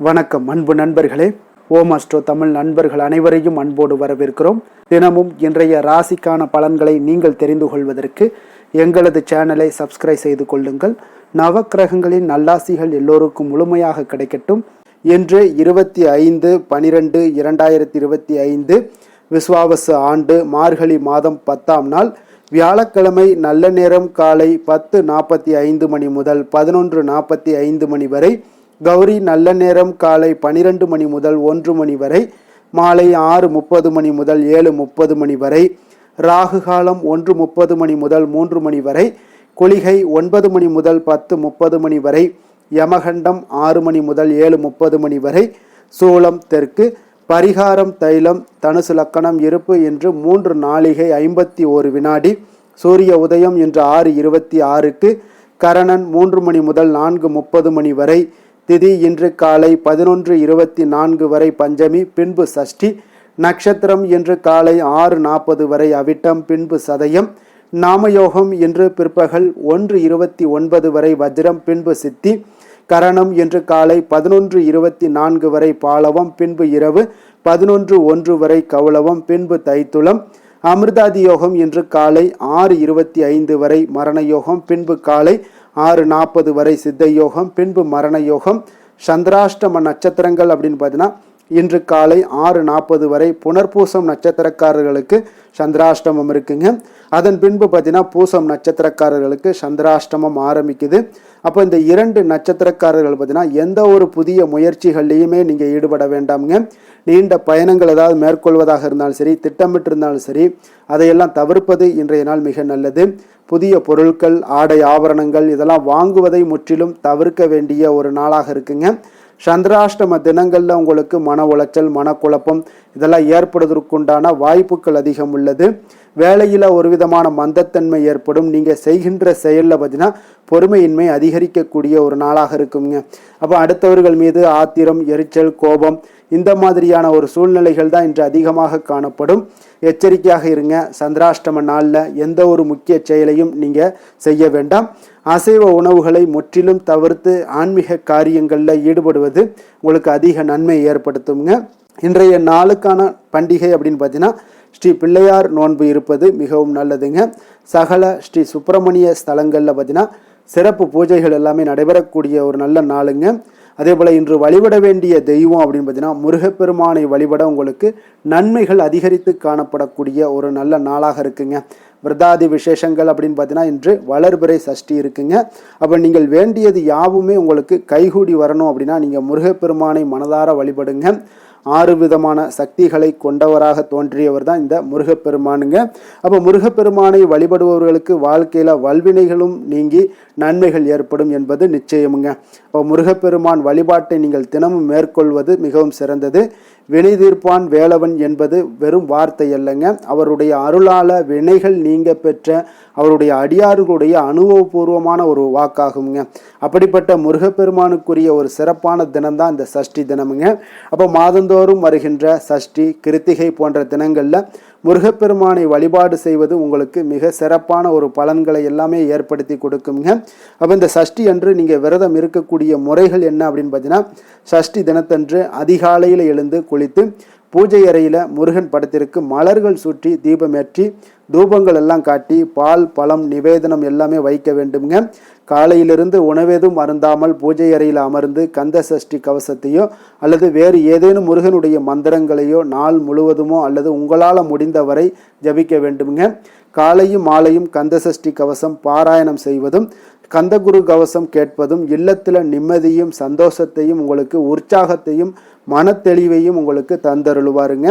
வணக்கம் அன்பு நண்பர்களே. ஓம் அஸ்ட்ரோ தமிழ் நண்பர்கள் அனைவரையும் அன்போடு வரவேற்கிறோம். தினமும் இன்றைய ராசிக்கான பலன்களை நீங்கள் தெரிந்து கொள்வதற்கு எங்களது சேனலை சப்ஸ்கிரைப் செய்து கொள்ளுங்கள். நவக்கிரகங்களின் நல்லாசிகள் எல்லோருக்கும் முழுமையாக கிடைக்கட்டும். இன்று 25/12/2025 விஸ்வாவசு ஆண்டு மார்கழி மாதம் 10ஆம் நாள் வியாழக்கிழமை. நல்ல நேரம் காலை 10:45 மணி முதல் 11:45 மணி வரை. கௌரி நல்ல நேரம் காலை 12 மணி முதல் 1 மணி வரை. மாலை 6:30 மணி முதல் 7:30 மணி வரை. ராகு காலம் 1:30 மணி முதல் 3 மணி வரை. குளிகை 9 மணி முதல் 10:30 மணி வரை. யமகண்டம் 6 மணி முதல் 7:30 மணி வரை. சூலம் தெற்கு. பரிகாரம் தைலம். தனுசு லக்கணம் இருப்பு இன்று 3 நாழிகை 51 வினாடி. சூரிய உதயம் இன்று 6:26க்கு. கரணன் 3 மணி முதல் 4:30 மணி வரை. திதி இன்று காலை 11:24 வரை பஞ்சமி, பின்பு சஷ்டி. நட்சத்திரம் இன்று காலை 6:40 வரை அவிட்டம், பின்பு சதயம். நாமயோகம் இன்று பிற்பகல் 1:29 வரை வஜ்ரம், பின்பு சித்தி. கரணம் இன்று காலை 11:24 வரை பாலவம், பின்பு இரவு 11:01 வரை கௌளவம், பின்பு தைத்துளம். அமிர்தாதி யோகம் இன்று காலை 6:25 வரை மரண யோகம், பின்பு காலை 6:40 வரை சித்த யோகம், பின்பு மரண யோகம். சந்திராஷ்டம நட்சத்திரங்கள் அப்படின்னு பார்த்தீங்கன்னா இன்று காலை 6:40 வரை புனர்பூசம் நட்சத்திரக்காரர்களுக்கு சந்திராஷ்டமம் இருக்குங்க. அதன் பின்பு பார்த்தீங்கன்னா பூசம் நட்சத்திரக்காரர்களுக்கு சந்திராஷ்டமம் ஆரம்பிக்குது. அப்போ இந்த 2 நட்சத்திரக்காரர்கள் பார்த்தீங்கன்னா எந்த ஒரு புதிய முயற்சிகள்லையுமே நீங்கள் ஈடுபட வேண்டாமுங்க. நீண்ட பயணங்கள் ஏதாவது மேற்கொள்வதாக இருந்தாலும் சரி, திட்டமிட்டு இருந்தாலும் சரி, அதையெல்லாம் தவிர்ப்பது இன்றைய நாள் மிக நல்லது. புதிய பொருட்கள், ஆடை ஆபரணங்கள் இதெல்லாம் வாங்குவதை முற்றிலும் தவிர்க்க வேண்டிய ஒரு நாளாக இருக்குங்க. சந்திராஷ்டம தினங்களில் உங்களுக்கு மன உளைச்சல், மனக்குழப்பம் இதெல்லாம் ஏற்படுவதற்குண்டான வாய்ப்புகள் அதிகம் உள்ளது. வேலையில் ஒரு விதமான மந்தத்தன்மை ஏற்படும். நீங்கள் செய்கின்ற செயலில் பார்த்தீங்கன்னா பொறுமையின்மை அதிகரிக்கக்கூடிய ஒரு நாளாக இருக்குங்க. அப்போ அடுத்தவர்கள் மீது ஆத்திரம், எரிச்சல், கோபம் இந்த மாதிரியான ஒரு சூழ்நிலைகள் தான் இன்று அதிகமாக காணப்படும். எச்சரிக்கையாக இருங்க. சந்திராஷ்டம நாளில் எந்த ஒரு முக்கிய செயலையும் நீங்கள் செய்ய வேண்டாம். அசைவ உணவுகளை முற்றிலும் தவிர்த்து ஆன்மீக காரியங்களில் ஈடுபடுவது உங்களுக்கு அதிக நன்மை ஏற்படுத்துங்க. இன்றைய நாளுக்கான பண்டிகை அப்படின்னு பார்த்தீங்கன்னா ஸ்ரீ பிள்ளையார் நோன்பு இருப்பது மிகவும் நல்லதுங்க. சகல ஸ்ரீ சுப்பிரமணிய ஸ்தலங்களில் பார்த்தீங்கன்னா சிறப்பு பூஜைகள் எல்லாமே நடைபெறக்கூடிய ஒரு நல்ல நாளுங்க. அதே போல் இன்று வழிபட வேண்டிய தெய்வம் அப்படின்னு பார்த்தீங்கன்னா முருகப்பெருமானை வழிபட உங்களுக்கு நன்மைகள் அதிகரித்து காணப்படக்கூடிய ஒரு நல்ல நாளாக இருக்குங்க. விரதாதி விசேஷங்கள் அப்படின்னு பார்த்தீங்கன்னா இன்று வளர்பிறை சஷ்டி இருக்குங்க. அப்போ நீங்கள் வேண்டியது யாவுமே உங்களுக்கு கைகூடி வரணும் அப்படின்னா நீங்கள் முருகப்பெருமானை மனதார வழிபடுங்க. 6 விதமான சக்திகளை கொண்டவராக தோன்றியவர் தான் இந்த முருகப்பெருமானுங்க. அப்போ முருகப்பெருமானை வழிபடுபவர்களுக்கு வாழ்க்கையில் வல்வினைகளும் நீங்கி நன்மைகள் ஏற்படும் என்பது நிச்சயமுங்க. அப்போ முருகப்பெருமான் வழிபாட்டை நீங்கள் தினமும் மேற்கொள்வது மிகவும் சிறந்தது. வினை தீர்ப்பான் வேலவன் என்பது வெறும் வார்த்தை அல்லங்க. அவருடைய அருளால வினைகள் நீங்க பெற்ற அவருடைய அடியார்களுடைய அனுபவபூர்வமான ஒரு வாக்காகுங்க. அப்படிப்பட்ட முருகப்பெருமானுக்குரிய ஒரு சிறப்பான தினம்தான் இந்த சஷ்டி தினமுங்க. அப்போ மாதந்தோறும் வருகின்ற சஷ்டி, கிருத்திகை போன்ற தினங்களில் முருகப்பெருமானை வழிபாடு செய்வது உங்களுக்கு மிக சிறப்பான ஒரு பலன்களை எல்லாமே ஏற்படுத்தி கொடுக்குங்க. அப்போ இந்த சஷ்டி அன்று நீங்கள் விரதம் இருக்கக்கூடிய முறைகள் என்ன அப்படின்னு பார்த்தீங்கன்னா, சஷ்டி தினத்தன்று அதிகாலையில் எழுந்து குளித்து பூஜை அறையில் முருகன் படத்திற்கு மலர்கள் சுற்றி தீபமேற்றி தூபங்கள் எல்லாம் காட்டி பால், பழம், நிவேதனம் எல்லாமே வைக்க வேண்டுங்க. காலையிலிருந்து உணவெதும் அருந்தாமல் பூஜை அறையில் அமர்ந்து கந்த சஷ்டி கவசத்தையோ அல்லது வேறு ஏதேனும் முருகனுடைய மந்திரங்களையோ நாள் முழுவதுமோ அல்லது உங்களால் முடிந்தவரை ஜபிக்க வேண்டுங்க. காலையும் மாலையும் கந்த சஷ்டி கவசம் பாராயணம் செய்வதும் கந்தகுரு கவசம் கேட்பதும் இல்லத்தில் நிம்மதியும் சந்தோஷத்தையும் உங்களுக்கு உற்சாகத்தையும் மனத்தெளிவையும் உங்களுக்கு தந்தருளுவாருங்க.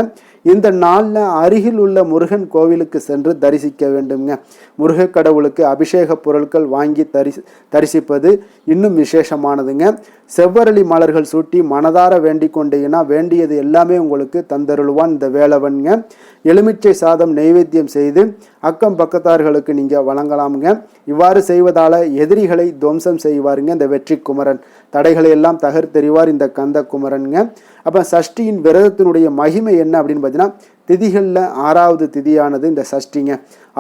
இந்த நாளில் அருகில் உள்ள முருகன் கோவிலுக்கு சென்று தரிசிக்க வேண்டுங்க. முருக கடவுளுக்கு அபிஷேக பொருட்கள் வாங்கி தரிசிப்பது இன்னும் விசேஷமானதுங்க. செவ்வரளி மலர்கள் சூட்டி மனதார வேண்டிக் கொண்டீங்கன்னா வேண்டியது எல்லாமே உங்களுக்கு தந்தருளுவான் இந்த வேலவன்ங்க. எலுமிச்சை சாதம் நைவேத்தியம் செய்து அக்கம் பக்கத்தார்களுக்கு நீங்கள் வழங்கலாமுங்க. இவ்வாறு செய்வதால் எதிரிகளை துவம்சம் செய்வாருங்க இந்த வெற்றி குமரன். தடைகளை எல்லாம் தகர்த்தெறிவார் இந்த கந்த குமரனுங்க. அப்போ சஷ்டியின் விரதத்தினுடைய மகிமை என்ன அப்படின்னு பார்த்தீங்கன்னா, திதிகளில் 6வது திதியானது இந்த சஷ்டிங்க.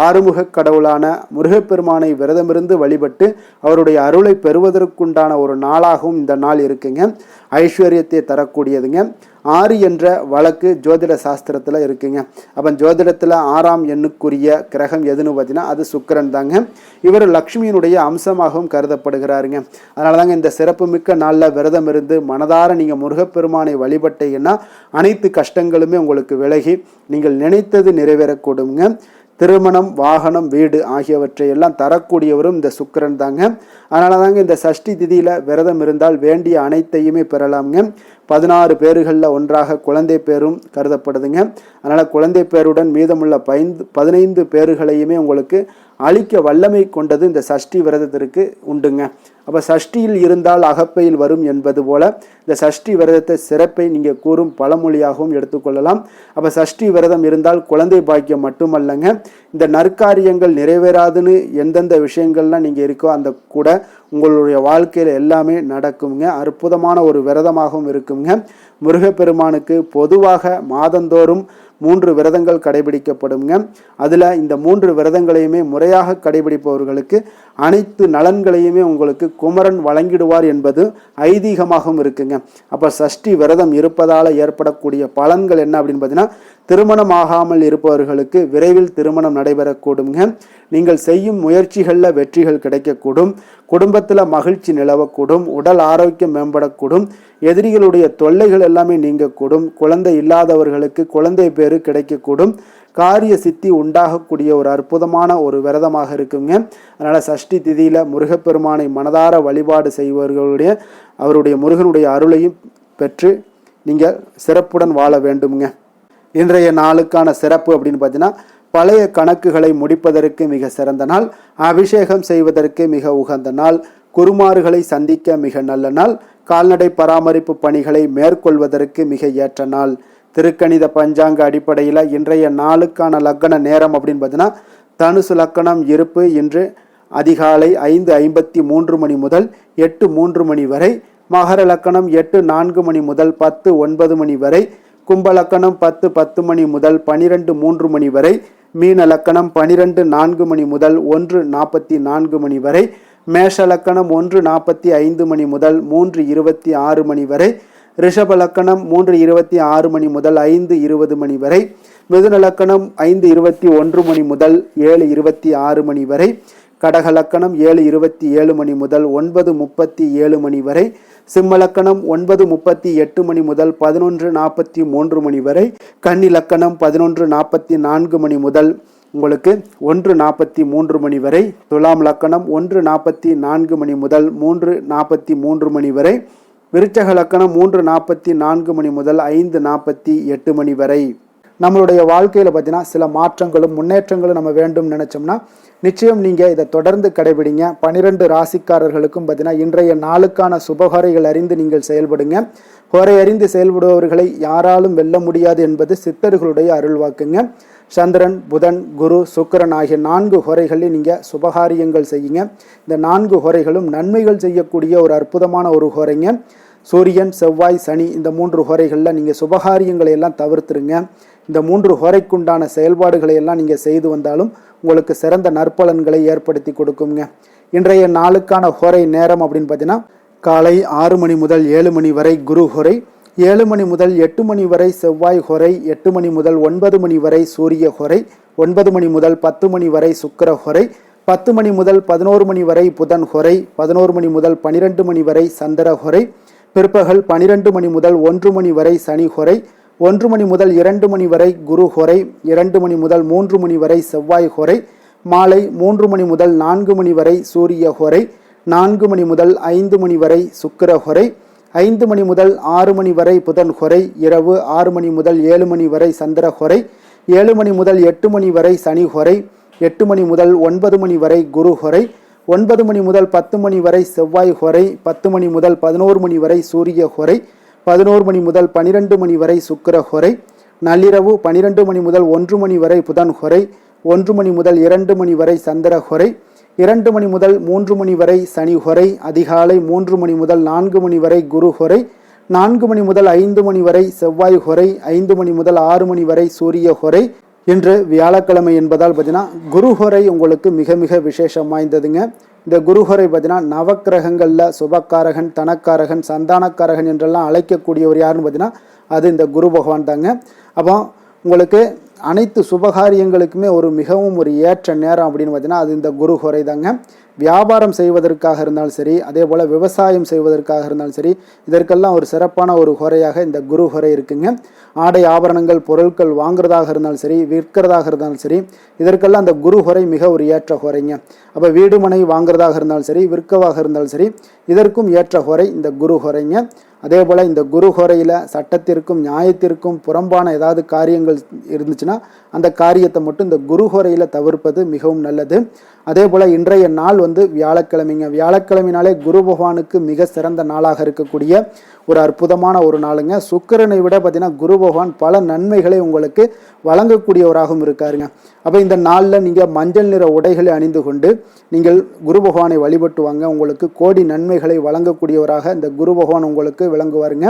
ஆறுமுக கடவுளான முருகப்பெருமானை விரதமிருந்து வழிபட்டு அவருடைய அருளை பெறுவதற்குண்டான ஒரு நாளாகவும் இந்த நாள் இருக்குங்க. ஐஸ்வர்யத்தை தரக்கூடியதுங்க. 6 என்ற வழக்கு ஜோதிட சாஸ்திரத்தில் இருக்குங்க. அப்போ ஜோதிடத்தில் 6ஆம் எண்ணுக்குரிய கிரகம் எதுன்னு பார்த்தீங்கன்னா அது சுக்கிரன் தாங்க. இவர் லக்ஷ்மியினுடைய அம்சமாகவும் கருதப்படுகிறாருங்க. அதனால தாங்க இந்த சிறப்புமிக்க நாளில் விரதம் இருந்து மனதார நீங்கள் முருகப்பெருமானை வழிபட்டீங்கன்னா அனைத்து கஷ்டங்களுமே உங்களுக்கு விலகி நீங்கள் நினைத்தது நிறைவேறக்கூடுங்க. திருமணம், வாகனம், வீடு ஆகியவற்றை எல்லாம் தரக்கூடியவரும் இந்த சுக்கிரன் தாங்க. அதனால தாங்க இந்த சஷ்டி திதியில் விரதம் இருந்தால் வேண்டிய அனைத்தையுமே பெறலாமுங்க. 16 பேர்களில் ஒன்றாக குழந்தை பேரும் கருதப்படுதுங்க. அதனால் குழந்தை பேருடன் மீதமுள்ள 15 பேர்களையுமே உங்களுக்கு அழிக்க வல்லமை கொண்டது இந்த சஷ்டி விரதத்திற்கு உண்டுங்க. அப்போ சஷ்டியில் இருந்தால் அகப்பையில் வரும் என்பது போல இந்த சஷ்டி விரதத்தை சிறப்பை நீங்கள் கூறும் பழமொழியாகவும் எடுத்துக்கொள்ளலாம். அப்போ சஷ்டி விரதம் இருந்தால் குழந்தை பாக்கியம் மட்டுமல்லங்க, இந்த நற்காரியங்கள் நிறைவேறாதுன்னு எந்தெந்த விஷயங்கள்லாம் நீங்கள் இருக்கோ அந்த கூட உங்களுடைய வாழ்க்கையில் எல்லாமே நடக்குங்க. அற்புதமான ஒரு விரதமாகவும் இருக்குங்க. முருகப்பெருமானுக்கு பொதுவாக மாதந்தோறும் 3 விரதங்கள் கடைபிடிக்கப்படுங்க. அதில் இந்த 3 விரதங்களையுமே முறையாக கடைபிடிப்பவர்களுக்கு அனைத்து நலன்களையுமே உங்களுக்கு குமரன் வழங்கிடுவார் என்பது ஐதீகமாகவும் இருக்குங்க. அப்போ சஷ்டி விரதம் இருப்பதால் ஏற்படக்கூடிய பலன்கள் என்ன அப்படின்னு பார்த்தீங்கன்னா, திருமணம் ஆகாமல் இருப்பவர்களுக்கு விரைவில் திருமணம் நடைபெறக்கூடுங்க. நீங்கள் செய்யும் முயற்சிகளில் வெற்றிகள் கிடைக்கக்கூடும். குடும்பத்தில் மகிழ்ச்சி நிலவக்கூடும். உடல் ஆரோக்கியம் மேம்படக்கூடும். எதிரிகளுடைய தொல்லைகள் எல்லாமே நீங்கக்கூடும். குழந்தை இல்லாதவர்களுக்கு குழந்தை பேரு கிடைக்கக்கூடும். காரிய சித்தி உண்டாகக்கூடிய ஒரு அற்புதமான ஒரு விரதமாக இருக்குங்க. அதனால் சஷ்டி திதியில் முருகப்பெருமானை மனதார வழிபாடு செய்வர்களுடைய அவருடைய முருகனுடைய அருளையும் பெற்று நீங்கள் சிறப்புடன் வாழ வேண்டுங்க. இன்றைய நாளுக்கான சிறப்பு அப்படின்னு பார்த்தீங்கன்னா, பழைய கணக்குகளை முடிப்பதற்கு மிக சிறந்த நாள், அபிஷேகம் செய்வதற்கு மிக உகந்த நாள், குருமார்களை சந்திக்க மிக நல்ல நாள், கால்நடை பராமரிப்பு பணிகளை மேற்கொள்வதற்கு மிக ஏற்ற நாள். திருக்கணித பஞ்சாங்க அடிப்படையில் இன்றைய நாளுக்கான லக்கண நேரம் அப்படின்னு பார்த்தீங்கன்னா, தனுசு லக்கணம் இருப்பு இன்று அதிகாலை 5:53 மணி முதல் 8:03 மணி வரை, மகர லக்கணம் 8:04 மணி முதல் 10:09 மணி வரை, கும்ப லக்கணம் 10:10 மணி முதல் 12:03 மணி வரை, மீன லக்கணம் 12:04 மணி முதல் 1:44 மணி வரை, மேஷ லக்கணம் 1:45 மணி முதல் 3:26 மணி வரை, ரிஷப லக்கணம் 3:26 மணி முதல் 5:20 மணி வரை, மிதுன லக்கணம் 5:21 மணி முதல் 7:26 மணி வரை, கடக லக்கணம் 7:27 மணி முதல் 9:37 மணி வரை, சிம்ம லக்கணம் 9:38 மணி முதல் 11:43 மணி வரை, கன்னி லக்கணம் 11:44 மணி முதல் உங்களுக்கு 1:43 மணி வரை, துலாம் லக்கணம் 1:44 மணி முதல் 3:43 மணி வரை, விருச்சக லக்கணம் 3:44 மணி முதல் 5:48 மணி வரை. நம்மளுடைய வாழ்க்கையில் பார்த்தீங்கன்னா சில மாற்றங்களும் முன்னேற்றங்களும் நம்ம வேண்டும் நினைச்சோம்னா நிச்சயம் நீங்கள் இதை தொடர்ந்து கடைபிடிங்க. 12 ராசிக்காரர்களுக்கும் பார்த்தீங்கன்னா இன்றைய நாளுக்கான சுபகோரைகள் அறிந்து நீங்கள் செயல்படுங்க. ஹோரை அறிந்து செயல்படுபவர்களை யாராலும் வெல்ல முடியாது என்பது சித்தர்களுடைய அருள்வாக்குங்க. சந்திரன், புதன், குரு, சுக்கிரன் ஆகிய 4 ஹோரைகளில் நீங்கள் சுபகாரியங்கள் செய்யுங்க. இந்த 4 ஹோரைகளும் நன்மைகள் செய்யக்கூடிய ஒரு அற்புதமான ஒரு ஹோரைங்க. சூரியன், செவ்வாய், சனி இந்த 3 ஹோரைகளில் நீங்கள் சுபகாரியங்களை எல்லாம் தவிர்த்துருங்க. இந்த 3 ஹோரைக்குண்டான செயல்பாடுகளை எல்லாம் நீங்கள் செய்து வந்தாலும் உங்களுக்கு சிறந்த நற்பலன்களை ஏற்படுத்தி கொடுக்குங்க. இன்றைய நாளுக்கான ஹோரை நேரம் அப்படின்னு பார்த்தீங்கன்னா, காலை 6 மணி முதல் 7 மணி வரை குரு ஹோரை, 7 மணி முதல் 8 மணி வரை செவ்வாய் ஹோரை, 8 மணி முதல் 9 மணி வரை சூரிய ஹோரை, 9 மணி முதல் 10 மணி வரை சுக்கிர ஹோரை, 10 மணி முதல் 11 மணி வரை புதன் ஹோரை, 11 மணி முதல் 12 மணி வரை சந்திர ஹோரை, பிற்பகல் 12 மணி முதல் 1 மணி வரை சனி ஹோரை, 1 மணி முதல் 2 மணி வரை குரு ஹோரை, 2 மணி முதல் 3 மணி வரை செவ்வாய் ஹோரை, மாலை 3 மணி முதல் 4 மணி வரை சூரிய ஹோரை, 4 மணி முதல் 5 மணி வரை சுக்கிர ஹோரை, 5 மணி முதல் 6 மணி வரை புதன் ஹோரை, இரவு 6 மணி முதல் 7 மணி வரை சந்திர ஹோரை, 7 மணி முதல் 8 மணி வரை சனி ஹோரை, 8 மணி முதல் 9 மணி வரை குரு ஹோரை, 9 மணி முதல் 10 மணி வரை செவ்வாய் ஹோரை, 10 மணி முதல் 11 மணி வரை சூரிய ஹோரை, 11 மணி முதல் 12 மணி வரை சுக்கிர ஹோரை, நள்ளிரவு 12 மணி முதல் 1 மணி வரை புதன் ஹோரை, 1 மணி முதல் 2 மணி வரை சந்திர ஹோரை, 2 மணி முதல் 3 மணி வரை சனி ஹோரை, அதிகாலை 3 மணி முதல் 4 மணி வரை குரு ஹோரை, 4 மணி முதல் 5 மணி வரை செவ்வாய் ஹோரை, 5 மணி முதல் 6 மணி வரை சூரிய ஹோரை, இன்று வியாழக்கிழமை என்பதால் பார்த்தீங்கன்னா குருஹோரை உங்களுக்கு மிக மிக விசேஷம் வாய்ந்ததுங்க. இந்த குருஹோரை பார்த்தீங்கன்னா நவக்கிரகங்களில் சுபக்காரகன், தனக்காரகன், சந்தானக்காரகன் என்றெல்லாம் அழைக்கக்கூடியவர் யாருன்னு பார்த்தீங்கன்னா அது இந்த குரு பகவான் தாங்க. அப்போ உங்களுக்கு அனைத்து சுபகாரியங்களுக்குமே மிகவும் ஒரு ஏற்ற நேரம் அப்படின்னு பார்த்தீங்கன்னா அது இந்த குருஹோரை தாங்க. வியாபாரம் செய்வதற்காக இருந்தாலும் சரி, அதே போல் விவசாயம் செய்வதற்காக இருந்தாலும் சரி, இதற்கெல்லாம் ஒரு சிறப்பான ஒரு ஹோரையாக இந்த குரு ஹோரை இருக்குங்க. ஆடை ஆபரணங்கள் பொருட்கள் வாங்குறதாக இருந்தாலும் சரி, விற்கிறதாக இருந்தாலும் சரி, இதற்கெல்லாம் அந்த குரு ஹோரை மிக ஒரு ஏற்ற ஹோரைங்க. அப்போ வீடு மனை வாங்குறதாக இருந்தாலும் சரி, விற்கவாக இருந்தாலும் சரி, இதற்கும் ஏற்ற ஹோரை இந்த குரு ஹோரைங்க. அதே போல் இந்த குரு ஹோரையில் சட்டத்திற்கும் நியாயத்திற்கும் புறம்பான ஏதாவது காரியங்கள் இருந்துச்சுன்னா அந்த காரியத்தை மட்டும் இந்த குரு ஹோரையில் தவிர்ப்பது மிகவும் நல்லது. அதே போல் இன்றைய நாள் வியாழக்கிழமைங்க. வியாழக்கிழமைனாலே குரு பகவானுக்கு மிக சிறந்த நாளாக இருக்கக்கூடிய ஒரு அற்புதமான ஒரு நாளுங்க. சுக்கிரனை விட பார்த்தீங்கன்னா குரு பகவான் பல நன்மைகளை உங்களுக்கு வழங்கக்கூடியவராகவும் இருக்காருங்க. அப்போ இந்த நாளில் நீங்கள் மஞ்சள் நிற உடைகளை அணிந்து கொண்டு நீங்கள் குரு பகவானை வழிபட்டு வாங்க. உங்களுக்கு கோடி நன்மைகளை வழங்கக்கூடியவராக இந்த குரு பகவான் உங்களுக்கு விளங்குவாருங்க.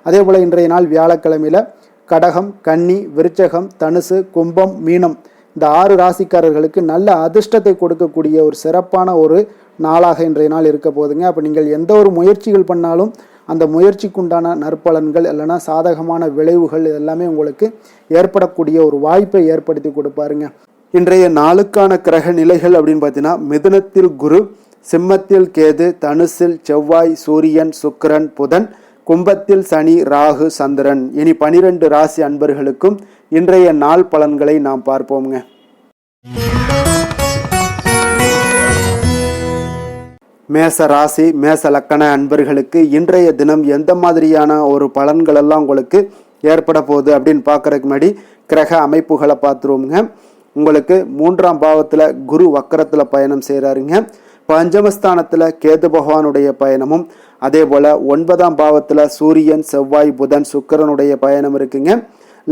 அதே போல் இன்றைய நாள் வியாழக்கிழமையில் கடகம், கன்னி, விருச்சகம், தனுசு, கும்பம், மீனம் இந்த 6 ராசிக்காரர்களுக்கு நல்ல அதிர்ஷ்டத்தை கொடுக்கக்கூடிய ஒரு சிறப்பான ஒரு நாளாக இன்றைய நாள் இருக்க போகுதுங்க. அப்போ நீங்கள் எந்த ஒரு முயற்சிகள் பண்ணாலும் அந்த முயற்சிக்குண்டான நற்பலன்கள் இல்லைன்னா சாதகமான விளைவுகள் எல்லாமே உங்களுக்கு ஏற்படக்கூடிய ஒரு வாய்ப்பை ஏற்படுத்தி கொடுப்பாருங்க. இன்றைய நாளுக்கான கிரக நிலைகள் அப்படின்னு பார்த்தீங்கன்னா மிதுனத்தில் குரு, சிம்மத்தில் கேது, தனுசில் செவ்வாய், சூரியன், சுக்கிரன், புதன், கும்பத்தில் சனி, ராகு, சந்திரன். இனி 12 ராசி அன்பர்களுக்கும் இன்றைய நாள் பலன்களை நாம் பார்ப்போம்ங்க. மேச ராசி மேச லக்கண அன்பர்களுக்கு இன்றைய தினம் எந்த மாதிரியான ஒரு பலன்கள் எல்லாம் உங்களுக்கு ஏற்பட போகுது அப்படின்னு பார்க்கறதுக்கு முன்னாடி கிரக அமைப்புகளை பார்த்துருவோங்க. உங்களுக்கு 3ஆம் பாவத்தில் குரு வக்கரத்தில் பயணம் செய்கிறாருங்க. பஞ்சமஸ்தானத்தில் கேது பகவானுடைய பயணமும், அதே போல் 9ஆம் பாவத்தில் சூரியன், செவ்வாய், புதன், சுக்கிரனுடைய பயணம் இருக்குங்க.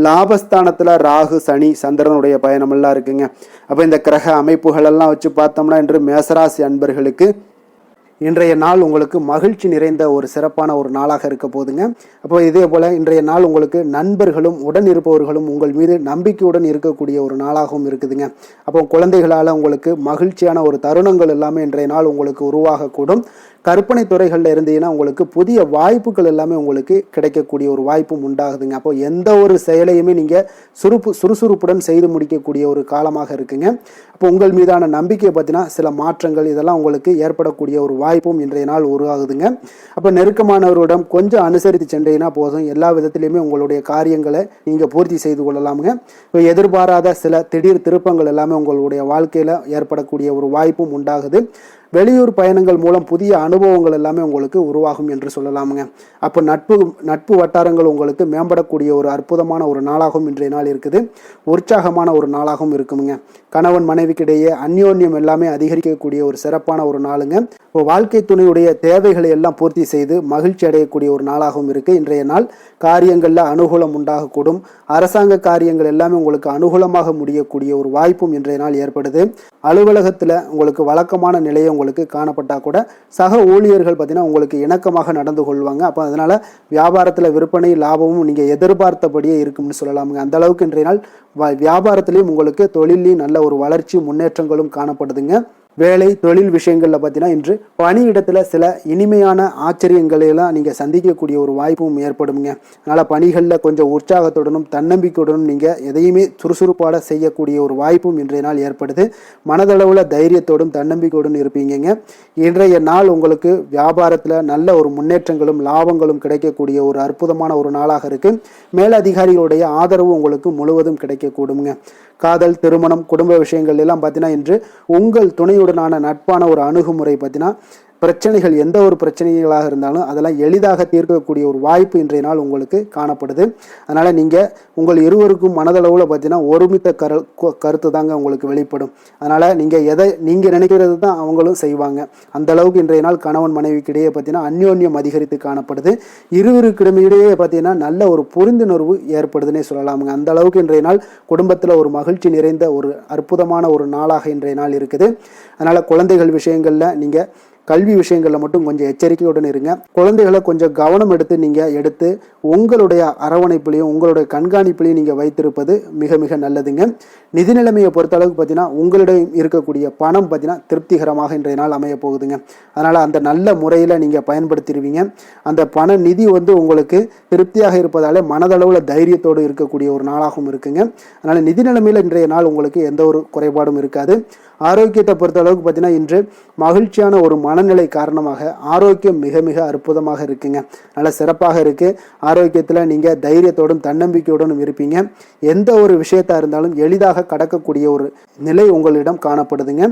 லாபஸ்தானத்தில் ராகு, சனி, சந்திரனுடைய பயணம் எல்லாம் இருக்குங்க. அப்போ இந்த கிரக அமைப்புகள் எல்லாம் வச்சு பார்த்தோம்னா இன்று மேசராசி அன்பர்களுக்கு இன்றைய நாள் உங்களுக்கு மகிழ்ச்சி நிறைந்த ஒரு சிறப்பான ஒரு நாளாக இருக்க போதுங்க. அப்போ இதே போல் இன்றைய நாள் உங்களுக்கு நண்பர்களும் உடன் இருப்பவர்களும் உங்கள் மீது நம்பிக்கையுடன் இருக்கக்கூடிய ஒரு நாளாகவும் இருக்குதுங்க. அப்போ குழந்தைகளால் உங்களுக்கு மகிழ்ச்சியான ஒரு தருணங்கள் எல்லாமே இன்றைய நாள் உங்களுக்கு உருவாகக்கூடும். கற்பனை துறைகளில் இருந்தீங்கன்னா உங்களுக்கு புதிய வாய்ப்புகள் எல்லாமே உங்களுக்கு கிடைக்கக்கூடிய ஒரு வாய்ப்பும் உண்டாகுதுங்க. அப்போ எந்த ஒரு செயலையுமே நீங்கள் சுறுசுறுப்புடன் செய்து முடிக்கக்கூடிய ஒரு காலமாக இருக்குங்க. அப்போ உங்கள் மீதான நம்பிக்கையை பற்றினா சில மாற்றங்கள் இதெல்லாம் உங்களுக்கு ஏற்படக்கூடிய ஒரு வாய்ப்பும் இன்றைய நாள் உருவாகுதுங்க. அப்போ நெருக்கமானவரிடம் கொஞ்சம் அனுசரித்து சென்றீங்கன்னா போதும், எல்லா விதத்திலையுமே உங்களுடைய காரியங்களை நீங்கள் பூர்த்தி செய்து கொள்ளலாமுங்க. இப்போ எதிர்பாராத சில திடீர் திருப்பங்கள் எல்லாமே உங்களுடைய வாழ்க்கையில் ஏற்படக்கூடிய ஒரு வாய்ப்பும் உண்டாகுது. வெளியூர் பயணங்கள் மூலம் புதிய அனுபவங்கள் எல்லாமே உங்களுக்கு உருவாகும் என்று சொல்லலாமுங்க. அப்போ நட்பு வட்டாரங்கள் உங்களுக்கு மேம்படக்கூடிய ஒரு அற்புதமான ஒரு நாளாகவும் இன்றைய நாள் இருக்குது. உற்சாகமான ஒரு நாளாகவும் இருக்குமுங்க. கணவன் மனைவிக்கிடையே அந்யோன்யம் எல்லாமே அதிகரிக்கக்கூடிய ஒரு சிறப்பான ஒரு நாளுங்க. இப்போ வாழ்க்கை துணையுடைய தேவைகளை எல்லாம் பூர்த்தி செய்து மகிழ்ச்சி அடையக்கூடிய ஒரு நாளாகவும் இருக்கு இன்றைய நாள். காரியங்களில் அனுகூலம் உண்டாகக்கூடும். அரசாங்க காரியங்கள் எல்லாமே உங்களுக்கு அனுகூலமாக முடியக்கூடிய ஒரு வாய்ப்பும் இன்றைய நாள் ஏற்படுது. அலுவலகத்தில் உங்களுக்கு வழக்கமான நிலையை உங்களுக்கு காணப்பட்டால் கூட சக ஊழியர்கள் பார்த்தீங்கன்னா உங்களுக்கு இணக்கமாக நடந்து கொள்வாங்க. அப்போ அதனால் வியாபாரத்தில் விற்பனை லாபமும் நீங்கள் எதிர்பார்த்தபடியே இருக்கும்னு சொல்லலாமுங்க. அந்த அளவுக்கு இன்றைய நாள் வியாபாரத்திலையும் உங்களுக்கு தொழிலையும் நல்ல ஒரு வளர்ச்சி முன்னேற்றங்களும் காணப்படுதுங்க. வேலை தொழில் விஷயங்களில் பார்த்தீங்கன்னா இன்று பணியிடத்தில் சில இனிமையான ஆச்சரியங்களையெல்லாம் நீங்கள் சந்திக்கக்கூடிய ஒரு வாய்ப்பும் ஏற்படுங்க. அதனால் பணிகளில் கொஞ்சம் உற்சாகத்துடனும் தன்னம்பிக்கையுடனும் நீங்கள் எதையுமே சுறுசுறுப்பாக செய்யக்கூடிய ஒரு வாய்ப்பும் இன்றைய நாள் ஏற்படுது. மனதளவில் தைரியத்தோடும் தன்னம்பிக்கையோடும் இருப்பீங்க. இன்றைய நாள் உங்களுக்கு வியாபாரத்தில் நல்ல ஒரு முன்னேற்றங்களும் லாபங்களும் கிடைக்கக்கூடிய ஒரு அற்புதமான ஒரு நாளாக இருக்குது. மேலதிகாரிகளுடைய ஆதரவு உங்களுக்கு முழுவதும் கிடைக்கக்கூடுங்க. காதல், திருமணம், குடும்ப விஷயங்கள் எல்லாம் பார்த்தீங்கன்னா இன்று உங்கள் துணையுடனான நட்பான ஒரு அணுகுமுறை பார்த்தீங்கன்னா பிரச்சனைகள் எந்த ஒரு பிரச்சனைகளாக இருந்தாலும் அதெல்லாம் எளிதாக தீர்க்கக்கூடிய ஒரு வாய்ப்பு இன்றைய நாள் உங்களுக்கு காணப்படுது. அதனால் நீங்கள் உங்கள் இருவருக்கும் மனதளவில் பார்த்தீங்கன்னா ஒருமித்த கருத்து தாங்க உங்களுக்கு வெளிப்படும். அதனால் நீங்கள் நினைக்கிறது தான் அவங்களும் செய்வாங்க. அந்த அளவுக்கு இன்றைய நாள் கணவன் மனைவிக்கிடையே பார்த்தீங்கன்னா அந்யோன்யம் அதிகரித்து காணப்படுது. இருவருக்கிடையே பார்த்தீங்கன்னா நல்ல ஒரு புரிந்துணர்வு ஏற்படுதுன்னே சொல்லலாமுங்க. அந்த அளவுக்கு இன்றைய நாள் குடும்பத்தில் ஒரு மகிழ்ச்சி நிறைந்த ஒரு அற்புதமான ஒரு நாளாக இன்றைய நாள் இருக்குது. அதனால் குழந்தைகள் விஷயங்களில் நீங்கள் கல்வி விஷயங்களில் மட்டும் கொஞ்சம் எச்சரிக்கையுடன் இருங்க. குழந்தைகளை கொஞ்சம் கவனம் எடுத்து உங்களுடைய அரவணைப்புலையும் உங்களுடைய கண்காணிப்புலையும் நீங்கள் வைத்திருப்பது மிக மிக நல்லதுங்க. நிதி நிலைமையை பொறுத்த அளவுக்கு பார்த்தீங்கன்னா உங்களிடம் இருக்கக்கூடிய பணம் பார்த்தீங்கன்னா திருப்திகரமாக இன்றைய நாள் அமைய போகுதுங்க. அதனால் அந்த நல்ல முறையில் நீங்கள் பயன்படுத்திடுவீங்க. அந்த பண நிதி உங்களுக்கு திருப்தியாக இருப்பதாலே மனதளவில் தைரியத்தோடு இருக்கக்கூடிய ஒரு நாளாகவும் இருக்குங்க. அதனால் நிதி நிலைமையில் இன்றைய நாள் உங்களுக்கு எந்த ஒரு குறைபாடும் இருக்காது. ஆரோக்கியத்தை பொறுத்த அளவுக்கு பார்த்தீங்கன்னா இன்று மகிழ்ச்சியான ஒரு மனநிலை காரணமாக ஆரோக்கியம் மிக மிக அற்புதமாக இருக்குங்க. நல்ல சிறப்பாக இருக்கு. ஆரோக்கியத்தில் நீங்கள் தைரியத்தோடும் தன்னம்பிக்கையோடும் இருப்பீங்க. எந்த ஒரு விஷயத்தா இருந்தாலும் எளிதாக கடக்கக்கூடிய ஒரு நிலை உங்களிடம் காணப்படுதுங்க.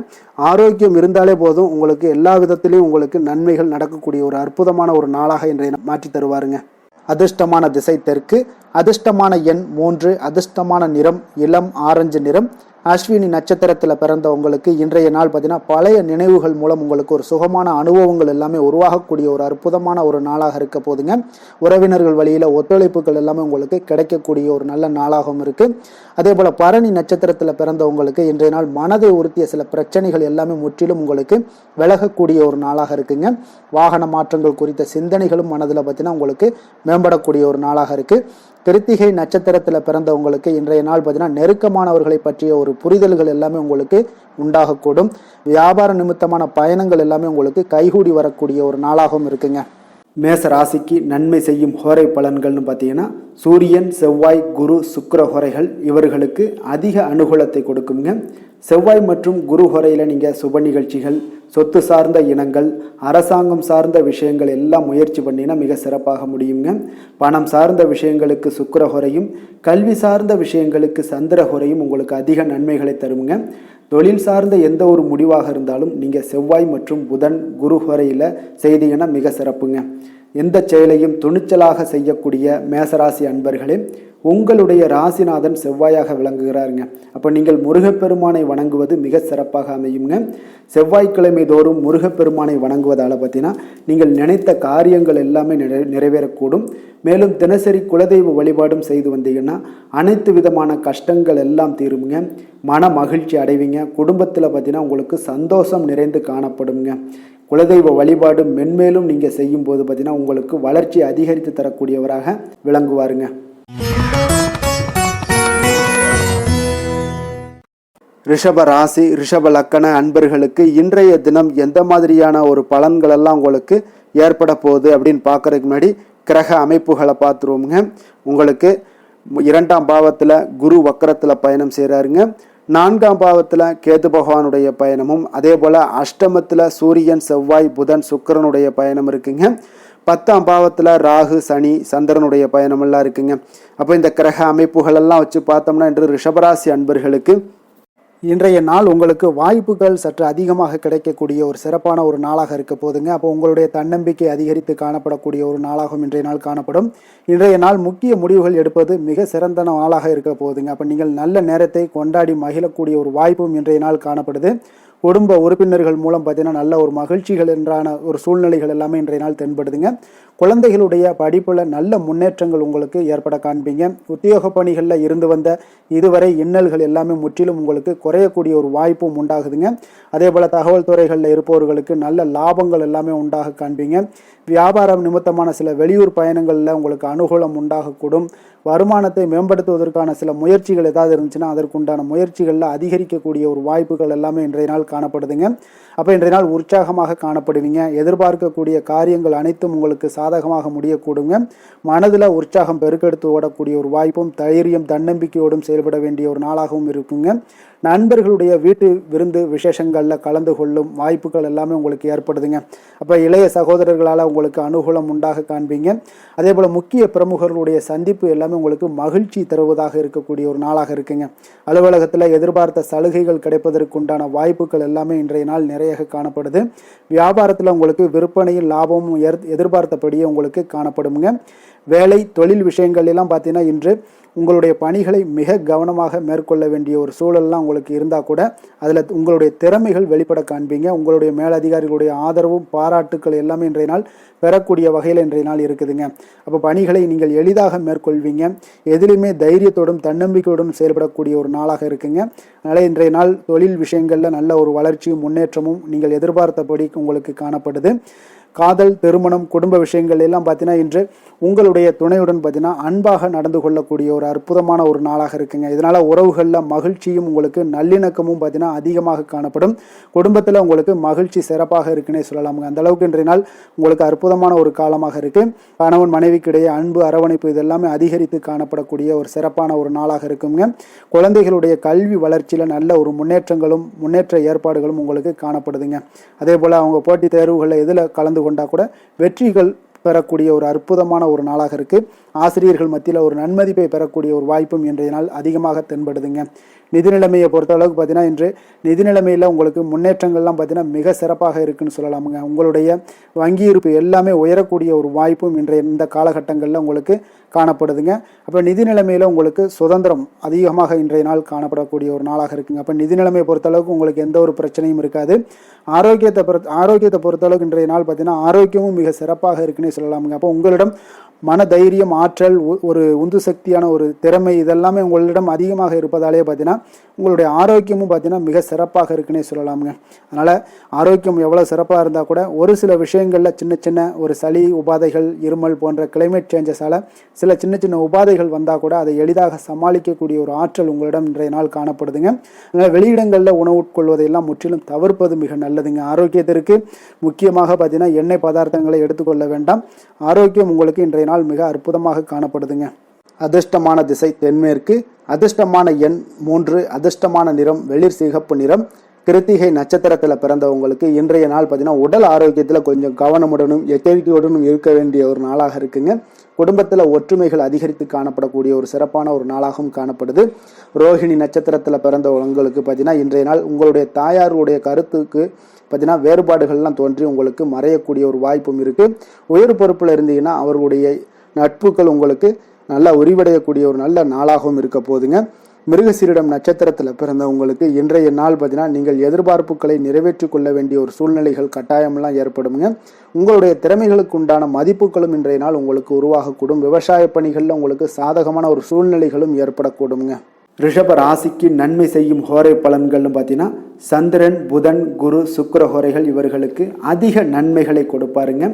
ஆரோக்கியம் இருந்தாலே போதும், உங்களுக்கு எல்லா விதத்திலையும் உங்களுக்கு நன்மைகள் நடக்கக்கூடிய ஒரு அற்புதமான ஒரு நாளாக இன்றைய மாற்றி தருவாருங்க. அதிர்ஷ்டமான திசை தெற்கு, அதிர்ஷ்டமான எண் 3, அதிர்ஷ்டமான நிறம் இளம் ஆரஞ்சு நிறம். அஸ்வினி நட்சத்திரத்தில் பிறந்த உங்களுக்கு இன்றைய நாள் பார்த்தீங்கன்னா பழைய நினைவுகள் மூலம் உங்களுக்கு ஒரு சுகமான அனுபவங்கள் எல்லாமே உருவாகக்கூடிய ஒரு அற்புதமான ஒரு நாளாக இருக்க போதுங்க. உறவினர்கள் வழியில் ஒத்துழைப்புகள் எல்லாமே உங்களுக்கு கிடைக்கக்கூடிய ஒரு நல்ல நாளாகவும் இருக்கு. அதே போல பரணி நட்சத்திரத்தில் பிறந்தவங்களுக்கு இன்றைய நாள் மனதை உறுத்திய சில பிரச்சனைகள் எல்லாமே முற்றிலும் உங்களுக்கு விலகக்கூடிய ஒரு நாளாக இருக்குங்க. வாகன மாற்றங்கள் குறித்த சிந்தனைகளும் மனதில் பார்த்தீங்கன்னா உங்களுக்கு மேம்படக்கூடிய ஒரு நாளாக இருக்கு. கிருத்திகை நட்சத்திரத்தில் பிறந்தவங்களுக்கு இன்றைய நாள் பார்த்தீங்கன்னா நெருக்கமானவர்களை பற்றிய ஒரு புரிதல்கள் எல்லாமே உங்களுக்கு உண்டாகக்கூடும். வியாபார நிமித்தமான பயணங்கள் எல்லாமே உங்களுக்கு கைகூடி வரக்கூடிய ஒரு நாளாகவும் இருக்குங்க. மேச ராசிக்கு நன்மை செய்யும் ஹோரை பலன்கள்னு பார்த்தீங்கன்னா சூரியன், செவ்வாய், குரு, சுக்கிர ஹோரைகள் இவர்களுக்கு அதிக அனுகூலத்தை கொடுக்குங்க. செவ்வாய் மற்றும் குரு ஹோரையில் நீங்கள் சுப நிகழ்ச்சிகள், சொத்து சார்ந்த இனங்கள், அரசாங்கம் சார்ந்த விஷயங்கள் எல்லாம் முயற்சி பண்ணினா மிக சிறப்பாக முடியுங்க. பணம் சார்ந்த விஷயங்களுக்கு சுக்கிர ஹோரையும், கல்வி சார்ந்த விஷயங்களுக்கு சந்திர ஹோரையும் உங்களுக்கு அதிக நன்மைகளை தருங்க. தொழில் சார்ந்த எந்த ஒரு முடிவாக இருந்தாலும் நீங்கள் செவ்வாய் மற்றும் புதன், குரு ஹோரையில் செய்தீங்கன்னா மிக சிறப்புங்க. எந்த செயலையும் துணிச்சலாக செய்யக்கூடிய மேசராசி அன்பர்களே, உங்களுடைய ராசிநாதன் செவ்வாயாக விளங்குகிறாருங்க. அப்போ நீங்கள் முருகப்பெருமானை வணங்குவது மிக சிறப்பாக அமையுங்க. செவ்வாய்க்கிழமை தோறும் முருகப்பெருமானை வணங்குவதால் பார்த்தீங்கன்னா நீங்கள் நினைத்த காரியங்கள் எல்லாமே நிறைவேறக்கூடும். மேலும் தினசரி குலதெய்வ வழிபாடும் செய்து வந்தீங்கன்னா அனைத்து விதமான கஷ்டங்கள் எல்லாம் தீருங்க. மன மகிழ்ச்சி அடைவீங்க. குடும்பத்தில் பார்த்தீங்கன்னா உங்களுக்கு சந்தோஷம் நிறைந்து காணப்படுங்க. குலதெய்வ வழிபாடு மென்மேலும் நீங்கள் செய்யும் போது பார்த்தீங்கன்னா உங்களுக்கு வளர்ச்சி அதிகரித்து தரக்கூடியவராக விளங்குவாருங்க. ரிஷப ராசி, ரிஷப லக்கண அன்பர்களுக்கு இன்றைய தினம் எந்த மாதிரியான ஒரு பலன்கள் எல்லாம் உங்களுக்கு ஏற்பட போகுது அப்படின்னு பார்க்கறதுக்கு முன்னாடி கிரக அமைப்புகளை பார்த்துருவோமுங்க. உங்களுக்கு 2ஆம் பாவத்தில் குரு வக்கரத்தில் பயணம் செய்கிறாருங்க. 4ஆம் பாவத்தில் கேது பகவானுடைய பயணமும், அதே போல் அஷ்டமத்தில் சூரியன், செவ்வாய், புதன், சுக்கிரனுடைய பயணம் இருக்குங்க. 10ஆம் பாவத்தில் ராகு, சனி, சந்திரனுடைய பயணமெல்லாம் இருக்குங்க. அப்போ இந்த கிரக அமைப்புகள் எல்லாம் வச்சு பார்த்தோம்னா இன்று ரிஷபராசி அன்பர்களுக்கு இன்றைய நாள் உங்களுக்கு வாய்ப்புகள் சற்று அதிகமாக கிடைக்கக்கூடிய ஒரு சிறப்பான ஒரு நாளாக இருக்க போதுங்க. அப்போ உங்களுடைய தன்னம்பிக்கை அதிகரித்து காணப்படக்கூடிய ஒரு நாளாகவும் இன்றைய நாள் காணப்படும். இன்றைய நாள் முக்கிய முடிவுகள் எடுப்பது மிக சிறந்த நாளாக இருக்க போதுங்க. அப்போ நீங்கள் நல்ல நேரத்தை கொண்டாடி மகிழக்கூடிய ஒரு வாய்ப்பும் இன்றைய நாள் காணப்படுது. குடும்ப உறுப்பினர்கள் மூலம் பார்த்தீங்கன்னா நல்ல ஒரு மகிழ்ச்சிகள் என்றான ஒரு சூழ்நிலைகள் எல்லாமே இன்றைய நாள் தென்படுதுங்க. குழந்தைகளுடைய படிப்பில் நல்ல முன்னேற்றங்கள் உங்களுக்கு ஏற்பட காண்பீங்க. உத்தியோக பணிகளில் இருந்து வந்த இதுவரை இன்னல்கள் எல்லாமே முற்றிலும் உங்களுக்கு குறையக்கூடிய ஒரு வாய்ப்பும் உண்டாகுதுங்க. அதே போல் தகவல் துறைகளில் இருப்பவர்களுக்கு நல்ல லாபங்கள் எல்லாமே உண்டாக காண்பீங்க. வியாபாரம் நிமித்தமான சில வெளியூர் பயணங்களில் உங்களுக்கு அனுகூலம் உண்டாகக்கூடும். வருமானத்தை மேம்படுத்துவதற்கான சில முயற்சிகள் ஏதாவது இருந்துச்சுன்னா அதற்குண்டான முயற்சிகளில் அதிகரிக்கக்கூடிய ஒரு வாய்ப்புகள் எல்லாமே இன்றைய நாள் காணப்படுதுங்க. அப்போ இன்றைய நாள் உற்சாகமாக காணப்படுவீங்க. எதிர்பார்க்கக்கூடிய காரியங்கள் அனைத்தும் உங்களுக்கு சாதகமாக முடியக்கூடுங்க. மனதில் உற்சாகம் பெருக்கெடுத்து ஓடக்கூடிய ஒரு வாய்ப்பும் தைரியம் தன்னம்பிக்கையோடும் செயல்பட வேண்டிய ஒரு நாளாகவும் இருக்குங்க. நண்பர்களுடைய வீட்டு விருந்து விசேஷங்களில் கலந்து கொள்ளும் வாய்ப்புகள் எல்லாமே உங்களுக்கு ஏற்படுதுங்க. அப்போ இளைய சகோதரர்களால் உங்களுக்கு அனுகூலம் உண்டாக காண்பீங்க. அதே போல் முக்கிய பிரமுகர்களுடைய சந்திப்பு எல்லாமே உங்களுக்கு மகிழ்ச்சி தருவதாக இருக்கக்கூடிய ஒரு நாளாக இருக்குங்க. அலுவலகத்தில் எதிர்பார்த்த சலுகைகள் கிடைப்பதற்குண்டான வாய்ப்புகள் எல்லாமே இன்றைய நாள் நிறைய காணப்படுது. வியாபாரத்தில் உங்களுக்கு விற்பனையில் லாபமும் எதிர்பார்த்தபடியே உங்களுக்கு காணப்படுங்க. வேலை தொழில் விஷயங்கள் எல்லாம் பார்த்தீங்கன்னா இன்று உங்களுடைய பணிகளை மிக கவனமாக மேற்கொள்ள வேண்டிய ஒரு சூழல்லாம் உங்களுக்கு இருந்தால் கூட அதில் உங்களுடைய திறமைகள் வெளிப்பட காண்பீங்க. உங்களுடைய மேலதிகாரிகளுடைய ஆதரவும் பாராட்டுக்கள் எல்லாமே இன்றைய நாள் பெறக்கூடிய வகையில் இன்றைய நாள் இருக்குதுங்க. அப்போ பணிகளை நீங்கள் எளிதாக மேற்கொள்வீங்க. எதிலுமே தைரியத்தோடும் தன்னம்பிக்கையோடும் செயல்படக்கூடிய ஒரு நாளாக இருக்குங்க. அதனால் இன்றைய நாள் தொழில் விஷயங்களில் நல்ல ஒரு வளர்ச்சியும் முன்னேற்றமும் நீங்கள் எதிர்பார்த்தபடி உங்களுக்கு காணப்படுது. காதல், திருமணம், குடும்ப விஷயங்கள் எல்லாம் பார்த்தீங்கன்னா இன்று உங்களுடைய துணையுடன் பார்த்தீங்கன்னா அன்பாக நடந்து கொள்ளக்கூடிய ஒரு அற்புதமான ஒரு நாளாக இருக்குங்க. இதனால் உறவுகளில் மகிழ்ச்சியும் உங்களுக்கு நல்லிணக்கமும் பார்த்தீங்கன்னா அதிகமாக காணப்படும். குடும்பத்தில் உங்களுக்கு மகிழ்ச்சி சிறப்பாக இருக்குன்னே சொல்லலாமுங்க. அந்த அளவுக்கு இன்றைய நாள் உங்களுக்கு அற்புதமான ஒரு காலமாக இருக்குது. கணவன் மனைவிக்கிடையே அன்பு, அரவணைப்பு இதெல்லாமே அதிகரித்து காணப்படக்கூடிய ஒரு சிறப்பான ஒரு நாளாக இருக்குங்க. குழந்தைகளுடைய கல்வி வளர்ச்சியில் நல்ல ஒரு முன்னேற்ற ஏற்பாடுகளும் உங்களுக்கு காணப்படுதுங்க. அதே போல் அவங்க போட்டித் தேர்வுகளில் எதில் கலந்து கொண்டா கூட வெற்றிகள் பெறக்கூடிய ஒரு அற்புதமான ஒரு நாளாக இருக்கு. ஆசிரியர்கள் மத்தியில் ஒரு நன்மதிப்பை பெறக்கூடிய ஒரு வாய்ப்பும் இன்றைய நாள் அதிகமாக தென்படுதுங்க. நிதி நிலைமையை பொறுத்த அளவுக்கு பார்த்தீங்கன்னா இன்று நிதி நிலைமையில் உங்களுக்கு முன்னேற்றங்கள்லாம் பார்த்தீங்கன்னா மிக சிறப்பாக இருக்குன்னு சொல்லலாமுங்க. உங்களுடைய வங்கி இருப்பு எல்லாமே உயரக்கூடிய ஒரு வாய்ப்பும் இன்றைய இந்த காலகட்டங்களில் உங்களுக்கு காணப்படுதுங்க. அப்போ நிதி நிலைமையில் உங்களுக்கு சுதந்திரம் அதிகமாக இன்றைய நாள் காணப்படக்கூடிய ஒரு நாளாக இருக்குங்க. அப்போ நிதி நிலைமையை பொறுத்தளவுக்கு உங்களுக்கு எந்த ஒரு பிரச்சனையும் இருக்காது. ஆரோக்கியத்தை பொறுத்தளவுக்கு இன்றைய நாள் பார்த்தீங்கன்னா ஆரோக்கியமும் மிக சிறப்பாக இருக்குன்னே சொல்லலாமுங்க. அப்போ உங்களிடம் மன தைரியம், ஆற்றல், ஒரு உந்து சக்தியான ஒரு திறமை இதெல்லாமே உங்களிடம் அதிகமாக இருப்பதாலே பார்த்தீங்கன்னா உங்களுடைய ஆரோக்கியமும் பார்த்தீங்கன்னா மிக சிறப்பாக இருக்குன்னே சொல்லலாமுங்க. அதனால் ஆரோக்கியம் எவ்வளோ சிறப்பாக இருந்தால் கூட ஒரு சில விஷயங்களில் சின்ன சின்ன ஒரு சளி உபாதைகள், இருமல் போன்ற கிளைமேட் சேஞ்சஸால் சில சின்ன சின்ன உபாதைகள் வந்தால் கூட அதை எளிதாக சமாளிக்கக்கூடிய ஒரு ஆற்றல் உங்களிடம் இன்றைய நாள் காணப்படுதுங்க. அதனால் வெளியிடங்களில் உணவு உட்கொள்வதையெல்லாம் முற்றிலும் தவிர்ப்பது மிக நல்லதுங்க. ஆரோக்கியத்திற்கு முக்கியமாக பார்த்தீங்கன்னா எண்ணெய் பதார்த்தங்களை எடுத்துக்கொள்ள வேண்டாம். ஆரோக்கியம் உங்களுக்கு இன்றைய நாள் மிக அற்புதமாக காணப்படுதுங்க. அதிர்ஷ்டமான திசை தென்மேற்கு, அதிர்ஷ்டமான எண் 3, அதிர்ஷ்டமான நிறம் வெளிர் சிகப்பு நிறம். கிருத்திகை நட்சத்திரத்தில் பிறந்தவங்களுக்கு இன்றைய நாள் பார்த்தீங்கன்னா உடல் ஆரோக்கியத்தில் கொஞ்சம் கவனமுடனும் எச்சரிக்கையுடனும் இருக்க வேண்டிய ஒரு நாளாக இருக்குங்க. குடும்பத்தில் ஒற்றுமைகள் அதிகரித்து காணப்படக்கூடிய ஒரு சிறப்பான ஒரு நாளாகவும் காணப்படுது. ரோஹிணி நட்சத்திரத்தில் பிறந்தவங்களுக்கு பார்த்தீங்கன்னா இன்றைய நாள் உங்களுடைய தாயாருடைய கருத்துக்கு பார்த்தீங்கன்னா வேறுபாடுகள்லாம் தோன்றி உங்களுக்கு மறையக்கூடிய ஒரு வாய்ப்பும் இருக்குது. உயர் பொறுப்பில் இருந்தீங்கன்னா அவர்களுடைய நட்புகள் உங்களுக்கு நல்லா உரிவடையக்கூடிய ஒரு நல்ல நாளாகவும் இருக்க போதுங்க. மிருகசீரிடம் நட்சத்திரத்தில் பிறந்தவங்களுக்கு இன்றைய நாள் பார்த்தீங்கன்னா நீங்கள் எதிர்பார்ப்புகளை நிறைவேற்றி கொள்ள வேண்டிய ஒரு சூழ்நிலைகள் கட்டாயமெல்லாம் ஏற்படுங்க. உங்களுடைய திறமைகளுக்கு உண்டான மதிப்புகளும் இன்றைய நாள் உங்களுக்கு உருவாகக்கூடும். விவசாய பணிகளில் உங்களுக்கு சாதகமான ஒரு சூழ்நிலைகளும் ஏற்படக்கூடுங்க. ரிஷப ராசிக்கு நன்மை செய்யும் ஹோரை பலன்கள்னு பார்த்தீங்கன்னா சந்திரன், புதன், குரு, சுக்கிர ஹோரைகள் இவர்களுக்கு அதிக நன்மைகளை கொடுப்பாருங்க.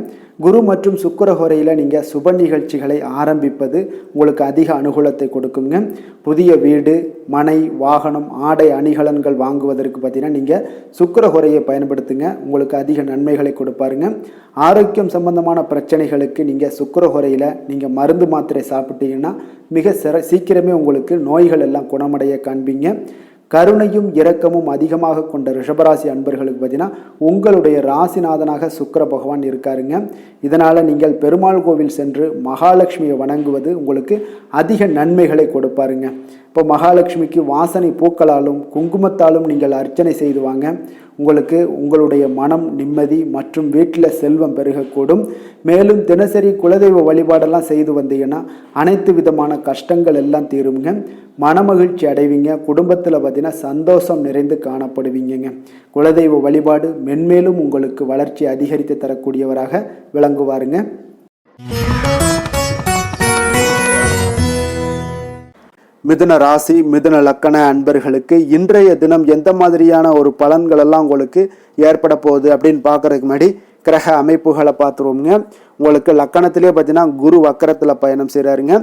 குரு மற்றும் சுக்கிர ஹோரையில் நீங்கள் சுப நிகழ்ச்சிகளை ஆரம்பிப்பது உங்களுக்கு அதிக அனுகூலத்தை கொடுக்குங்க. புதிய வீடு, மனை, வாகனம், ஆடை அணிகலன்கள் வாங்குவதற்கு பார்த்தீங்கன்னா நீங்கள் சுக்கிர ஹோரையை பயன்படுத்துங்க. உங்களுக்கு அதிக நன்மைகளை கொடுப்பாருங்க. ஆரோக்கியம் சம்பந்தமான பிரச்சனைகளுக்கு நீங்கள் சுக்கிர ஹோரையில் நீங்கள் மருந்து மாத்திரை சாப்பிட்டீங்கன்னா மிக சீக்கிரமே உங்களுக்கு நோய்கள் எல்லாம் குணமடைய காண்பீங்க. கருணையும் இரக்கமும் அதிகமாக கொண்ட ரிஷபராசி அன்பர்களுக்கு பார்த்தீங்கன்னா உங்களுடைய ராசிநாதனாக சுக்கிர பகவான் இருக்காருங்க. இதனால் நீங்கள் பெருமாள் கோவில் சென்று மகாலட்சுமியை வணங்குவது உங்களுக்கு அதிக நன்மைகளை கொடுப்பாருங்க. இப்போ மகாலட்சுமிக்கு வாசனை பூக்களாலும் குங்குமத்தாலும் நீங்கள் அர்ச்சனை செய்து வாங்க. உங்களுக்கு உங்களுடைய மனம் நிம்மதி மற்றும் வீட்டில் செல்வம் பெருகக்கூடும். மேலும் தினசரி குலதெய்வ வழிபாடெல்லாம் செய்து வந்தீங்கன்னா அனைத்து விதமான கஷ்டங்கள் எல்லாம் தீருங்க. மனமகிழ்ச்சி அடைவீங்க. குடும்பத்தில் பார்த்தீங்கன்னா சந்தோஷம் நிறைந்து காணப்படுவீங்க. குலதெய்வ வழிபாடு மென்மேலும் உங்களுக்கு வளர்ச்சி அதிகரித்து தரக்கூடியவராக விளங்குவாருங்க. மிதுன ராசி, மிதுன லக்கண அன்பர்களுக்கு இன்றைய தினம் எந்த மாதிரியான ஒரு பலன்கள் எல்லாம் உங்களுக்கு ஏற்பட போகுது அப்படின்னு பார்க்கறதுக்கு முன்னாடி கிரக அமைப்புகளை பார்த்துருவோங்க. உங்களுக்கு லக்கணத்திலே பார்த்தீங்கன்னா குரு வக்கரத்தில் பயணம் செய்கிறாருங்க.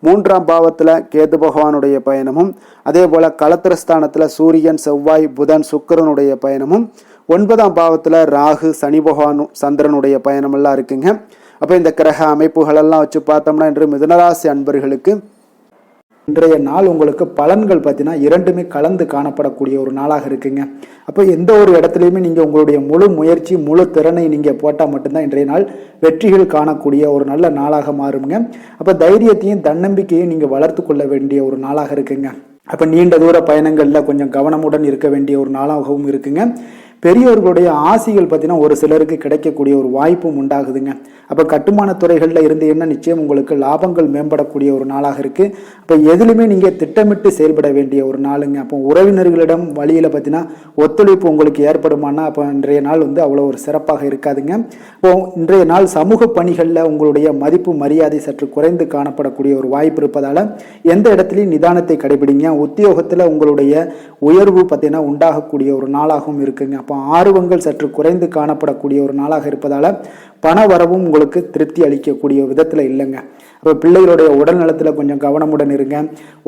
3ஆம் பாவத்தில் கேது பகவானுடைய பயணமும், அதே போல் களத்திரஸ்தானத்தில் சூரியன், செவ்வாய், புதன், சுக்கிரனுடைய பயணமும், 9ஆம் பாவத்தில் ராகு, சனி பகவான், சந்திரனுடைய பயணமெல்லாம் இருக்குங்க. அப்போ இந்த கிரக அமைப்புகளெல்லாம் வச்சு பார்த்தோம்னா இன்று மிதுனராசி அன்பர்களுக்கு இன்றைய நாள் உங்களுக்கு பலன்கள் பார்த்தீங்கன்னா இரண்டுமே கலந்து காணப்படக்கூடிய ஒரு நாளாக இருக்குங்க. அப்போ எந்த ஒரு இடத்துலையுமே நீங்கள் உங்களுடைய முழு முயற்சி, முழு திறனை நீங்கள் போட்டால் மட்டும்தான் இன்றைய நாள் வெற்றிகள் காணக்கூடிய ஒரு நல்ல நாளாக மாறுங்க. அப்போ தைரியத்தையும் தன்னம்பிக்கையும் நீங்கள் வளர்த்து கொள்ள வேண்டிய ஒரு நாளாக இருக்குங்க. அப்போ நீண்ட தூர பயணங்களில் கொஞ்சம் கவனமுடன் இருக்க வேண்டிய ஒரு நாளாகவும் இருக்குங்க. பெரியோர்களுடைய ஆசிகள் பார்த்தீங்கன்னா ஒரு சிலருக்கு கிடைக்கக்கூடிய ஒரு வாய்ப்பும் உண்டாகுதுங்க. அப்போ கட்டுமான துறைகளில் இருந்து என்ன நிச்சயம் உங்களுக்கு லாபங்கள் மேம்படக்கூடிய ஒரு நாளாக இருக்குது. அப்போ எதுலையுமே நீங்கள் திட்டமிட்டு செயல்பட வேண்டிய ஒரு நாளுங்க. அப்போ உறவினர்களிடம் வழியில் பார்த்தீங்கன்னா ஒத்துழைப்பு உங்களுக்கு ஏற்படுமானா அப்போ இன்றைய நாள் அவ்வளோ ஒரு சிறப்பாக இருக்காதுங்க. இப்போ இன்றைய நாள் சமூக பணிகளில் உங்களுடைய மதிப்பு மரியாதை சற்று குறைந்து காணப்படக்கூடிய ஒரு வாய்ப்பு இருப்பதால் எந்த இடத்துலையும் நிதானத்தை கடைபிடிங்க. உத்தியோகத்தில் உங்களுடைய உயர்வு பார்த்தீங்கன்னா உண்டாகக்கூடிய ஒரு நாளாகவும் இருக்குங்க. அப்போ ஆர்வங்கள் சற்று குறைந்து காணப்படக்கூடிய ஒரு நாளாக இருப்பதால் பண வரவும் உங்களுக்கு திருப்தி அளிக்கக்கூடிய விதத்தில் இல்லைங்க. அப்போ பிள்ளைகளுடைய உடல் நலத்தில் கொஞ்சம் கவனமுடன் இருங்க.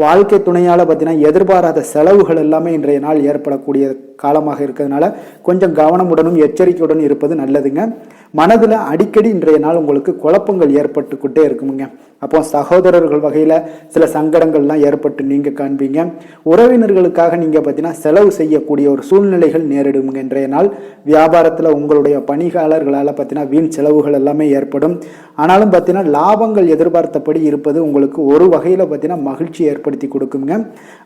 வாழ்க்கை துணையால் பார்த்தீங்கன்னா எதிர்பாராத செலவுகள் எல்லாமே இன்றைய நாள் ஏற்படக்கூடிய காலமாக இருக்கிறதுனால கொஞ்சம் கவனமுடனும் எச்சரிக்கையுடன் இருப்பது நல்லதுங்க. மனதில் அடிக்கடி இன்றைய நாள் உங்களுக்கு குழப்பங்கள் ஏற்பட்டுக்கிட்டே இருக்குமுங்க. அப்போ சகோதரர்கள் வகையில் சில சங்கடங்கள்லாம் ஏற்பட்டு நீங்கள் காண்பீங்க. உறவினர்களுக்காக நீங்கள் பார்த்தீங்கன்னா செலவு செய்யக்கூடிய ஒரு சூழ்நிலைகள் நேரிடுங்க. இன்றைய நாள் வியாபாரத்தில் உங்களுடைய பணியாளர்களால் பார்த்தீங்கன்னா வீண் செலவுகள் எல்லாமே ஏற்படும். ஆனாலும் பார்த்தீங்கன்னா லாபங்கள் எதிர்பார்த்தபடி இருப்பது உங்களுக்கு ஒரு வகையில் பார்த்தீங்கன்னா மகிழ்ச்சி ஏற்படுத்தி கொடுக்குங்க.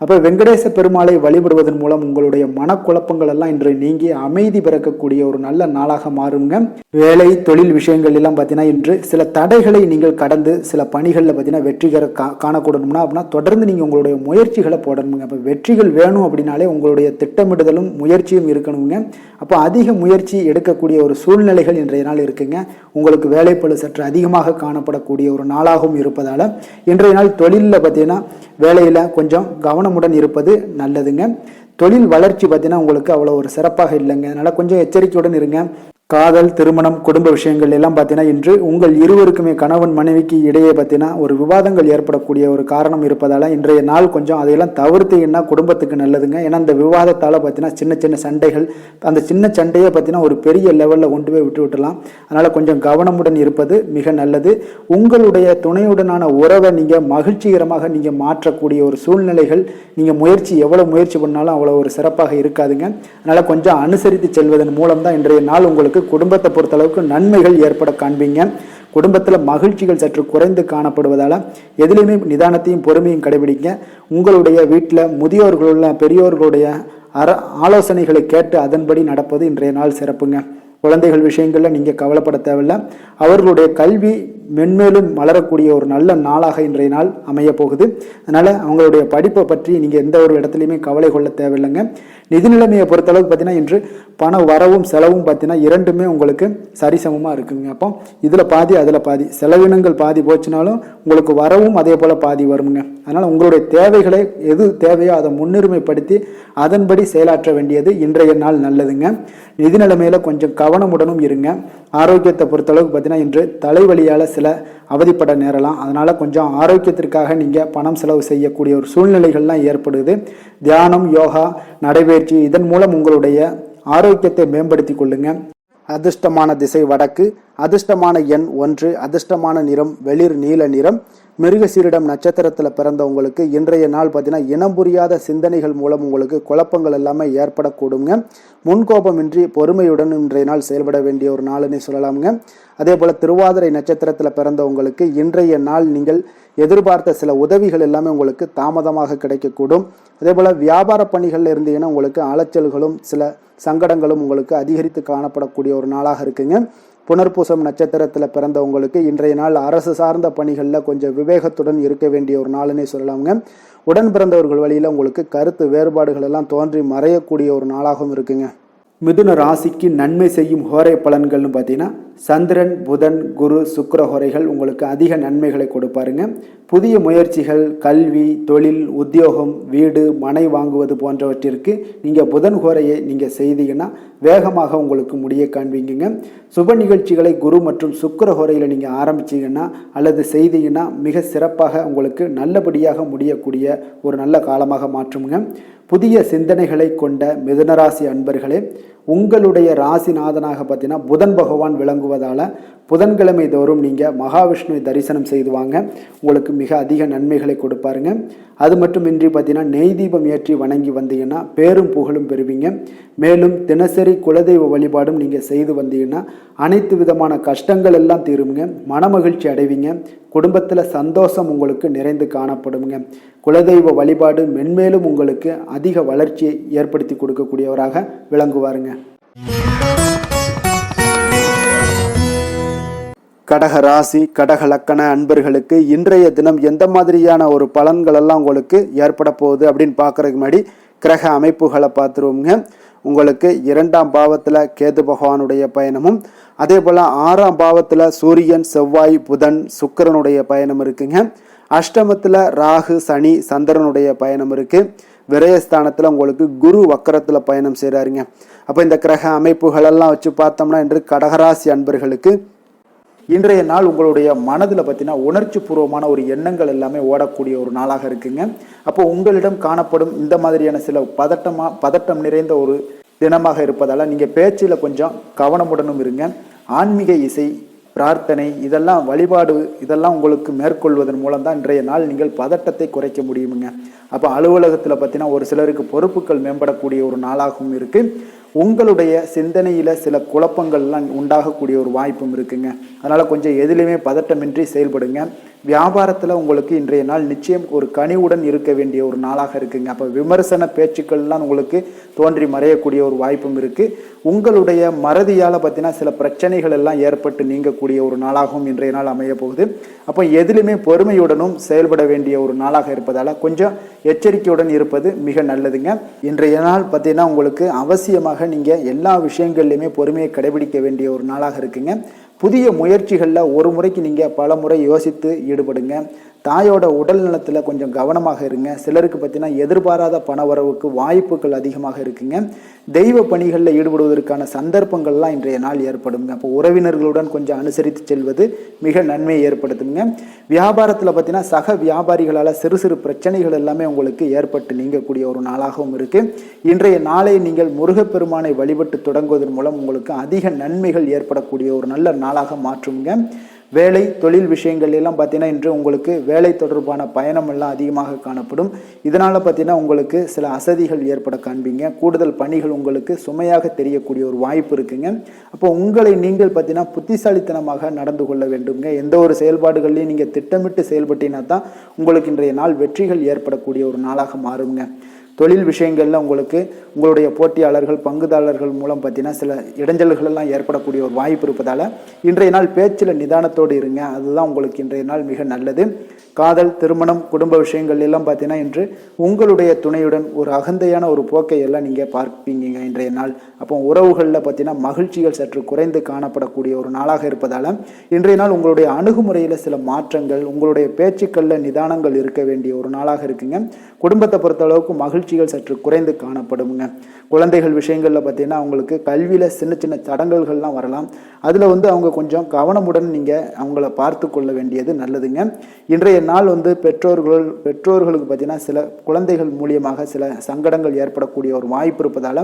அப்போ வெங்கடேச பெருமாளை வழிபடுவதன் மூலம் உங்களுடைய மனக்குழப்பங்கள் எல்லாம் இன்று நீங்கி அமைதி பிறக்கக்கூடிய ஒரு நல்ல நாளாக மாறுங்க. வேலை தொழில் விஷயங்கள் எல்லாம் பார்த்தீங்கன்னா இன்று சில தடைகளை நீங்கள் கடந்து சில பணிகளில் பார்த்தீங்கன்னா வெற்றிகர காணக்கூடணும்னா அப்படின்னா தொடர்ந்து நீங்கள் உங்களுடைய முயற்சிகளை போடணுங்க. அப்போ வெற்றிகள் வேணும் அப்படின்னாலே உங்களுடைய திட்டமிடுதலும் முயற்சியும் இருக்கணுங்க. அப்போ அதிக முயற்சி எடுக்கக்கூடிய ஒரு சூழ்நிலைகள் இன்றைய நாள் இருக்குங்க. உங்களுக்கு வேலைப்பளு சற்று அதிகமாக காணப்படக்கூடிய ஒரு நாளாகவும் இருப்பதால் இன்றைய நாள் தொழிலில் பார்த்தீங்கன்னா வேலையில் கொஞ்சம் கவனமுடன் இருப்பது நல்லதுங்க. தொழில் வளர்ச்சி பார்த்தீங்கன்னா உங்களுக்கு அவ்வளோ ஒரு சிறப்பாக இல்லைங்க. அதனால் கொஞ்சம் எச்சரிக்கையுடன் இருங்க. காதல், திருமணம், குடும்ப விஷயங்கள் எல்லாம் பார்த்தீங்கன்னா இன்று உங்கள் இருவருக்குமே கணவன் மனைவிக்கு இடையே பார்த்தீங்கன்னா ஒரு விவாதங்கள் ஏற்படக்கூடிய ஒரு காரணம் இருப்பதால் இன்றைய நாள் கொஞ்சம் அதையெல்லாம் தவிர்த்தீங்கன்னா குடும்பத்துக்கு நல்லதுங்க. ஏன்னா அந்த விவாதத்தால் பார்த்தீங்கன்னா சின்ன சின்ன சண்டைகள், அந்த சின்ன சண்டையை பார்த்தீங்கன்னா ஒரு பெரிய லெவலில் கொண்டு போய் விட்டுவிடலாம். அதனால் கொஞ்சம் கவனமுடன் இருப்பது மிக நல்லது. உங்களுடைய துணையுடனான உறவை நீங்கள் மகிழ்ச்சிகரமாக நீங்கள் மாற்றக்கூடிய ஒரு சூழ்நிலைகள் நீங்கள் எவ்வளோ முயற்சி பண்ணாலும் அவ்வளோ ஒரு சிறப்பாக இருக்காதுங்க. அதனால் கொஞ்சம் அனுசரித்து செல்வதன் மூலம் தான் இன்றைய நாள் உங்களுக்கு குடும்பத்தை பொறுத்தளவுக்கு நன்மைகள் ஏற்பட காண்பீங்க. குடும்பத்தில் மகிழ்ச்சிகள் சற்று குறைந்து காணப்படுவதால் எதிலையுமே நிதானத்தையும் பொறுமையும் கடைபிடிங்க. உங்களுடைய வீட்டில் முதியோர்களுள்ள பெரியோர்களுடைய ஆலோசனைகளை கேட்டு அதன்படி நடப்பது இன்றைய நாள் சிறப்புங்க. குழந்தைகள் விஷயங்களில் நீங்கள் கவலைப்பட தேவையில்லை. அவர்களுடைய கல்வி மென்மேலும் வளரக்கூடிய ஒரு நல்ல நாளாக இன்றைய நாள் அமைய போகுது. அதனால் அவங்களுடைய படிப்பை பற்றி நீங்கள் எந்த ஒரு இடத்துலையுமே கவலை கொள்ள தேவையில்லைங்க. நிதி நிலைமையை பொறுத்தளவுக்கு பார்த்தீங்கன்னா இன்று பண வரவும் செலவும் பார்த்தீங்கன்னா இரண்டுமே உங்களுக்கு சரிசமமாக இருக்குங்க. அப்போ இதில் பாதி அதில் பாதி, செலவினங்கள் பாதி போச்சுனாலும் உங்களுக்கு வரவும் அதே போல் பாதி வருங்க. அதனால் உங்களுடைய தேவைகளை எது தேவையோ அதை முன்னுரிமைப்படுத்தி அதன்படி செயலாற்ற வேண்டியது இன்றைய நாள் நல்லதுங்க. நிதி நிலைமையில் கொஞ்சம் கவனமுடனும் இருங்க. ஆரோக்கியத்தை பொறுத்தளவுக்கு பார்த்தீங்கன்னா இன்று தலைவலியால் சில அவதிப்பட நேரலாம். அதனால் கொஞ்சம் ஆரோக்கியத்திற்காக நீங்கள் பணம் செலவு செய்யக்கூடிய ஒரு சூழ்நிலைகள்லாம் ஏற்படுது. தியானம், யோகா, நடைபயிற்சி இதன் மூலம் உங்களுடைய ஆரோக்கியத்தை மேம்படுத்தி கொள்ளுங்க. அதிர்ஷ்டமான திசை வடக்கு, அதிர்ஷ்டமான எண் 1, அதிர்ஷ்டமான நிறம் வெளிர் நீல நிறம். மிருகசீரிடம் நட்சத்திரத்தில் பிறந்தவங்களுக்கு இன்றைய நாள் பார்த்தீங்கன்னா இனம் புரியாத சிந்தனைகள் மூலம் உங்களுக்கு குழப்பங்கள் எல்லாமே ஏற்படக்கூடுங்க. முன்கோபமின்றி பொறுமையுடன் இன்றைய நாள் செயல்பட வேண்டிய ஒரு நாளுன்னு சொல்லலாமுங்க. அதே போல் திருவாதிரை நட்சத்திரத்தில் பிறந்தவங்களுக்கு இன்றைய நாள் நீங்கள் எதிர்பார்த்த சில உதவிகள் எல்லாமே உங்களுக்கு தாமதமாக கிடைக்கக்கூடும். அதே போல் வியாபார பணிகளில் இருந்தீங்கன்னா உங்களுக்கு அலைச்சல்களும் சில சங்கடங்களும் உங்களுக்கு அதிகரித்து காணப்படக்கூடிய ஒரு நாளாக இருக்குங்க. புனர்பூசம் நட்சத்திரத்தில் பிறந்தவங்களுக்கு இன்றைய நாள் அரசு சார்ந்த பணிகளில் கொஞ்சம் விவேகத்துடன் இருக்க வேண்டிய ஒரு நாளுன்னே சொல்லலாமுங்க. உடன் பிறந்தவர்கள் வழியில் உங்களுக்கு கருத்து வேறுபாடுகள் எல்லாம் தோன்றி மறையக்கூடிய ஒரு நாளாகவும் இருக்குங்க. மிதுன ராசிக்கு நன்மை செய்யும் ஹோரை பலன்கள்னு பார்த்தீங்கன்னா சந்திரன், புதன், குரு, சுக்கிர ஹோரைகள் உங்களுக்கு அதிக நன்மைகளை கொடுப்பாருங்க. புதிய முயற்சிகள், கல்வி, தொழில், உத்தியோகம், வீடு, மனை வாங்குவது போன்றவற்றிற்கு நீங்கள் புதன் ஹோரையை நீங்கள் செய்தீங்கன்னா வேகமாக உங்களுக்கு முடிய காண்பீங்க. சுப நிகழ்ச்சிகளை குரு மற்றும் சுக்கிர ஹோரையில் நீங்கள் ஆரம்பிச்சிங்கன்னா அல்லது செய்தீங்கன்னா மிக சிறப்பாக உங்களுக்கு நல்லபடியாக முடியக்கூடிய ஒரு நல்ல காலமாக மாற்றுங்க. புதிய சிந்தனைகளை கொண்ட மிதுனராசி அன்பர்களே, உங்களுடைய ராசிநாதனாக பார்த்தீங்கன்னா புதன் பகவான் விளங்குவதால் புதன்கிழமை தோறும் நீங்கள் மகாவிஷ்ணுவை தரிசனம் செய்து வாங்க. உங்களுக்கு மிக அதிக நன்மைகளை கொடுப்பாருங்க. அது மட்டுமின்றி பார்த்தீங்கன்னா நெய் தீபம் ஏற்றி வணங்கி வந்தீங்கன்னா பேரும் புகழும் பெறுவீங்க. மேலும் தினசரி குலதெய்வ வழிபாடும் நீங்கள் செய்து வந்தீங்கன்னா அனைத்து விதமான கஷ்டங்கள் எல்லாம் தீருங்க. மனமகிழ்ச்சி அடைவீங்க. குடும்பத்தில் சந்தோஷம் உங்களுக்கு நிறைந்து காணப்படுங்க. குலதெய்வ வழிபாடு மென்மேலும் உங்களுக்கு அதிக வளர்ச்சியை ஏற்படுத்தி கொடுக்கக்கூடியவராக விளங்குவாருங்க. கடக ராசி கடக லக்கண அன்பர்களுக்கு இன்றைய தினம் எந்த மாதிரியான ஒரு பலன்கள் எல்லாம் உங்களுக்கு ஏற்பட போகுது அப்படின்னு பார்க்கறதுக்கு முன்னாடி கிரக அமைப்புகளை பார்த்துருவோங்க. உங்களுக்கு 2ஆம் பாவத்தில் கேது பகவானுடைய பயணமும், அதே போல் 6ஆம் பாவத்தில் சூரியன் செவ்வாய் புதன் சுக்கிரனுடைய பயணம் இருக்குங்க. அஷ்டமத்தில் ராகு சனி சந்திரனுடைய பயணம் இருக்குது. விரயஸ்தானத்தில் உங்களுக்கு குரு வக்கரத்தில் பயணம் செய்கிறாருங்க. அப்போ இந்த கிரக அமைப்புகளெல்லாம் வச்சு பார்த்தோம்னா இன்று கடகராசி அன்பர்களுக்கு இன்றைய நாள் உங்களுடைய மனதில் பார்த்தீங்கன்னா உணர்ச்சி பூர்வமான ஒரு எண்ணங்கள் எல்லாமே ஓடக்கூடிய ஒரு நாளாக இருக்குங்க. அப்போ உங்களிடம் காணப்படும் இந்த மாதிரியான சில பதட்டம் நிறைந்த ஒரு தினமாக இருப்பதால் நீங்கள் பேச்சில் கொஞ்சம் கவனமுடனும் இருங்க. ஆன்மீக இசை, பிரார்த்தனை, இதெல்லாம் வழிபாடு, இதெல்லாம் உங்களுக்கு மேற்கொள்வதன் மூலம் தான் இன்றைய நாள் நீங்கள் பதட்டத்தை குறைக்க முடியுமுங்க. அப்போ அலுவலகத்தில் பார்த்தீங்கன்னா ஒரு சிலருக்கு பொறுப்புகள் மேம்படக்கூடிய ஒரு நாளாகவும் இருக்குது. உங்களுடைய சிந்தனையில் சில குழப்பங்கள்லாம் உண்டாகக்கூடிய ஒரு வாய்ப்பும் இருக்குங்க. அதனால் கொஞ்சம் எதிலுமே பதட்டமின்றி செயல்படுங்க. வியாபாரத்தில் உங்களுக்கு இன்றைய நாள் நிச்சயம் ஒரு கனிவுடன் இருக்க வேண்டிய ஒரு நாளாக இருக்குங்க. அப்போ விமர்சன பேச்சுக்கள்லாம் உங்களுக்கு தோன்றி மறையக்கூடிய ஒரு வாய்ப்பும் இருக்குது. உங்களுடைய மறதியால் பார்த்தீங்கன்னா சில பிரச்சனைகள் எல்லாம் ஏற்பட்டு நீங்கக்கூடிய ஒரு நாளாகவும் இன்றைய நாள் அமைய போகுது. அப்போ எதிலுமே பொறுமையுடனும் செயல்பட வேண்டிய ஒரு நாளாக இருப்பதால் கொஞ்சம் எச்சரிக்கையுடன் இருப்பது மிக நல்லதுங்க. இன்றைய நாள் பார்த்தீங்கன்னா உங்களுக்கு அவசியமாக நீங்கள் எல்லா விஷயங்கள்லையுமே பொறுமையை கடைபிடிக்க வேண்டிய ஒரு நாளாக இருக்குங்க. புதிய முயற்சிகளில் ஒரு முறைக்கு நீங்கள் பல முறை யோசித்து ஈடுபடுங்க. தாயோட உடல் நலத்தில் கொஞ்சம் கவனமாக இருங்க. சிலருக்கு பார்த்தீங்கன்னா எதிர்பாராத பண வரவுக்கு வாய்ப்புகள் அதிகமாக இருக்குங்க. தெய்வ பணிகளில் ஈடுபடுவதற்கான சந்தர்ப்பங்கள்லாம் இன்றைய நாள் ஏற்படுங்க. அப்போ உறவினர்களுடன் கொஞ்சம் அனுசரித்து செல்வது மிக நன்மையை ஏற்படுத்துங்க. வியாபாரத்தில் பார்த்தீங்கன்னா சக வியாபாரிகளால் சிறு சிறு பிரச்சனைகள் எல்லாமே உங்களுக்கு ஏற்பட்டு நீங்கக்கூடிய ஒரு நாளாகவும் இருக்குது. இன்றைய நாளை நீங்கள் முருகப்பெருமானை வழிபட்டு தொடங்குவதன் மூலம் உங்களுக்கு அதிக நன்மைகள் ஏற்படக்கூடிய ஒரு நல்ல நாளாக மாற்றுங்க. வேலை தொழில் விஷயங்கள் எல்லாம் பார்த்தீங்கன்னா இன்று உங்களுக்கு வேலை தொடர்பான பயணம் எல்லாம் அதிகமாக காணப்படும். இதனால் பார்த்தீங்கன்னா உங்களுக்கு சில அசதிகள் ஏற்பட காண்பீங்க. கூடுதல் பணிகள் உங்களுக்கு சுமையாக தெரியக்கூடிய ஒரு வாய்ப்பு இருக்குங்க. அப்போ உங்களை நீங்கள் பார்த்தீங்கன்னா புத்திசாலித்தனமாக நடந்து கொள்ள வேண்டுங்க. எந்த ஒரு செயல்பாடுகள்லையும் நீங்கள் திட்டமிட்டு செயல்பட்டீங்கன்னா தான் உங்களுக்கு இன்றைய நாள் வெற்றிகள் ஏற்படக்கூடிய ஒரு நாளாக மாறுங்க. தொழில் விஷயங்களில் உங்களுக்கு உங்களுடைய போட்டியாளர்கள் பங்குதாரர்கள் மூலம் பார்த்தீங்கன்னா சில இடைஞ்சல்கள் எல்லாம் ஏற்படக்கூடிய ஒரு வாய்ப்பு இருப்பதால் இன்றைய நாள் பேச்சில் நிதானத்தோடு இருங்க. அதுதான் உங்களுக்கு இன்றைய நாள் மிக நல்லது. காதல், திருமணம், குடும்ப விஷயங்கள் எல்லாம் பார்த்தீங்கன்னா இன்று உங்களுடைய துணையுடன் ஒரு அகந்தையான ஒரு போக்கை எல்லாம் நீங்கள் பார்ப்பீங்க இன்றைய நாள். அப்போ உறவுகளில் பார்த்தீங்கன்னா மகிழ்ச்சிகள் சற்று குறைந்து காணப்படக்கூடிய ஒரு நாளாக இருப்பதால் இன்றைய நாள் உங்களுடைய அணுகுமுறையில் சில மாற்றங்கள், உங்களுடைய பேச்சுக்களில் நிதானங்கள் இருக்க வேண்டிய ஒரு நாளாக இருக்குங்க. குடும்பத்தை பொறுத்த அளவுக்கு மகிழ்ச்சிகள் சற்று குறைந்து காணப்படுங்க. குழந்தைகள் விஷயங்களில் பார்த்தீங்கன்னா அவங்களுக்கு கல்வியில் சின்ன சின்ன தடங்கல்கள்லாம் வரலாம். அதில் அவங்க கொஞ்சம் கவனமுடன் நீங்கள் அவங்கள பார்த்து கொள்ள வேண்டியது நல்லதுங்க. இன்றைய நாள் பெற்றோர்களுக்கு பார்த்தீங்கன்னா சில குழந்தைகள் மூலியமாக சில சங்கடங்கள் ஏற்படக்கூடிய ஒரு வாய்ப்பு இருப்பதால்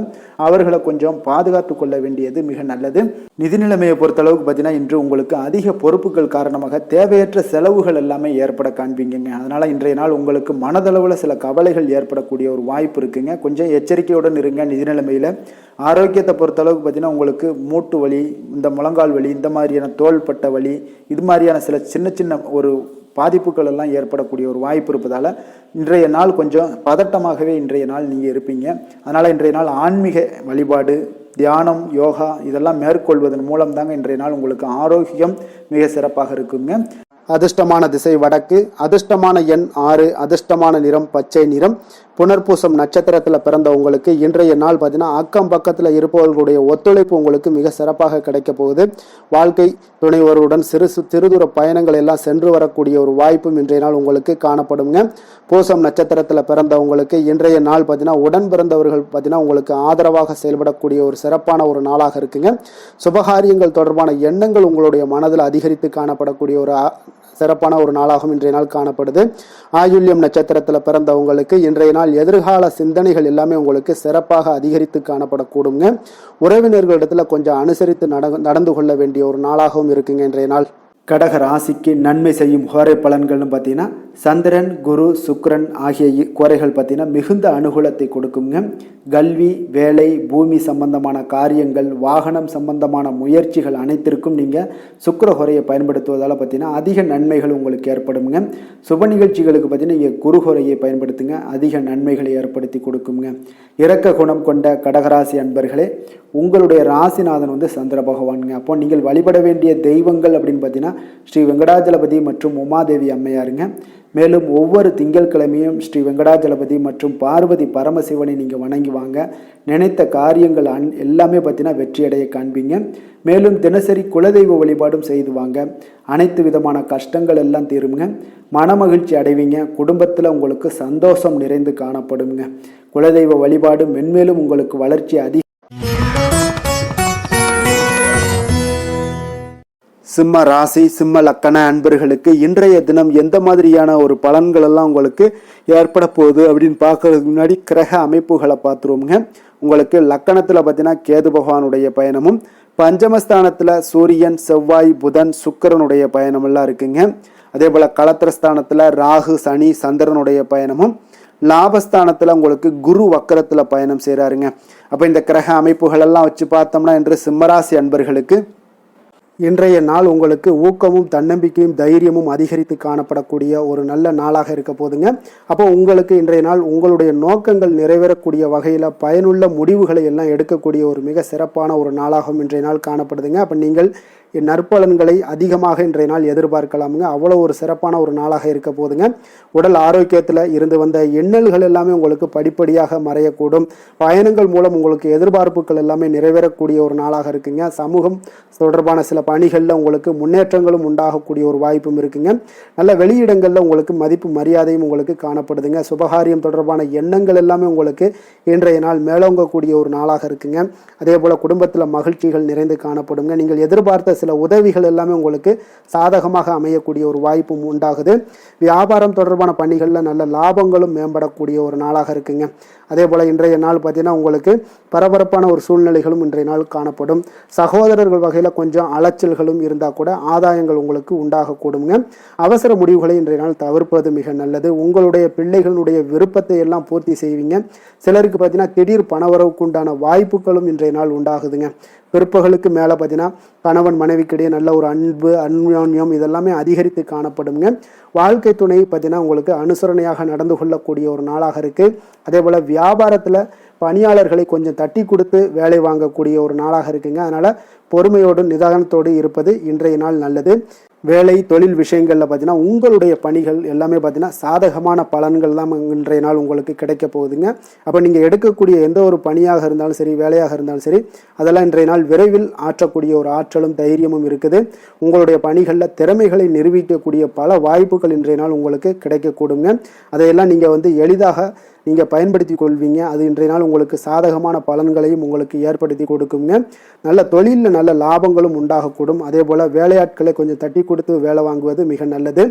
அவர்களை கொஞ்சம் பாதுகாத்து கொள்ள வேண்டியது மிக நல்லது. நிதி நிலைமையை பொறுத்தளவுக்கு பார்த்தீங்கன்னா இன்று உங்களுக்கு அதிக பொறுப்புகள் காரணமாக தேவையற்ற செலவுகள் எல்லாமே ஏற்பட காண்பீங்க. அதனால் இன்றைய நாள் உங்களுக்கு மனதளவில் சில கவலைகள் ஏற்படக்கூடிய ஒரு வாய்ப்பு இருக்குங்க. கொஞ்சம் எச்சரிக்கையுடன் இருங்க. நிதி நிலைமையில் ஆரோக்கியத்தை பொறுத்தளவுக்கு பார்த்தீங்கன்னா உங்களுக்கு மூட்டு வலி, இந்த முழங்கால் வலி, இந்த மாதிரியான தோள்பட்ட வலி, இது மாதிரியான சில சின்ன சின்ன ஒரு பாதிப்புகள் எல்லாம் ஏற்படக்கூடிய ஒரு வாய்ப்பு இருப்பதால் இன்றைய நாள் கொஞ்சம் பதட்டமாகவே இன்றைய நாள் நீங்கள் இருப்பீங்க. அதனால் இன்றைய நாள் ஆன்மீக வழிபாடு, தியானம், யோகா இதெல்லாம் மேற்கொள்வதன் மூலம் தாங்க இன்றைய நாள் உங்களுக்கு ஆரோக்கியம் மிக சிறப்பாக இருக்குங்க. அதிர்ஷ்டமான திசை வடக்கு, அதிர்ஷ்டமான எண் 6, அதிர்ஷ்டமான நிறம் பச்சை நிறம். புனர்பூசம் நட்சத்திரத்தில் பிறந்த உங்களுக்கு இன்றைய நாள் பார்த்தீங்கன்னா அக்கம் பக்கத்தில் இருப்பவர்களுடைய ஒத்துழைப்பு உங்களுக்கு மிக சிறப்பாக கிடைக்க போகுது. வாழ்க்கை துணைவருடன் சிறுதூர பயணங்கள் எல்லாம் சென்று வரக்கூடிய ஒரு வாய்ப்பும் இன்றைய நாள் உங்களுக்கு காணப்படுங்க. பூசம் நட்சத்திரத்தில் பிறந்தவங்களுக்கு இன்றைய நாள் பார்த்தீங்கன்னா உடன் பிறந்தவர்கள் பார்த்தீங்கன்னா உங்களுக்கு ஆதரவாக செயல்படக்கூடிய ஒரு சிறப்பான ஒரு நாளாக இருக்குங்க. சுபகாரியங்கள் தொடர்பான எண்ணங்கள் உங்களுடைய மனதில் அதிகரித்து காணப்படக்கூடிய ஒரு சிறப்பான ஒரு நாளாகவும் இன்றைய நாள் காணப்படுது. ஆயுள்யம் நட்சத்திரத்தில் பிறந்தவங்களுக்கு இன்றைய நாள் எதிர்கால சிந்தனைகள் எல்லாமே உங்களுக்கு சிறப்பாக அதிகரித்து காணப்படக்கூடுங்க. உறவினர்களிடத்துல கொஞ்சம் அனுசரித்து நடந்து கொள்ள வேண்டிய ஒரு நாளாகவும் இருக்குங்க இன்றைய நாள். கடக ராசிக்கு நன்மை செய்யும் ஹோரை பலன்கள்னு பார்த்தீங்கன்னா சந்திரன், குரு, சுக்கிரன் ஆகிய குறைகள் பார்த்தீங்கன்னா மிகுந்த அனுகூலத்தை கொடுக்குங்க. கல்வி, வேலை, பூமி சம்பந்தமான காரியங்கள், வாகனம் சம்பந்தமான முயற்சிகள் அனைத்திற்கும் நீங்கள் சுக்கிர குறையை பயன்படுத்துவதால் பார்த்தீங்கன்னா அதிக நன்மைகள் உங்களுக்கு ஏற்படுங்க. சுப நிகழ்ச்சிகளுக்கு பார்த்தீங்கன்னா நீங்கள் குரு குறையை பயன்படுத்துங்க, அதிக நன்மைகளை ஏற்படுத்தி கொடுக்குங்க. இரக்க குணம் கொண்ட கடகராசி அன்பர்களே, உங்களுடைய ராசிநாதன் வந்து சந்திர பகவானுங்க. அப்போ நீங்கள் வழிபட வேண்டிய தெய்வங்கள் அப்படின்னு பார்த்தீங்கன்னா ஸ்ரீ வெங்கடாஜலபதி மற்றும் உமாதேவி அம்மையாருங்க. மேலும் ஒவ்வொரு திங்கட்கிழமையும் ஸ்ரீ வெங்கடாஜலபதி மற்றும் பார்வதி பரமசிவனை நீங்கள் வணங்கி வாங்க. நினைத்த காரியங்கள் எல்லாமே பார்த்தீங்கன்னா வெற்றியடைய காண்பீங்க. மேலும் தினசரி குலதெய்வ வழிபாடும் செய்து வாங்க. அனைத்து விதமான கஷ்டங்கள் எல்லாம் தீருங்க. மனமகிழ்ச்சி அடைவீங்க. குடும்பத்தில் உங்களுக்கு சந்தோஷம் நிறைந்து காணப்படுங்க. குலதெய்வ வழிபாடு மென்மேலும் உங்களுக்கு வளர்ச்சி அதிக. சிம்ம ராசி, சிம்ம லக்கண அன்பர்களுக்கு இன்றைய தினம் எந்த மாதிரியான ஒரு பலன்கள் எல்லாம் உங்களுக்கு ஏற்பட போகுது அப்படின்னு பார்க்கறதுக்கு முன்னாடி கிரக அமைப்புகளை பார்த்துருவோங்க. உங்களுக்கு லக்கணத்தில் பார்த்தீங்கன்னா கேது பகவானுடைய பயணமும், பஞ்சமஸ்தானத்தில் சூரியன், செவ்வாய், புதன், சுக்கிரனுடைய பயணமெல்லாம் இருக்குங்க. அதே போல் களத்திரஸ்தானத்தில் ராகு, சனி, சந்திரனுடைய பயணமும், லாபஸ்தானத்தில் உங்களுக்கு குரு வக்கரத்தில் பயணம் செய்கிறாருங்க. அப்போ இந்த கிரக அமைப்புகள் எல்லாம் வச்சு பார்த்தோம்னா இன்று சிம்மராசி அன்பர்களுக்கு இன்றைய நாள் உங்களுக்கு ஊக்கமும் தன்னம்பிக்கையும் தைரியமும் அதிகரித்து காணப்படக்கூடிய ஒரு நல்ல நாளாக இருக்க போதுங்க. அப்போ உங்களுக்கு இன்றைய நாள் உங்களுடைய நோக்கங்கள் நிறைவேறக்கூடிய வகையில் பயனுள்ள முடிவுகளை எல்லாம் எடுக்கக்கூடிய ஒரு மிக சிறப்பான ஒரு நாளாகவும் இன்றைய நாள் காணப்படுதுங்க. அப்போ நீங்கள் நற்பலன்களை அதிகமாக இன்றைய நாள் எதிர்பார்க்கலாமுங்க. அவ்வளோ ஒரு சிறப்பான ஒரு நாளாக இருக்க போதுங்க. உடல் ஆரோக்கியத்தில் இருந்து வந்த எண்ணல்கள் எல்லாமே உங்களுக்கு படிப்படியாக மறையக்கூடும். பயணங்கள் மூலம் உங்களுக்கு எதிர்பார்ப்புகள் எல்லாமே நிறைவேறக்கூடிய ஒரு நாளாக இருக்குங்க. சமூகம் தொடர்பான சில பணிகளில் உங்களுக்கு முன்னேற்றங்களும் உண்டாகக்கூடிய ஒரு வாய்ப்பும் இருக்குங்க. நல்ல வெளியிடங்களில் உங்களுக்கு மதிப்பு மரியாதையும் உங்களுக்கு காணப்படுதுங்க. சுபகாரியம் தொடர்பான எண்ணங்கள் எல்லாமே உங்களுக்கு இன்றைய நாள் மேலோங்கக்கூடிய ஒரு நாளாக இருக்குங்க. அதே போல் குடும்பத்தில் மகிழ்ச்சிகள் நிறைந்து காணப்படுங்க. நீங்கள் எதிர்பார்த்த சில உதவிகள் எல்லாமே உங்களுக்கு சாதகமாக அமையக்கூடிய ஒரு வாய்ப்பும் உண்டாகுது. வியாபாரம் தொடர்பான பணிகளில் நல்ல லாபங்களும் மேம்படக்கூடிய ஒரு நாளாக இருக்குங்க. அதே போல் இன்றைய நாள் பார்த்தீங்கன்னா உங்களுக்கு பரபரப்பான ஒரு சூழ்நிலைகளும் இன்றைய நாள் காணப்படும். சகோதரர்கள் வகையில் கொஞ்சம் அலைச்சல்களும் இருந்தால் கூட ஆதாயங்கள் உங்களுக்கு உண்டாகக்கூடுங்க. அவசர முடிவுகளை இன்றைய நாள் தவிர்ப்பது மிக நல்லது. உங்களுடைய பிள்ளைகளுடைய விருப்பத்தை எல்லாம் பூர்த்தி செய்வீங்க. சிலருக்கு பார்த்தீங்கன்னா திடீர் பணவரவுக்கு உண்டான வாய்ப்புகளும் இன்றைய நாள் உண்டாகுதுங்க. பிற்பகலுக்கு மேலே பார்த்தீங்கன்னா கணவன் மனைவிக்கிடையே நல்ல ஒரு அன்பு, அந்யோன்யம் இதெல்லாமே அதிகரித்து காணப்படுங்க. வாழ்க்கை துணை பார்த்தீங்கன்னா உங்களுக்கு அனுசரணையாக நடந்து கொள்ளக்கூடிய ஒரு நாளாக இருக்குது. அதே போல் வியாபாரத்தில் பணியாளர்களை கொஞ்சம் தட்டி கொடுத்து வேலை வாங்கக்கூடிய ஒரு நாளாக இருக்குங்க. அதனால் பொறுமையோடு நிதானத்தோடு இருப்பது இன்றைய நாள் நல்லது. வேலை தொழில் விஷயங்களில் பார்த்தீங்கன்னா உங்களுடைய பணிகள் எல்லாமே பார்த்தீங்கன்னா சாதகமான பலன்கள் தான் இன்றைய நாள் உங்களுக்கு கிடைக்க போகுதுங்க. அப்போ நீங்கள் எடுக்கக்கூடிய எந்த ஒரு பணியாக இருந்தாலும் சரி, வேலையாக இருந்தாலும் சரி, அதெல்லாம் இன்றைய நாள் விரைவில் ஆற்றக்கூடிய ஒரு ஆற்றலும் தைரியமும் இருக்குது. உங்களுடைய பணிகளில் திறமைகளை நிரூபிக்கக்கூடிய பல வாய்ப்புகள் இன்றைய நாள் உங்களுக்கு கிடைக்கக்கூடுங்க. அதையெல்லாம் நீங்கள் எளிதாக நீங்கள் பயன்படுத்தி கொள்வீங்க. அது இன்றைய நாள் உங்களுக்கு சாதகமான பலன்களையும் உங்களுக்கு ஏற்படுத்தி கொடுக்குங்க. நல்ல தொழிலில் நல்ல லாபங்களும் உண்டாகக்கூடும். அதே போல் வேலையாட்களை கொஞ்சம் தட்டி கொடுத்து வேலை வாங்குவது மிக நல்லது.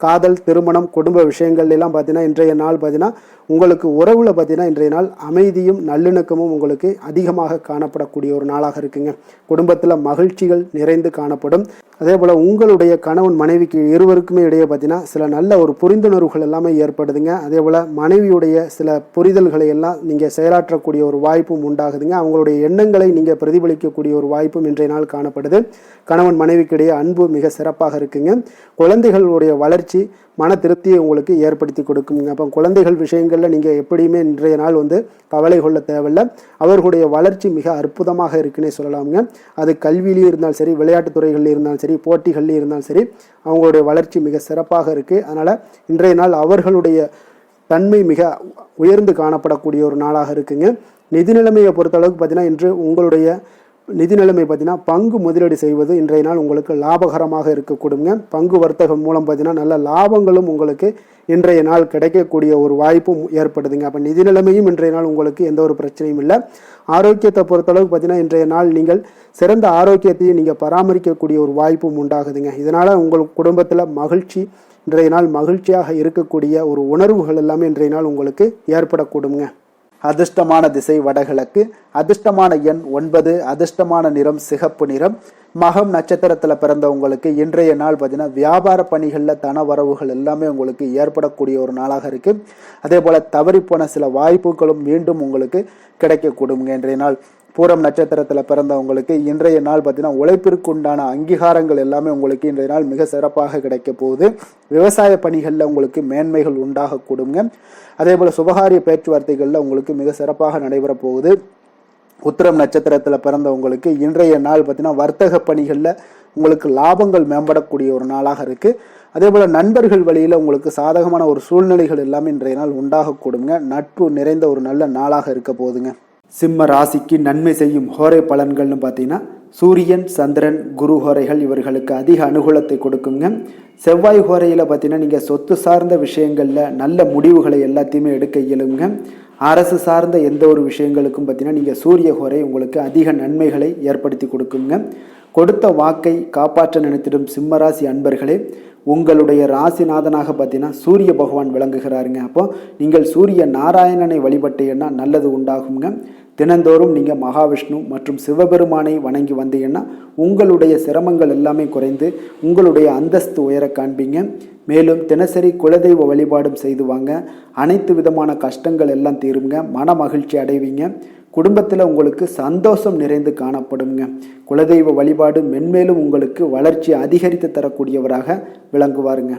காதல், திருமணம், குடும்ப விஷயங்கள் எல்லாம் பார்த்தீங்கன்னா இன்றைய நாள் பார்த்தீங்கன்னா உங்களுக்கு உறவில் பார்த்தீங்கன்னா இன்றைய நாள் அமைதியும் நல்லிணக்கமும் உங்களுக்கு அதிகமாக காணப்படக்கூடிய ஒரு நாளாக இருக்குங்க. குடும்பத்தில் மகிழ்ச்சிகள் நிறைந்து காணப்படும். அதே போல் உங்களுடைய கணவன் மனைவிக்கு இருவருக்குமே இடையே பார்த்தீங்கன்னா சில நல்ல ஒரு புரிந்துணர்வுகள் எல்லாமே ஏற்படுதுங்க. அதே போல் மனைவியுடைய சில புரிதல்களை எல்லாம் நீங்கள் செயலாற்றக்கூடிய ஒரு வாய்ப்பும் உண்டாகுதுங்க. அவங்களுடைய எண்ணங்களை நீங்கள் பிரதிபலிக்கக்கூடிய ஒரு வாய்ப்பும் இன்றைய நாள் காணப்படுது. கணவன் மனைவிக்கிடையே அன்பு மிக சிறப்பாக இருக்குங்க. குழந்தைகளுடைய வளர்ச்சி மன திருப்தியை உங்களுக்கு ஏற்படுத்தி கொடுக்குங்க. அப்போ குழந்தைகள் விஷயங்களில் நீங்கள் எப்படியுமே இன்றைய நாள் கவலை கொள்ள தேவையில்லை. அவர்களுடைய வளர்ச்சி மிக அற்புதமாக இருக்குன்னே சொல்லலாமுங்க. அது கல்வியிலையும் இருந்தாலும் சரி, விளையாட்டுத் துறைகளில் இருந்தாலும் சரி, போட்டிகள்லையும் இருந்தாலும் சரி, அவங்களுடைய வளர்ச்சி மிக சிறப்பாக இருக்குது. அதனால் இன்றைய நாள் அவர்களுடைய தன்மை மிக உயர்ந்து காணப்படக்கூடிய ஒரு நாளாக இருக்குங்க. நிதி நிலைமையை பொறுத்தளவுக்கு பார்த்தீங்கன்னா இன்று உங்களுடைய நிதி நிலைமை பார்த்தீங்கன்னா பங்கு முதலீடு செய்வது இன்றைய நாள் உங்களுக்கு லாபகரமாக இருக்கக்கூடுங்க. பங்கு வர்த்தகம் மூலம் பார்த்தீங்கன்னா நல்ல லாபங்களும் உங்களுக்கு இன்றைய நாள் கிடைக்கக்கூடிய ஒரு வாய்ப்பும் ஏற்படுதுங்க. அப்போ நிதி நிலைமையும் இன்றைய நாள் உங்களுக்கு எந்த ஒரு பிரச்சனையும் இல்லை. ஆரோக்கியத்தை பொறுத்தளவுக்கு பார்த்தீங்கன்னா இன்றைய நாள் நீங்கள் சிறந்த ஆரோக்கியத்தையும் நீங்கள் பராமரிக்கக்கூடிய ஒரு வாய்ப்பும் உண்டாகுதுங்க. இதனால் உங்கள் குடும்பத்தில் மகிழ்ச்சி, இன்றைய நாள் மகிழ்ச்சியாக இருக்கக்கூடிய ஒரு உணர்வுகள் எல்லாமே இன்றைய நாள் உங்களுக்கு ஏற்படக்கூடுங்க. அதிர்ஷ்டமான திசை வடகிழக்கு, அதிர்ஷ்டமான எண் 9, அதிர்ஷ்டமான நிறம் சிகப்பு நிறம். மகம் நட்சத்திரத்தில் பிறந்தவங்களுக்கு இன்றைய நாள் பார்த்தீங்கன்னா வியாபார பணிகளில் தன வரவுகள் எல்லாமே உங்களுக்கு ஏற்படக்கூடிய ஒரு நாளாக இருக்குது. அதே போல் தவறிப்போன சில வாய்ப்புகளும் மீண்டும் உங்களுக்கு கிடைக்கக்கூடுங்க. இன்றைய நாள் பூரம் நட்சத்திரத்தில் பிறந்தவங்களுக்கு இன்றைய நாள் பார்த்தீங்கன்னா உழைப்பிற்கு உண்டான அங்கீகாரங்கள் எல்லாமே உங்களுக்கு இன்றைய நாள் மிக சிறப்பாக கிடைக்க போகுது. விவசாய பணிகளில் உங்களுக்கு மேன்மைகள் உண்டாகக்கூடுங்க. அதே போல் சுபகாரிய பேச்சுவார்த்தைகளில் உங்களுக்கு மிக சிறப்பாக நடைபெற போகுது. உத்திரம் நட்சத்திரத்தில் பிறந்தவங்களுக்கு இன்றைய நாள் பார்த்தீங்கன்னா வர்த்தக பணிகளில் உங்களுக்கு லாபங்கள் மேம்படக்கூடிய ஒரு நாளாக இருக்குது. அதே போல் நண்பர்கள் வழியில் உங்களுக்கு சாதகமான ஒரு சூழ்நிலைகள் எல்லாமே இன்றைய நாள் உண்டாகக்கூடுங்க. நட்பு நிறைந்த ஒரு நல்ல நாளாக இருக்க போகுதுங்க. சிம்ம ராசிக்கு நன்மை செய்யும் ஹோரை பலன்கள்னு பார்த்தீங்கன்னா சூரியன், சந்திரன், குரு ஹோரைகள் இவர்களுக்கு அதிக அனுகூலத்தை கொடுக்குங்க. செவ்வாய் ஹோரையில் பார்த்தீங்கன்னா நீங்கள் சொத்து சார்ந்த விஷயங்களில் நல்ல முடிவுகளை எல்லாத்தையுமே எடுக்க இயலுங்க. அரசு சார்ந்த எந்த ஒரு விஷயங்களுக்கும் பார்த்தீங்கன்னா நீங்கள் சூரிய ஹோரை உங்களுக்கு அதிக நன்மைகளை ஏற்படுத்தி கொடுக்குங்க. கொடுத்த வாக்கை காப்பாற்ற நினைத்திடும் சிம்மராசி அன்பர்களே, உங்களுடைய ராசிநாதனாக பார்த்தீங்கன்னா சூரிய பகவான் விளங்குகிறாருங்க. அப்போ நீங்கள் சூரிய நாராயணனை வழிபட்டீங்கன்னா நல்லது உண்டாகுங்க. தினந்தோறும் நீங்கள் மகாவிஷ்ணு மற்றும் சிவபெருமானை வணங்கி வந்தீங்கன்னா உங்களுடைய சிரமங்கள் எல்லாமே குறைந்து உங்களுடைய அந்தஸ்து உயர காண்பீங்க. மேலும் தினசரி குலதெய்வ வழிபாடும் செய்து வாங்க. அனைத்து விதமான கஷ்டங்கள் எல்லாம் தீருங்க. மன மகிழ்ச்சி அடைவீங்க. குடும்பத்தில் உங்களுக்கு சந்தோஷம் நிறைந்து காணப்படுங்க. குலதெய்வ வழிபாடு மென்மேலும் உங்களுக்கு வளர்ச்சி அதிகரித்து தரக்கூடியவராக விளங்குவாருங்க.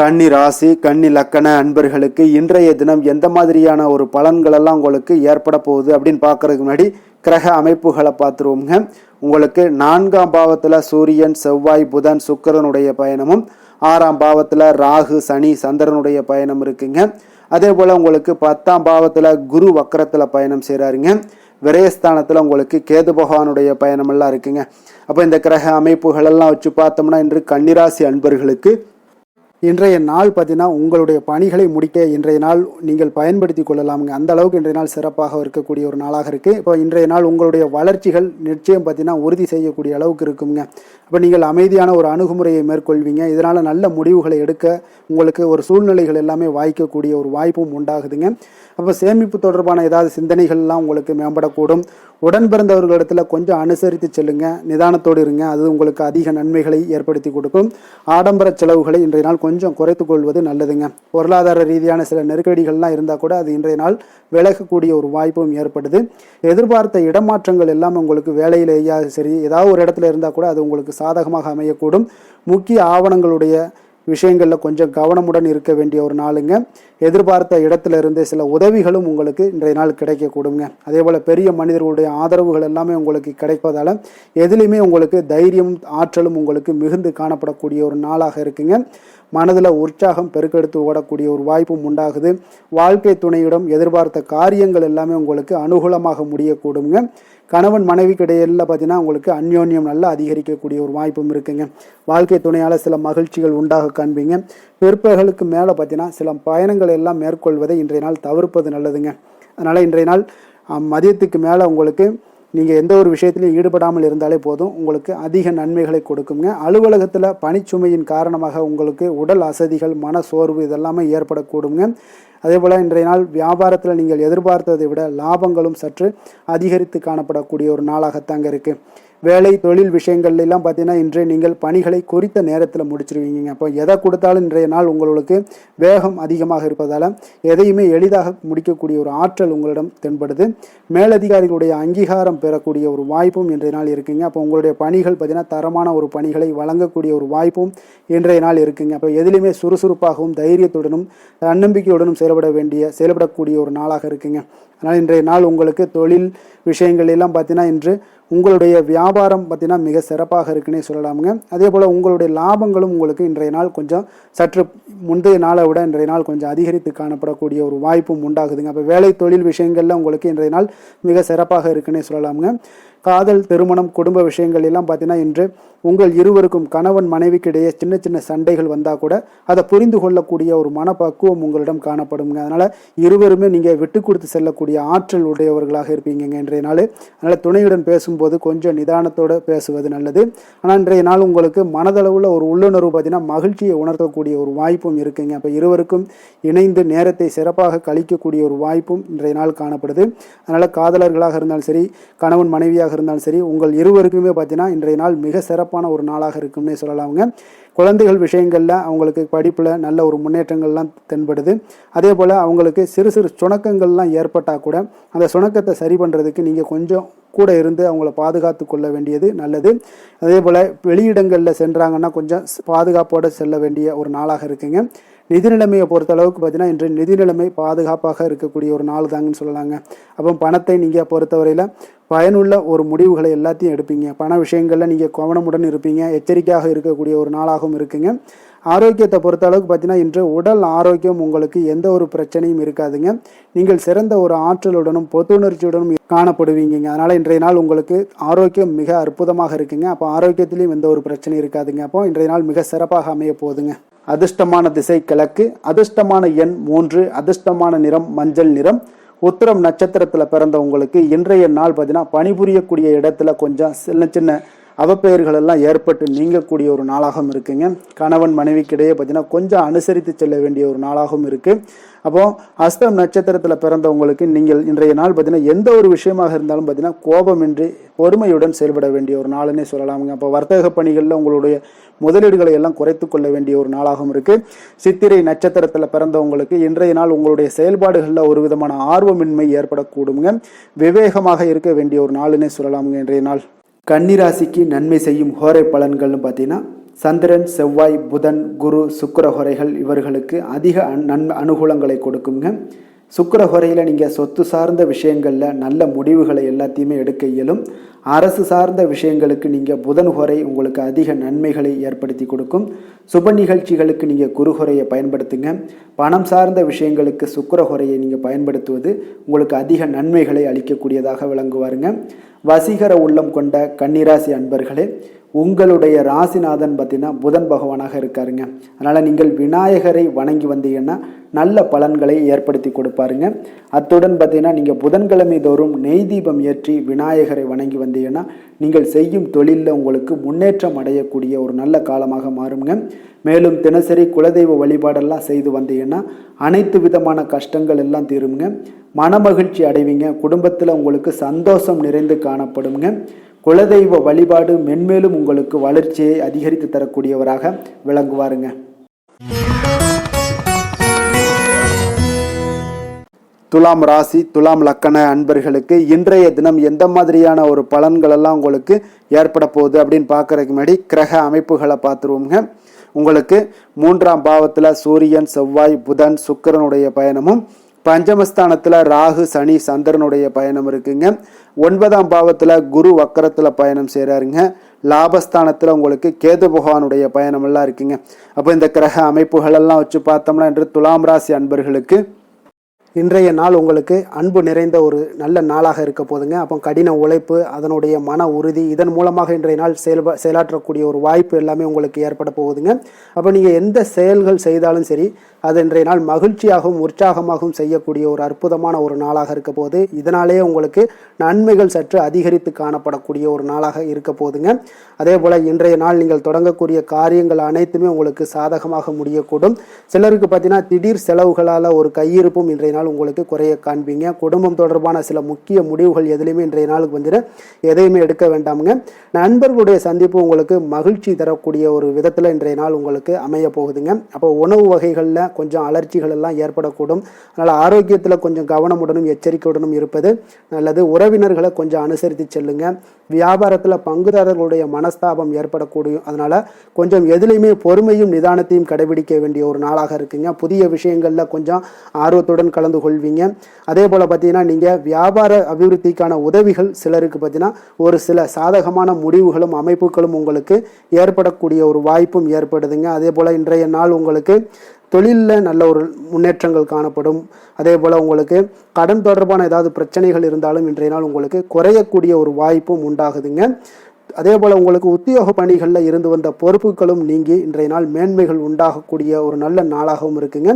கன்னி ராசி, கன்னி லக்கண அன்பர்களுக்கு இன்றைய தினம் எந்த மாதிரியான ஒரு பலன்கள் எல்லாம் உங்களுக்கு ஏற்பட போகுது அப்படின்னு பார்க்கறதுக்கு முன்னாடி கிரக அமைப்புகளை பார்த்துருவோங்க. உங்களுக்கு 4ஆம் பாவத்தில் சூரியன், செவ்வாய், புதன், சுக்கிரனுடைய பயணமும், 6ஆம் பாவத்தில் ராகு, சனி, சந்திரனுடைய பயணம் இருக்குங்க. அதே போல் உங்களுக்கு 10ஆம் பாவத்தில் குரு வக்கரத்தில் பயணம் செய்கிறாருங்க. விரயஸ்தானத்தில் உங்களுக்கு கேது பகவானுடைய பயணமெல்லாம் இருக்குங்க. அப்போ இந்த கிரக அமைப்புகளெல்லாம் வச்சு பார்த்தோம்னா இன்று கன்னிராசி அன்பர்களுக்கு இன்றைய நாள் பார்த்தீங்கன்னா உங்களுடைய பணிகளை முடிக்க இன்றைய நாள் நீங்கள் பயன்படுத்தி கொள்ளலாமுங்க. அந்த அளவுக்கு இன்றைய நாள் சிறப்பாக இருக்கக்கூடிய ஒரு நாளாக இருக்குது. இப்போ இன்றைய நாள் உங்களுடைய வளர்ச்சிகள் நிச்சயம் பார்த்தீங்கன்னா உறுதி செய்யக்கூடிய அளவுக்கு இருக்குங்க. அப்போ நீங்கள் அமைதியான ஒரு அணுகுமுறையை மேற்கொள்வீங்க. இதனால் நல்ல முடிவுகளை எடுக்க உங்களுக்கு ஒரு சூழ்நிலைகள் எல்லாமே வாய்க்கக்கூடிய ஒரு வாய்ப்பும் உண்டாகுதுங்க. அப்போ சேமிப்பு தொடர்பான ஏதாவது சிந்தனைகள்லாம் உங்களுக்கு மேம்படக்கூடும். உடன் பிறந்தவர்களிடத்தில் கொஞ்சம் அனுசரித்து செல்லுங்க, நிதானத்தோடு இருங்க. அது உங்களுக்கு அதிக நன்மைகளை ஏற்படுத்தி கொடுக்கும். ஆடம்பர செலவுகளை இன்றைய நாள் கொஞ்சம் குறைத்து கொள்வது நல்லதுங்க. பொருளாதார ரீதியான சில நெருக்கடிகள்லாம் இருந்தால் கூட அது இன்றைய நாள் விலகக்கூடிய ஒரு வாய்ப்பும் ஏற்படுது. எதிர்பார்த்த இடமாற்றங்கள் எல்லாம் உங்களுக்கு வேலையிலேயா சரி ஏதாவது ஒரு இடத்துல இருந்தால் கூட அது உங்களுக்கு சாதகமாக அமையக்கூடும். முக்கிய ஆவணங்களுடைய விஷயங்களில் கொஞ்சம் கவனமுடன் இருக்க வேண்டிய ஒரு நாளுங்க. எதிர்பார்த்த இடத்துல இருந்து சில உதவிகளும் உங்களுக்கு இன்றைய நாள் கிடைக்கக்கூடுங்க. அதே போல் பெரிய மனிதர்களுடைய ஆதரவுகள் எல்லாமே உங்களுக்கு கிடைப்பதால் எதுலேயுமே உங்களுக்கு தைரியம், ஆற்றலும் உங்களுக்கு மிகுந்து காணப்படக்கூடிய ஒரு நாளாக இருக்குங்க. மனதில் உற்சாகம் பெருக்கெடுத்து ஓடக்கூடிய ஒரு வாய்ப்பும் உண்டாகுது. வாழ்க்கை துணையிடம் எதிர்பார்த்த காரியங்கள் எல்லாமே உங்களுக்கு அனுகூலமாக முடியக்கூடுங்க. கணவன் மனைவிக்கு இடையில பார்த்தீங்கன்னா உங்களுக்கு அந்யோன்யம் நல்லா அதிகரிக்கக்கூடிய ஒரு வாய்ப்பும் இருக்குங்க. வாழ்க்கை துணையால் சில மகிழ்ச்சிகள் உண்டாக காண்பீங்க. பிற்பகலுக்கு மேலே பார்த்தீங்கன்னா சில பயணங்கள் எல்லாம் மேற்கொள்வதை இன்றைய நாள் தவிர்ப்பது நல்லதுங்க. அதனால் இன்றைய நாள் மதியத்துக்கு மேலே உங்களுக்கு நீங்கள் எந்த ஒரு விஷயத்திலையும் ஈடுபடாமல் இருந்தாலே போதும், உங்களுக்கு அதிக நன்மைகளை கொடுக்குங்க. அலுவலகத்தில் பணிச்சுமையின் காரணமாக உங்களுக்கு உடல் அசதிகள், மன சோர்வு இதெல்லாமே ஏற்படக்கூடுங்க. அதே போல் இன்றைய நாள் வியாபாரத்தில் நீங்கள் எதிர்பார்த்ததை விட லாபங்களும் சற்று அதிகரித்து காணப்படக்கூடிய ஒரு நாளாகத்தாங்க இருக்குது. வேலை தொழில் விஷயங்கள்லாம் பார்த்தீங்கன்னா இன்றைய நீங்கள் பணிகளை குறித்த நேரத்தில் முடிச்சிருவீங்க. அப்போ எதை கொடுத்தாலும் இன்றைய நாள் உங்களுக்கு வேகம் அதிகமாக இருப்பதால் எதையுமே எளிதாக முடிக்கக்கூடிய ஒரு ஆற்றல் உங்களிடம் தென்படுது. மேலதிகாரிகளுடைய அங்கீகாரம் பெறக்கூடிய ஒரு வாய்ப்பும் இன்றைய நாள் இருக்குங்க. அப்போ உங்களுடைய பணிகள் பார்த்தீங்கன்னா தரமான ஒரு பணிகளை வழங்கக்கூடிய ஒரு வாய்ப்பும் இன்றைய நாள் இருக்குங்க. அப்போ எதிலுமே சுறுசுறுப்பாகவும் தைரியத்துடனும் தன்னம்பிக்கையுடனும் செயல்படக்கூடிய ஒரு நாளாக இருக்குங்க. அதனால் இன்றைய நாள் உங்களுக்கு தொழில் விஷயங்கள் எல்லாம் பார்த்தீங்கன்னா இன்று உங்களுடைய வியாபாரம் பார்த்தீங்கன்னா மிக சிறப்பாக இருக்குன்னே சொல்லலாமுங்க. அதே போல் உங்களுடைய லாபங்களும் உங்களுக்கு இன்றைய நாள் கொஞ்சம் சற்று முந்தைய நாளை விட இன்றைய நாள் கொஞ்சம் அதிகரித்து காணப்படக்கூடிய ஒரு வாய்ப்பும் உண்டாகுதுங்க. அப்போ வேலை தொழில் விஷயங்களில் உங்களுக்கு இன்றைய நாள் மிக சிறப்பாக இருக்குன்னே சொல்லலாமுங்க. காதல், திருமணம், குடும்ப விஷயங்கள் எல்லாம் பார்த்தீங்கன்னா இன்று உங்கள் இருவருக்கும் கணவன் மனைவிக்கு இடையே சின்ன சின்ன சண்டைகள் வந்தால் கூட அதை புரிந்து கொள்ளக்கூடிய ஒரு மனப்பக்குவம் உங்களிடம் காணப்படுங்க. அதனால் இருவருமே நீங்கள் விட்டு கொடுத்து செல்லக்கூடிய ஆற்றல் உடையவர்களாக இருப்பீங்க இன்றைய நாள். அதனால் துணையுடன் பேசும்போது கொஞ்சம் நிதானத்தோடு பேசுவது நல்லது. ஆனால் இன்றைய நாள் உங்களுக்கு மனதளவில் ஒரு உள்ளுணர்வு பார்த்தீங்கன்னா மகிழ்ச்சியை உணர்த்தக்கூடிய ஒரு வாய்ப்பும் இருக்குங்க. அப்போ இருவருக்கும் இணைந்து நேரத்தை சிறப்பாக கழிக்கக்கூடிய ஒரு வாய்ப்பும் இன்றைய நாள் காணப்படுது. அதனால் காதலர்களாக இருந்தாலும் சரி, கணவன் மனைவியாக இருந்தாலும் சரி, உங்கள் இருவருக்குமே பார்த்தீங்கன்னா இன்றைய நாள் மிக சிறப்பான ஒரு நாளாக இருக்கும்னே சொல்லலாமுங்க. குழந்தைகள் விஷயங்களில் அவங்களுக்கு படிப்பில் நல்ல ஒரு முன்னேற்றங்கள்லாம் தென்படுது. அதே போல் அவங்களுக்கு சிறு சிறு சுணக்கங்கள்லாம் ஏற்பட்டால் கூட அந்த சுணக்கத்தை சரி பண்ணுறதுக்கு நீங்கள் கொஞ்சம் கூட இருந்து அவங்கள பாதுகாத்து கொள்ள வேண்டியது நல்லது. அதே போல் வெளியிடங்களில் சென்றாங்கன்னா கொஞ்சம் பாதுகாப்போடு செல்ல வேண்டிய ஒரு நாளாக இருக்குங்க. நிதி நிலைமையை பொறுத்த அளவுக்கு பார்த்தீங்கன்னா இன்று நிதி நிலைமை பாதுகாப்பாக இருக்கக்கூடிய ஒரு நாள் தாங்கன்னு சொல்லலாங்க. அப்போ பணத்தை நீங்கள் பொறுத்தவரையில் பயனுள்ள ஒரு முடிவுகளை எல்லாத்தையும் எடுப்பீங்க. பண விஷயங்களில் நீங்கள் கவனமுடன் இருப்பீங்க. எச்சரிக்கையாக இருக்கக்கூடிய ஒரு நாளாகவும் இருக்குங்க. ஆரோக்கியத்தை பொறுத்த அளவுக்கு பார்த்தீங்கன்னா இன்று உடல் ஆரோக்கியம் உங்களுக்கு எந்த ஒரு பிரச்சனையும் இருக்காதுங்க. நீங்கள் சிறந்த ஒரு ஆற்றலுடனும் புத்துணர்ச்சியுடனும் காணப்படுவீங்க. அதனால் இன்றைய நாள் உங்களுக்கு ஆரோக்கியம் மிக அற்புதமாக இருக்குங்க. அப்போ ஆரோக்கியத்திலையும் எந்த ஒரு பிரச்சனையும் இருக்காதுங்க. அப்போ இன்றைய நாள் மிக சிறப்பாக அமைய போகுதுங்க. அதிர்ஷ்டமான திசை கிழக்கு, அதிர்ஷ்டமான எண் 3, அதிர்ஷ்டமான நிறம் மஞ்சள் நிறம். உத்திரம் நட்சத்திரத்தில் பிறந்த உங்களுக்கு இன்றைய நாள் பார்த்தீங்கன்னா பணிபுரியக்கூடிய இடத்துல கொஞ்சம் சின்ன சின்ன அவப்பெயர்கள் எல்லாம் ஏற்பட்டு நீங்கக்கூடிய ஒரு நாளாகவும் இருக்குங்க. கணவன் மனைவிக்கிடையே பார்த்தீங்கன்னா கொஞ்சம் அனுசரித்து செல்ல வேண்டிய ஒரு நாளாகவும் இருக்குது. அப்போ அஸ்தம் நட்சத்திரத்தில் பிறந்தவங்களுக்கு நீங்கள் இன்றைய நாள் பார்த்தீங்கன்னா எந்த ஒரு விஷயமாக இருந்தாலும் பார்த்தீங்கன்னா கோபமின்றி பொறுமையுடன் செயல்பட வேண்டிய ஒரு நாளுன்னே சொல்லலாமுங்க. அப்போ வர்த்தக பணிகளில் உங்களுடைய முதலீடுகளை எல்லாம் குறைத்து கொள்ள வேண்டிய ஒரு நாளாகவும் இருக்குது. சித்திரை நட்சத்திரத்தில் பிறந்தவங்களுக்கு இன்றைய நாள் உங்களுடைய செயல்பாடுகளில் ஒரு விதமான ஆர்வமின்மை ஏற்படக்கூடுங்க. விவேகமாக இருக்க வேண்டிய ஒரு நாளுன்னே சொல்லலாமுங்க இன்றைய நாள். கன்னிராசிக்கு நன்மை செய்யும் ஹோரை பலன்கள்னு பார்த்தீங்கன்னா சந்திரன், செவ்வாய், புதன், குரு, சுக்கிர ஹோரைகள் இவர்களுக்கு அதிக அனுகூலங்களை கொடுக்குங்க. சுக்கிர ஹோரையில் நீங்கள் சொத்து சார்ந்த விஷயங்களில் நல்ல முடிவுகளை எல்லாத்தையுமே எடுக்க இயலும். அரசு சார்ந்த விஷயங்களுக்கு நீங்கள் புதன் ஹோரை உங்களுக்கு அதிக நன்மைகளை ஏற்படுத்தி கொடுக்கும். சுப நிகழ்ச்சிகளுக்கு நீங்கள் குரு ஹோரையை பயன்படுத்துங்க. பணம் சார்ந்த விஷயங்களுக்கு சுக்கிர ஹோரையை நீங்கள் பயன்படுத்துவது உங்களுக்கு அதிக நன்மைகளை அளிக்கக்கூடியதாக விளங்குவாருங்க. வசீகர உள்ளம் கொண்ட கன்னிராசி அன்பர்களே, உங்களுடைய ராசிநாதன் பார்த்தீங்கன்னா புதன் பகவானாக இருக்காருங்க. அதனால் நீங்கள் விநாயகரை வணங்கி வந்தீங்கன்னா நல்ல பலன்களை ஏற்படுத்தி கொடுப்பாருங்க. அத்துடன் பார்த்தீங்கன்னா நீங்கள் புதன்கிழமை தோறும் நெய் தீபம் ஏற்றி விநாயகரை வணங்கி வந்தீங்கன்னா நீங்கள் செய்யும் தொழிலில் உங்களுக்கு முன்னேற்றம் அடையக்கூடிய ஒரு நல்ல காலமாக மாறுங்க. மேலும் தினசரி குலதெய்வ வழிபாடெல்லாம் செய்து வந்தீங்கன்னா அனைத்து விதமான கஷ்டங்கள் எல்லாம் தீருங்க. மனமகிழ்ச்சி அடைவீங்க. குடும்பத்தில் உங்களுக்கு சந்தோஷம் நிறைந்து காணப்படுங்க. குலதெய்வ வழிபாடு மென்மேலும் உங்களுக்கு வளர்ச்சியை அதிகரித்து தரக்கூடியவராக விளங்குவாருங்க. துலாம் ராசி, துலாம் லக்கண அன்பர்களுக்கு இன்றைய தினம் எந்த மாதிரியான ஒரு பலன்கள் எல்லாம் உங்களுக்கு ஏற்பட போகுது அப்படின்னு பார்க்கறதுக்கு முன்னாடி கிரக அமைப்புகளை பார்த்துருவோங்க. உங்களுக்கு 3ஆம் பாவத்தில் சூரியன், செவ்வாய், புதன், சுக்கிரனுடைய பயணமும், பஞ்சமஸ்தானத்தில் ராகு, சனி, சந்திரனுடைய பயணம் இருக்குங்க. 9ஆம் பாவத்தில் குரு வக்கரத்தில் பயணம் செய்கிறாருங்க. லாபஸ்தானத்தில் உங்களுக்கு கேது பகவானுடைய பயணம் எல்லாம் இருக்குங்க. அப்போ இந்த கிரக அமைப்புகள் எல்லாம் வச்சு பார்த்தோம்னா இன்று துலாம் ராசி அன்பர்களுக்கு இன்றைய நாள் உங்களுக்கு அன்பு நிறைந்த ஒரு நல்ல நாளாக இருக்க போதுங்க. அப்போ கடின உழைப்பு, அதனுடைய மன உறுதி, இதன் மூலமாக இன்றைய நாள் செயலாற்றக்கூடிய ஒரு வாய்ப்பு எல்லாமே உங்களுக்கு ஏற்பட போகுதுங்க. அப்போ நீங்கள் எந்த செயல்கள் செய்தாலும் சரி அது இன்றைய நாள் மகிழ்ச்சியாகவும் உற்சாகமாகவும் செய்யக்கூடிய ஒரு அற்புதமான ஒரு நாளாக இருக்க போகுது. இதனாலேயே உங்களுக்கு நன்மைகள் சற்று அதிகரித்து காணப்படக்கூடிய ஒரு நாளாக இருக்க போகுதுங்க. அதே போல் இன்றைய நாள் நீங்கள் தொடங்கக்கூடிய காரியங்கள் அனைத்துமே உங்களுக்கு சாதகமாக முடியக்கூடும். சிலருக்கு பார்த்தீங்கன்னா திடீர் செலவுகளால் ஒரு கையிருப்பும் இன்றைய நாள் உங்களுக்கு குறைய காண்பீங்க. குடும்பம் தொடர்பான சில முக்கிய முடிவுகள் எதுலையுமே இன்றைய நாளுக்கு வந்துட்டு எதையுமே எடுக்க வேண்டாமுங்க. நண்பர்களுடைய சந்திப்பு உங்களுக்கு மகிழ்ச்சி தரக்கூடிய ஒரு விதத்தில் இன்றைய நாள் உங்களுக்கு அமைய போகுதுங்க. அப்போ உணவு வகைகளில் கொஞ்சம் அலர்ச்சிகள் எல்லாம் ஏற்படக்கூடும். அதனால் ஆரோக்கியத்தில் கொஞ்சம் கவனமுடனும் எச்சரிக்கையுடனும் இருப்பது நல்லது. உறவினர்களை கொஞ்சம் அனுசரித்து செல்லுங்க. வியாபாரத்தில் பங்குதாரர்களுடைய மனஸ்தாபம் ஏற்படக்கூடும். அதனால் கொஞ்சம் எதுலையுமே பொறுமையும் நிதானத்தையும் கடைபிடிக்க வேண்டிய ஒரு நாளாக இருக்குங்க. புதிய விஷயங்களில் கொஞ்சம் ஆர்வத்துடன் கலந்து கொள்வீங்க. அதே போல் பார்த்தீங்கன்னா நீங்கள் வியாபார அபிவிருத்திக்கான உதவிகள் சிலருக்கு பார்த்தீங்கன்னா ஒரு சில சாதகமான முடிவுகளும் அமைப்புகளும் உங்களுக்கு ஏற்படக்கூடிய ஒரு வாய்ப்பும் ஏற்படுதுங்க. அதே போல் இன்றைய நாள் உங்களுக்கு தொழிலில் நல்ல ஒரு முன்னேற்றங்கள் காணப்படும். அதே போல் உங்களுக்கு கடன் தொடர்பான ஏதாவது பிரச்சனைகள் இருந்தாலும் இன்றைய நாள் உங்களுக்கு குறையக்கூடிய ஒரு வாய்ப்பும் உண்டாகுதுங்க. அதே போல் உங்களுக்கு உத்தியோக பணிகளில் இருந்து வந்த பொறுப்புகளும் நீங்கி இன்றைய நாள் மேன்மைகள் உண்டாகக்கூடிய ஒரு நல்ல நாளாகவும் இருக்குங்க.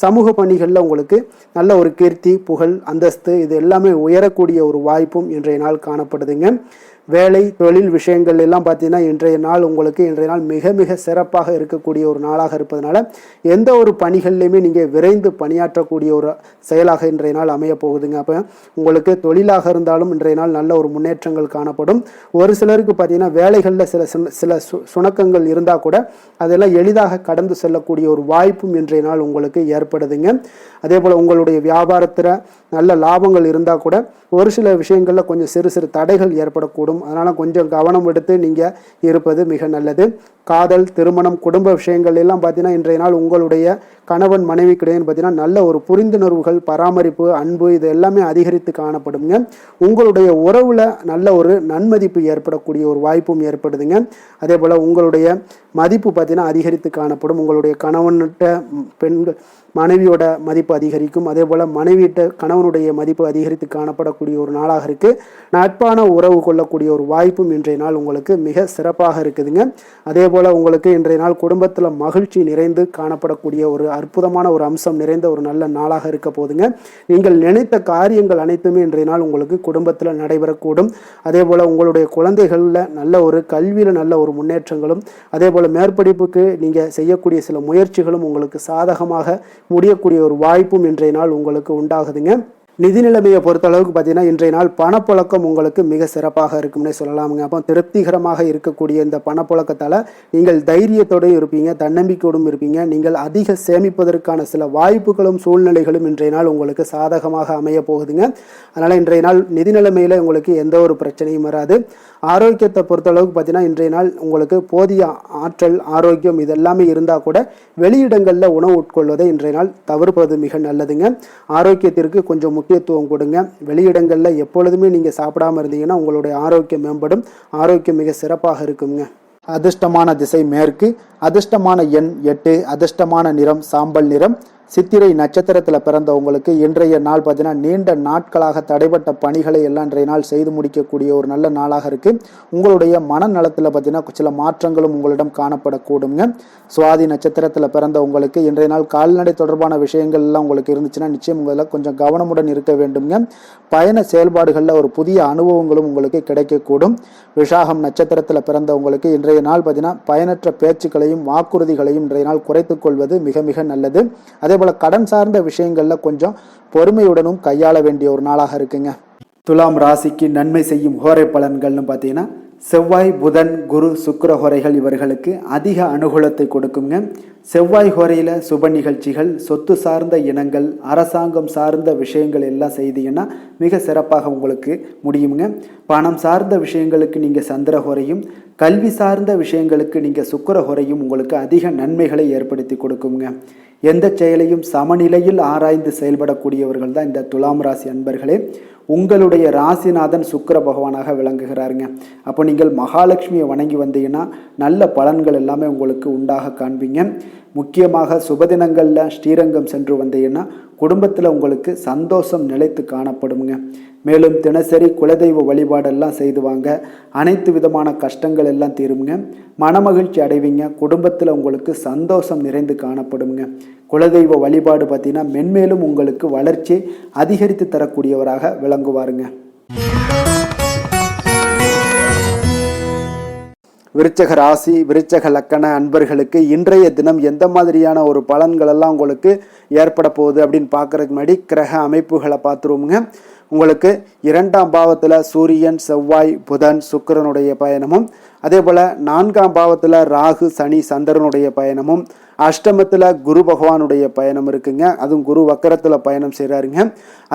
சமூக பணிகளில் உங்களுக்கு நல்ல ஒரு கீர்த்தி, புகழ், அந்தஸ்து இது எல்லாமே உயரக்கூடிய ஒரு வாய்ப்பும் இன்றைய நாள் காணப்படுதுங்க. வேலை தொழில் விஷயங்கள் எல்லாம் பார்த்தீங்கன்னா இன்றைய நாள் உங்களுக்கு மிக மிக சிறப்பாக இருக்கக்கூடிய ஒரு நாளாக இருப்பதனால எந்த ஒரு பணிகள்லையுமே நீங்கள் விரைந்து பணியாற்றக்கூடிய ஒரு செயலாக இன்றைய நாள் அமைய போகுதுங்க. அப்போ உங்களுக்கு தொழிலாக இருந்தாலும் இன்றைய நாள் நல்ல ஒரு முன்னேற்றங்கள் காணப்படும். ஒரு சிலருக்கு பார்த்தீங்கன்னா வேலைகளில் சில சுணக்கங்கள் இருந்தால் கூட அதெல்லாம் எளிதாக கடந்து செல்லக்கூடிய ஒரு வாய்ப்பும் இன்றைய நாள் உங்களுக்கு ஏற்படுதுங்க. அதே போல் உங்களுடைய வியாபாரத்தில் நல்ல லாபங்கள் இருந்தால் கூட ஒரு சில விஷயங்களில் கொஞ்சம் சிறு சிறு தடைகள் ஏற்படக்கூடும். அதனால் கொஞ்சம் கவனம் எடுத்து நீங்கள் இருப்பது மிக நல்லது. காதல், திருமணம், குடும்ப விஷயங்கள் எல்லாம் பார்த்தீங்கன்னா இன்றைய நாள் உங்களுடைய கணவன் மனைவிக்கிடையே பார்த்தீங்கன்னா நல்ல ஒரு புரிந்துணர்வுகள், பராமரிப்பு, அன்பு இது எல்லாமே அதிகரித்து காணப்படுங்க. உங்களுடைய உறவில் நல்ல ஒரு நன்மதிப்பு ஏற்படக்கூடிய ஒரு வாய்ப்பும் ஏற்படுதுங்க. அதே போல் உங்களுடைய மதிப்பு பார்த்தீங்கன்னா அதிகரித்து காணப்படும். உங்களுடைய கணவன்கிட்ட பெண்கள் மனைவியோட மதிப்பு அதிகரிக்கும். அதே போல் மனைவியிட்ட கணவனுடைய மதிப்பு அதிகரித்து காணப்படக்கூடிய ஒரு நாளாக இருக்குது. நட்பான உறவு கொள்ளக்கூடிய ஒரு வாய்ப்பும் இன்றைய நாள் உங்களுக்கு மிக சிறப்பாக இருக்குதுங்க. அதே போல் உங்களுக்கு இன்றைய நாள் குடும்பத்தில் மகிழ்ச்சி நிறைந்து காணப்படக்கூடிய ஒரு அற்புதமான ஒரு அம்சம் நிறைந்த ஒரு நல்ல நாளாக இருக்க போதுங்க. நீங்கள் நினைத்த காரியங்கள் அனைத்துமே இன்றைய நாள் உங்களுக்கு குடும்பத்தில் நடைபெறக்கூடும். அதே போல் உங்களுடைய குழந்தைகளில் நல்ல ஒரு கல்வியில் நல்ல ஒரு முன்னேற்றங்களும், அதே போல் மேற்படிப்புக்கு நீங்கள் செய்யக்கூடிய சில முயற்சிகளும் உங்களுக்கு சாதகமாக முடியக்கூடிய ஒரு வாய்ப்பும் இன்றைய நாள் உங்களுக்கு உண்டாகுதுங்க. நிதி நிலைமையை பொறுத்த அளவுக்கு பார்த்தீங்கன்னா இன்றைய நாள் பணப்புழக்கம் உங்களுக்கு மிக சிறப்பாக இருக்கும்னே சொல்லலாமுங்க. அப்போ திருப்திகரமாக இருக்கக்கூடிய இந்த பணப்புழக்கத்தால் நீங்கள் தைரியத்தோடும் இருப்பீங்க, தன்னம்பிக்கையோடும் இருப்பீங்க. நீங்கள் அதிக சேமிப்பதற்கான சில வாய்ப்புகளும் சூழ்நிலைகளும் இன்றைய நாள் உங்களுக்கு சாதகமாக அமைய போகுதுங்க. அதனால் இன்றைய நாள் நிதி நிலைமையில் உங்களுக்கு எந்த ஒரு பிரச்சனையும் வராது. ஆரோக்கியத்தை பொறுத்தளவுக்கு பார்த்தீங்கன்னா இன்றைய நாள் உங்களுக்கு போதிய ஆற்றல், ஆரோக்கியம் இதெல்லாமே இருந்தால் கூட வெளியிடங்களில் உணவு உட்கொள்வதை இன்றைய நாள் தவிர்ப்பது மிக நல்லதுங்க. ஆரோக்கியத்திற்கு கொஞ்சம் முக்கியத்துவம் கொடுங்க. வெளியிடங்களில் எப்பொழுதுமே நீங்கள் சாப்பிடாம இருந்தீங்கன்னா உங்களுடைய ஆரோக்கியம் மேம்படும். ஆரோக்கியம் மிக சிறப்பாக இருக்குங்க. அதிர்ஷ்டமான திசை மேற்கு, அதிர்ஷ்டமான எண் 8, அதிர்ஷ்டமான நிறம் சாம்பல் நிறம். சித்திரை நட்சத்திரத்தில் பிறந்தவங்களுக்கு இன்றைய நாள் பார்த்தீங்கன்னா நீண்ட நாட்களாக தடைப்பட்ட பணிகளை எல்லாம் இன்றைய நாள் செய்து முடிக்கக்கூடிய ஒரு நல்ல நாளாக இருக்குது. உங்களுடைய மனநலத்தில் பார்த்தீங்கன்னா சில மாற்றங்களும் உங்களிடம் காணப்படக்கூடுங்க. சுவாதி நட்சத்திரத்தில் பிறந்தவங்களுக்கு இன்றைய நாள் கால்நடை தொடர்பான விஷயங்கள் எல்லாம் உங்களுக்கு இருந்துச்சுன்னா நிச்சயம் உங்களில் கொஞ்சம் கவனமுடன் இருக்க வேண்டுங்க. பயண செயல்பாடுகளில் ஒரு புதிய அனுபவங்களும் உங்களுக்கு கிடைக்கக்கூடும். விஷாகம் நட்சத்திரத்தில் பிறந்தவங்களுக்கு இன்றைய நாள் பார்த்தீங்கன்னா பயனற்ற பேச்சுக்களையும் வாக்குறுதிகளையும் இன்றைய நாள் குறைத்துக் கொள்வது மிக மிக நல்லது. அதே போல கடன் சார்ந்த விஷயங்கள்ல கொஞ்சம் பொறுமையுடனும் கையாள வேண்டிய ஒரு நாளாக இருக்குங்க. துலாம் ராசிக்கு நன்மை செய்யும் ஹோரை பலன்கள்னு பார்த்தீங்கன்னா செவ்வாய், புதன், குரு, சுக்கிர ஹோரைகள் இவர்களுக்கு அதிக அனுகூலத்தை கொடுக்குங்க. செவ்வாய் ஹோரையில் சுப நிகழ்ச்சிகள், சொத்து சார்ந்த இனங்கள், அரசாங்கம் சார்ந்த விஷயங்கள் எல்லாம் செய்தீங்கன்னா மிக சிறப்பாக உங்களுக்கு முடியுங்க. பணம் சார்ந்த விஷயங்களுக்கு நீங்கள் சந்திர ஹோரையும், கல்வி சார்ந்த விஷயங்களுக்கு நீங்கள் சுக்கிர ஹோரையும் உங்களுக்கு அதிக நன்மைகளை ஏற்படுத்தி கொடுக்குங்க. எந்த செயலையும் சமநிலையில் ஆராய்ந்து செயல்படக்கூடியவர்கள் தான் இந்த துலாம் ராசி அன்பர்களே. உங்களுடைய ராசிநாதன் சுக்கிர பகவானாக விளங்குகிறாருங்க. அப்போ நீங்கள் மகாலட்சுமியை வணங்கி வந்தீங்கன்னா நல்ல பலன்கள் எல்லாமே உங்களுக்கு உண்டாக காண்பீங்க. முக்கியமாக சுபதினங்களில் ஸ்ரீரங்கம் சென்று வந்தீங்கன்னா குடும்பத்தில் உங்களுக்கு சந்தோஷம் நிலைத்து காணப்படுங்க. மேலும் தினசரி குலதெய்வ வழிபாடெல்லாம் செய்து வாங்க. அனைத்து விதமான கஷ்டங்கள் எல்லாம் தீருங்க. மனமகிழ்ச்சி அடைவீங்க. குடும்பத்தில் உங்களுக்கு சந்தோஷம் நிறைந்து காணப்படுங்க. குலதெய்வ வழிபாடு பார்த்தீங்கன்னா மென்மேலும் உங்களுக்கு வளர்ச்சி அதிகரித்து தரக்கூடியவராக விளங்குவாருங்க. விருச்சக ராசி, விருச்சக லக்கண அன்பர்களுக்கு இன்றைய தினம் எந்த மாதிரியான ஒரு பலன்கள் எல்லாம் உங்களுக்கு ஏற்பட போகுது அப்படின்னு பார்க்கறதுக்கு முன்னாடி கிரக அமைப்புகளை பார்த்துருவோங்க. உங்களுக்கு 2ஆம் பாவத்தில் சூரியன், செவ்வாய், புதன், சுக்கிரனுடைய பயணமும், அதே போல் 4ஆம் பாவத்தில் ராகு, சனி, சந்திரனுடைய பயணமும், அஷ்டமத்தில் குரு பகவானுடைய பயணம் இருக்குங்க. அதுவும் குரு வக்கரத்தில் பயணம் செய்கிறாருங்க.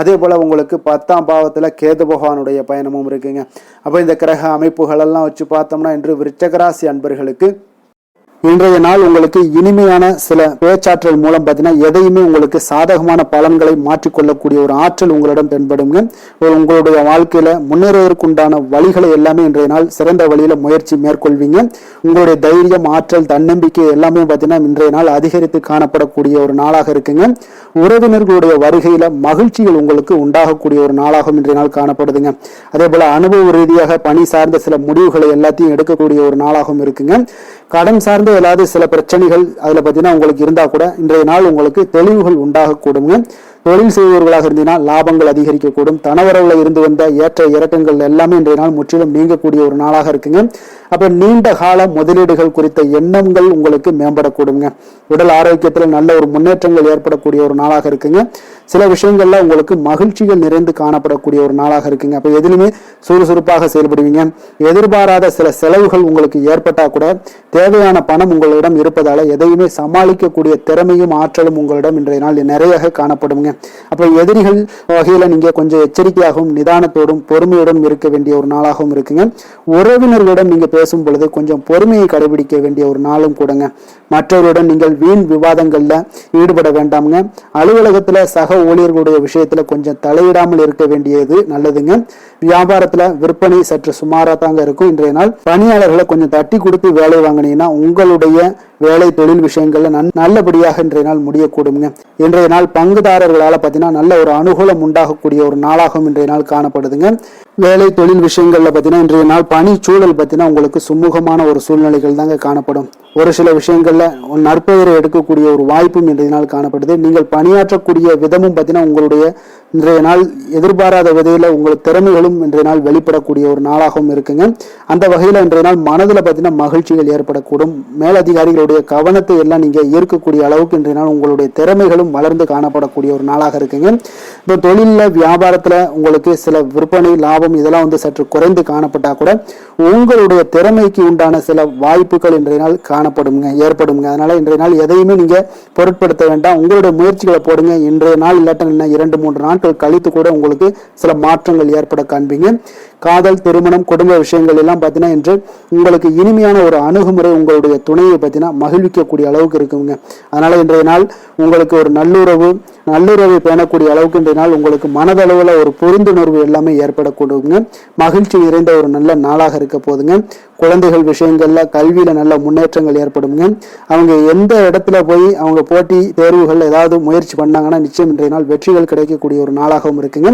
அதே போல் உங்களுக்கு 10ஆம் பாவத்தில் கேது பகவானுடைய பயணமும் இருக்குங்க. அப்போ இந்த கிரக அமைப்புகளெல்லாம் வச்சு பார்த்தோம்னா இன்று விருச்சக ராசி அன்பர்களுக்கு இன்றைய நாள் உங்களுக்கு இனிமையான சில பேச்சாற்றல் மூலம் பார்த்தீங்கன்னா எதையுமே உங்களுக்கு சாதகமான பலன்களை மாற்றிக்கொள்ளக்கூடிய ஒரு ஆற்றல் உங்களிடம் தென்படுங்க. உங்களுடைய வாழ்க்கையில முன்னேறுவதற்குண்டான வழிகளை எல்லாமே இன்றைய நாள் சிறந்த வழியில முயற்சி மேற்கொள்வீங்க. உங்களுடைய தைரியம், ஆற்றல், தன்னம்பிக்கை எல்லாமே பார்த்தீங்கன்னா இன்றைய நாள் அதிகரித்து காணப்படக்கூடிய ஒரு நாளாக இருக்குங்க. உறவினர்களுடைய வருகையில மகிழ்ச்சிகள் உங்களுக்கு உண்டாகக்கூடிய ஒரு நாளாகவும் இன்றைய நாள் காணப்படுதுங்க. அதே போல அனுபவ ரீதியாக பணி சார்ந்த சில முடிவுகளை எல்லாத்தையும் எடுக்கக்கூடிய ஒரு நாளாகவும் இருக்குங்க. கடன் சார்ந்த ஏதாவது சில பிரச்சனைகள் அதுல பார்த்தீங்கன்னா உங்களுக்கு இருந்தா கூட இன்றைய நாள் உங்களுக்கு தெளிவுகள் உண்டாகக்கூடுங்க. தொழில் செய்பவர்களாக இருந்தீங்கன்னா லாபங்கள் அதிகரிக்கக்கூடும். தனவரவுல இருந்து வந்த ஏற்ற இறக்கங்கள் எல்லாமே இன்றைய நாள் முற்றிலும் நீங்கக்கூடிய ஒரு நாளாக இருக்குங்க. அப்ப நீண்ட கால முதலீடுகள் குறித்த எண்ணங்கள் உங்களுக்கு மேம்படக்கூடுங்க. உடல் ஆரோக்கியத்துல நல்ல ஒரு முன்னேற்றங்கள் ஏற்படக்கூடிய ஒரு நாளாக இருக்குங்க. சில விஷயங்கள்ல உங்களுக்கு மகிழ்ச்சிகள் நிறைந்து காணப்படக்கூடிய ஒரு நாளாக இருக்குங்க. அப்ப எதிலுமே சுறுசுறுப்பாக செயல்படுவீங்க. எதிர்பாராத சில செலவுகள் உங்களுக்கு ஏற்பட்டா கூட தேவையான பணம் உங்களிடம் இருப்பதால எதையுமே சமாளிக்கக்கூடிய திறமையும் ஆற்றலும் உங்களிடம் இன்றைய நாள் நிறைய காணப்படுங்க. அப்ப எதிரிகள் வகையில நீங்க கொஞ்சம் எச்சரிக்கையாகவும் நிதானத்தோடும் பொறுமையுடன் இருக்க வேண்டிய ஒரு நாளாகவும் இருக்குங்க. உறவினர்களிடம் நீங்க பேசும் பொழுது கொஞ்சம் பொறுமையை கடைபிடிக்க வேண்டிய ஒரு நாளும் கூடங்க. மற்றவருடன் நீங்கள் வீண் விவாதங்கள்ல ஈடுபட வேண்டாமுங்க. அலுவலகத்துல சக ஊழியர்களுடைய விஷயத்துல கொஞ்சம் தலையிடாமல் இருக்க வேண்டியது நல்லதுங்க. வியாபாரத்துல விற்பனை சற்று சுமாரா தாங்க இருக்கும். இன்றைய நாள் பணியாளர்களை கொஞ்சம் தட்டி கொடுத்து வேலை வாங்கினீங்கன்னா உங்களுடைய வேலை தொழில் விஷயங்கள்ல நல்லபடியாக இன்றைய நாள் முடியக்கூடுங்க. இன்றைய நாள் பங்குதாரர்களால பார்த்தீங்கன்னா நல்ல ஒரு அனுகூலம் உண்டாகக்கூடிய ஒரு நாளாகவும் இன்றைய நாள் காணப்படுதுங்க. வேலை தொழில் விஷயங்கள்ல பார்த்தீங்கன்னா இன்றைய நாள் பணி சூழல் பார்த்தீங்கன்னா உங்களுக்கு சுமூகமான ஒரு சூழ்நிலைகள் தாங்க காணப்படும். ஒரு சில விஷயங்கள்ல நற்பெயரை எடுக்கக்கூடிய ஒரு வாய்ப்பும் இன்றைய நாள் காணப்படுது. நீங்கள் பணியாற்றக்கூடிய விதமும் பார்த்தீங்கன்னா உங்களுடைய இன்றைய நாள் எதிர்பாராத விதையில உங்கள் திறமைகளும் இன்றைய நாள் வெளிப்படக்கூடிய ஒரு நாளாகவும் இருக்குங்க. அந்த வகையில இன்றைய நாள் மனதுல பார்த்தீங்கன்னா மகிழ்ச்சிகள் ஏற்படக்கூடும். மேலதிகாரிகளுடைய கவனத்தை எல்லாம் நீங்க ஈர்க்கக்கூடிய அளவுக்கு இன்றைய நாள் உங்களுடைய திறமைகளும் வளர்ந்து காணப்படக்கூடிய ஒரு நாளாக இருக்குங்க. இப்போ தொழில வியாபாரத்துல உங்களுக்கு சில விற்பனை லாபம் இதெல்லாம் சற்று குறைந்து காணப்பட்டா கூட உங்களுடைய திறமைக்கு உண்டான சில வாய்ப்புகள் இன்றைய நாள் ஏற்படுங்க. அதனால இன்றைய நாள் எதையுமே நீங்க பொருட்படுத்த வேண்டாம். உங்களுடைய முயற்சிகளை போடுங்க. இன்றைய நாள் இல்லாட்ட 2-3 நாட்கள் கழித்து கூட உங்களுக்கு சில மாற்றங்கள் ஏற்பட காண்பீங்க. காதல், திருமணம், குடும்ப விஷயங்கள் எல்லாம் பார்த்தீங்கன்னா இன்று உங்களுக்கு இனிமையான ஒரு அணுகுமுறை உங்களுடைய துணையை பார்த்தீங்கன்னா மகிழ்விக்கக்கூடிய அளவுக்கு இருக்குங்க. அதனால இன்றைய நாள் உங்களுக்கு ஒரு நல்லுறவை பேணக்கூடிய அளவுக்கு இன்றைய நாள் உங்களுக்கு மனதளவுல ஒரு புரிந்துணர்வு எல்லாமே ஏற்படக்கூடுங்க. மகிழ்ச்சி நிறைந்த ஒரு நல்ல நாளாக இருக்க போதுங்க. குழந்தைகள் விஷயங்கள்ல கல்வியில நல்ல முன்னேற்றங்கள் ஏற்படுங்க. அவங்க எந்த இடத்துல போய் அவங்க போட்டி தேர்வுகள் ஏதாவது முயற்சி பண்ணாங்கன்னா நிச்சயம் இன்றைய நாள் வெற்றிகள் கிடைக்கக்கூடிய ஒரு நாளாகவும் இருக்குங்க.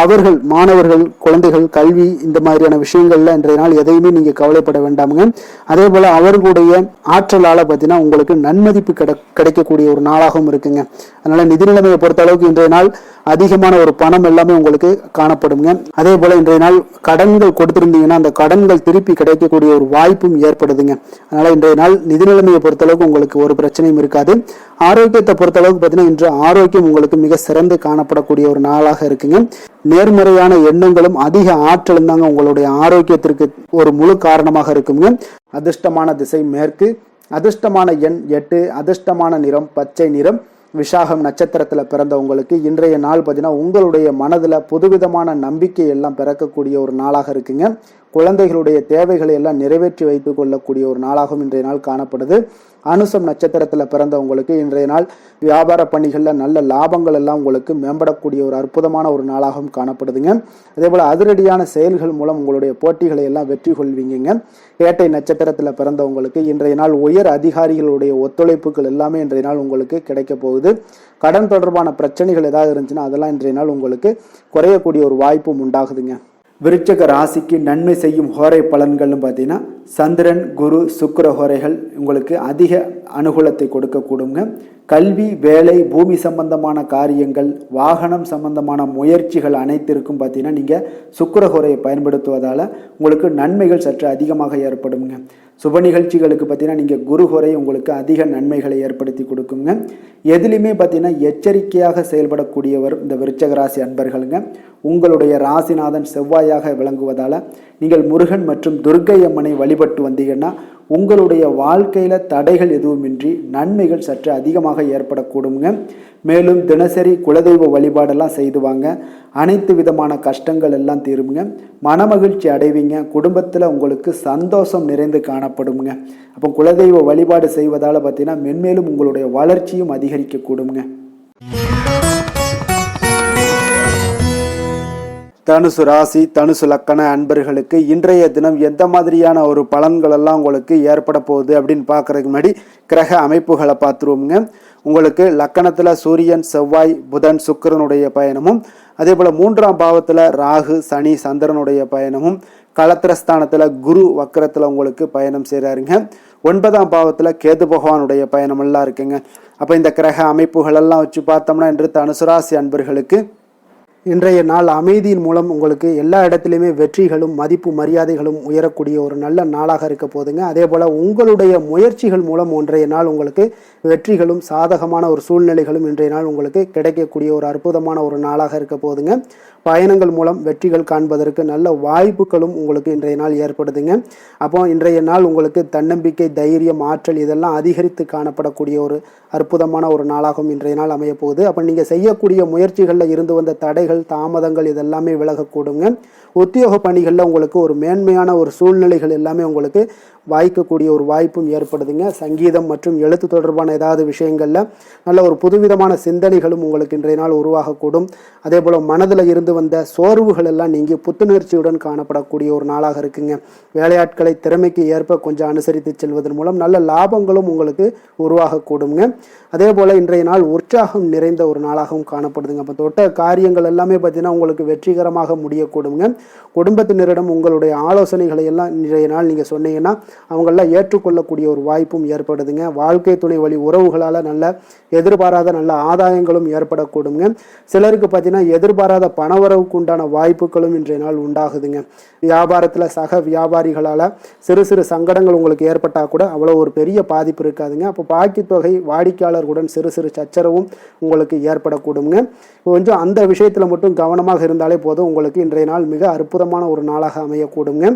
அவர்கள் மாணவர்கள் குழந்தைகள் கல்வி இந்த மாதிரியான விஷயங்கள்ல இன்றைய நாள் எதையுமே நீங்க கவலைப்பட வேண்டாமுங்க. அதே போல அவர்களுடைய ஆற்றலால பார்த்தீங்கன்னா உங்களுக்கு நன்மதிப்பு கிடைக்கக்கூடிய ஒரு நாளாகவும் இருக்குங்க. அதனால நிதி நிலைமையை பொறுத்த அளவுக்கு இன்றைய நாள் அதிகமான ஒரு பணம் எல்லாமே உங்களுக்கு காணப்படுங்க. அதே போல இன்றைய நாள் கடன்கள் கொடுத்திருந்தீங்கன்னா அந்த கடன்கள் திருப்பி கிடைக்கக்கூடிய ஒரு வாய்ப்பும் ஏற்படுதுங்க. அதனால இன்றைய நாள் நிதி நிலைமையை பொறுத்தளவுக்கு உங்களுக்கு ஒரு பிரச்சனையும் இருக்காது. ஆரோக்கியத்தை பொறுத்தளவுக்கு பார்த்தீங்கன்னா இன்று ஆரோக்கியம் உங்களுக்கு மிக சிறந்து காணப்படக்கூடிய ஒரு நாளாக இருக்குங்க. நேர்மறையான எண்ணங்களும் அதிக ஆற்றலும் தாங்க உங்களுடைய ஆரோக்கியத்திற்கு ஒரு முழு காரணமாக இருக்குங்க. அதிர்ஷ்டமான திசை மேற்கு, அதிர்ஷ்டமான எண் 8, அதிர்ஷ்டமான நிறம் பச்சை நிறம். விஷாகம் நட்சத்திரத்துல பிறந்தவங்களுக்கு இன்றைய நாள் பார்த்தீங்கன்னா உங்களுடைய மனதுல புதுவிதமான நம்பிக்கை எல்லாம் பிறக்கக்கூடிய ஒரு நாளாக இருக்குங்க. குழந்தைகளுடைய தேவைகளை எல்லாம் நிறைவேற்றி வைத்துக் கொள்ளக்கூடிய ஒரு நாளாகவும் இன்றைய நாள் காணப்படுது. அனுசம் நட்சத்திரத்துல பிறந்தவங்களுக்கு இன்றைய நாள் வியாபார பணிகள்ல நல்ல லாபங்கள் எல்லாம் உங்களுக்கு மேம்படக்கூடிய ஒரு அற்புதமான ஒரு நாளாகவும் காணப்படுதுங்க. அதே போல அதிரடியான செயல்கள் மூலம் உங்களுடைய போட்டிகளை எல்லாம் வெற்றி கொள்வீங்க. கேட்டை நட்சத்திரத்துல பிறந்தவங்களுக்கு இன்றைய நாள் உயர் அதிகாரிகளுடைய ஒத்துழைப்புகள் எல்லாமே இன்றைய நாள் உங்களுக்கு கிடைக்க போகுது. கடன் தொடர்பான பிரச்சனைகள் ஏதாவது இருந்துச்சுன்னா அதெல்லாம் இன்றைய நாள் உங்களுக்கு குறையக்கூடிய ஒரு வாய்ப்பும் உண்டாகுதுங்க. விருச்சக ராசிக்கு நன்மை செய்யும் ஹோரை பலன்கள்னு பார்த்தீங்கன்னா சந்திரன், குரு, சுக்கிர ஹோரைகள் உங்களுக்கு அதிக அனுகூலத்தை கொடுக்கக்கூடுங்க. கல்வி, வேலை, பூமி சம்பந்தமான காரியங்கள், வாகனம் சம்பந்தமான முயற்சிகள் அனைத்திற்கும் பார்த்தீங்கன்னா நீங்கள் சுக்கிர ஹோரையை பயன்படுத்துவதால் உங்களுக்கு நன்மைகள் சற்று அதிகமாக ஏற்படுங்க. சுப நிகழ்ச்சிகளுக்கு பார்த்தீங்கன்னா நீங்கள் குரு ஹோரை உங்களுக்கு அதிக நன்மைகளை ஏற்படுத்தி கொடுக்குங்க. எதுலையுமே பார்த்தீங்கன்னா எச்சரிக்கையாக செயல்படக்கூடியவர் இந்த விருச்சக ராசி அன்பர்களுங்க. உங்களுடைய ராசிநாதன் செவ்வாயாக விளங்குவதால் நீங்கள் முருகன் மற்றும் துர்க்கை அம்மனை வழிபட்டு வந்தீங்கன்னா உங்களுடைய வாழ்க்கையில் தடைகள் எதுவுமின்றி நன்மைகள் சற்று அதிகமாக ஏற்படக்கூடுங்க. மேலும் தினசரி குலதெய்வ வழிபாடெல்லாம் செய்து வாங்க. அனைத்து விதமான கஷ்டங்கள் எல்லாம் தீருங்க. மனமகிழ்ச்சி அடைவீங்க. குடும்பத்தில் உங்களுக்கு சந்தோஷம் நிறைந்து காணப்படுங்க. அப்போ குலதெய்வ வழிபாடு செய்வதால் பார்த்தீங்கன்னா மென்மேலும் உங்களுடைய வளர்ச்சியும் அதிகரிக்க கூடுங்க. தனுசு ராசி தனுசு லக்கண அன்பர்களுக்கு இன்றைய தினம் எந்த மாதிரியான ஒரு பலன்கள் எல்லாம் உங்களுக்கு ஏற்பட போகுது அப்படின்னு பார்க்கறதுக்கு முன்னாடி கிரக அமைப்புகளை பார்த்துருவோங்க. உங்களுக்கு லக்கணத்தில் சூரியன், செவ்வாய், புதன், சுக்கிரனுடைய பயணமும், அதே போல் 3ஆம் பாவத்தில் ராகு, சனி, சந்திரனுடைய பயணமும், களத்திரஸ்தானத்தில் குரு வக்கரத்தில் உங்களுக்கு பயணம் செய்கிறாருங்க. 9ஆம் பாவத்தில் கேது பகவானுடைய பயணமெல்லாம் இருக்குங்க. அப்போ இந்த கிரக அமைப்புகளெல்லாம் வச்சு பார்த்தோம்னா இன்று தனுசு ராசி அன்பர்களுக்கு இன்றைய நாள் அமைதியின் மூலம் உங்களுக்கு எல்லா இடத்துலையுமே வெற்றிகளும் மதிப்பு மரியாதைகளும் உயரக்கூடிய ஒரு நல்ல நாளாக இருக்க போதுங்க. அதே போல் உங்களுடைய முயற்சிகள் மூலம் இன்றைய நாள் உங்களுக்கு வெற்றிகளும் சாதகமான ஒரு சூழ்நிலைகளும் இன்றைய நாள் உங்களுக்கு கிடைக்கக்கூடிய ஒரு அற்புதமான ஒரு நாளாக இருக்க போதுங்க. பயணங்கள் மூலம் வெற்றிகள் காண்பதற்கு நல்ல வாய்ப்புகளும் உங்களுக்கு இன்றைய நாள் ஏற்படுதுங்க. அப்போ இன்றைய நாள் உங்களுக்கு தன்னம்பிக்கை, தைரியம், ஆற்றல் இதெல்லாம் அதிகரித்து காணப்படக்கூடிய ஒரு அற்புதமான ஒரு நாளாகவும் இன்றைய நாள் அமைய போகுது. அப்போ நீங்கள் செய்யக்கூடிய முயற்சிகளில் இருந்து வந்த தடைகள், தாமதங்கள் இதெல்லாமே விலகக்கூடுங்க. உத்தியோக பணிகளில் உங்களுக்கு ஒரு மேன்மையான ஒரு சூழ்நிலைகள் எல்லாமே உங்களுக்கு வாய்க்கக்கூடிய ஒரு வாய்ப்பும் ஏற்படுதுங்க. சங்கீதம் மற்றும் எழுத்து தொடர்பான ஏதாவது விஷயங்களில் நல்ல ஒரு புதுவிதமான சிந்தனைகளும் உங்களுக்கு இன்றைய நாள் உருவாகக்கூடும். அதே போல் மனதில் இருந்து வந்த சோர்வுகள் எல்லாம் நீங்கி புத்துணர்ச்சியுடன் காணப்படக்கூடிய ஒரு நாளாக இருக்குங்க. வேலையாட்களை திறமைக்கு ஏற்ப கொஞ்சம் அனுசரித்து செல்வதன் மூலம் நல்ல லாபங்களும் உங்களுக்கு உருவாகக்கூடுங்க. அதே போல் இன்றைய நாள் உற்சாகம் நிறைந்த ஒரு நாளாகவும் காணப்படுதுங்க. அப்போ தொட்ட காரியங்கள் எல்லாமே பார்த்தீங்கன்னா உங்களுக்கு வெற்றிகரமாக முடியக்கூடுங்க. குடும்பத்தினரிடம் உங்களுடைய ஆலோசனைகளை எல்லாம் இன்றைய நாள் நீங்கள் சொன்னீங்கன்னா அவங்களெல்லாம் ஏற்றுக்கொள்ளக்கூடிய ஒரு வாய்ப்பும் ஏற்படுதுங்க. வாழ்க்கை துணை வழி உறவுகளால் நல்ல எதிர்பாராத நல்ல ஆதாயங்களும் ஏற்படக்கூடுங்க. சிலருக்கு பார்த்தீங்கன்னா எதிர்பாராத பணவரவுக்கு உண்டான வாய்ப்புகளும் இன்றைய நாள் உண்டாகுதுங்க. வியாபாரத்தில் சக வியாபாரிகளால் சிறு சிறு சங்கடங்கள் உங்களுக்கு ஏற்பட்டால் கூட அவ்வளோ ஒரு பெரிய பாதிப்பு இருக்காதுங்க. அப்போ பாக்கி தொகை வாடிக்கையாளர்களுடன் சிறு சிறு சச்சரவும் உங்களுக்கு ஏற்படக்கூடுங்க. கொஞ்சம் அந்த விஷயத்தில் மட்டும் கவனமாக இருந்தாலே போதும். உங்களுக்கு இன்றைய நாள் மிக அற்புதமான ஒரு நாளாக அமையக்கூடுங்க.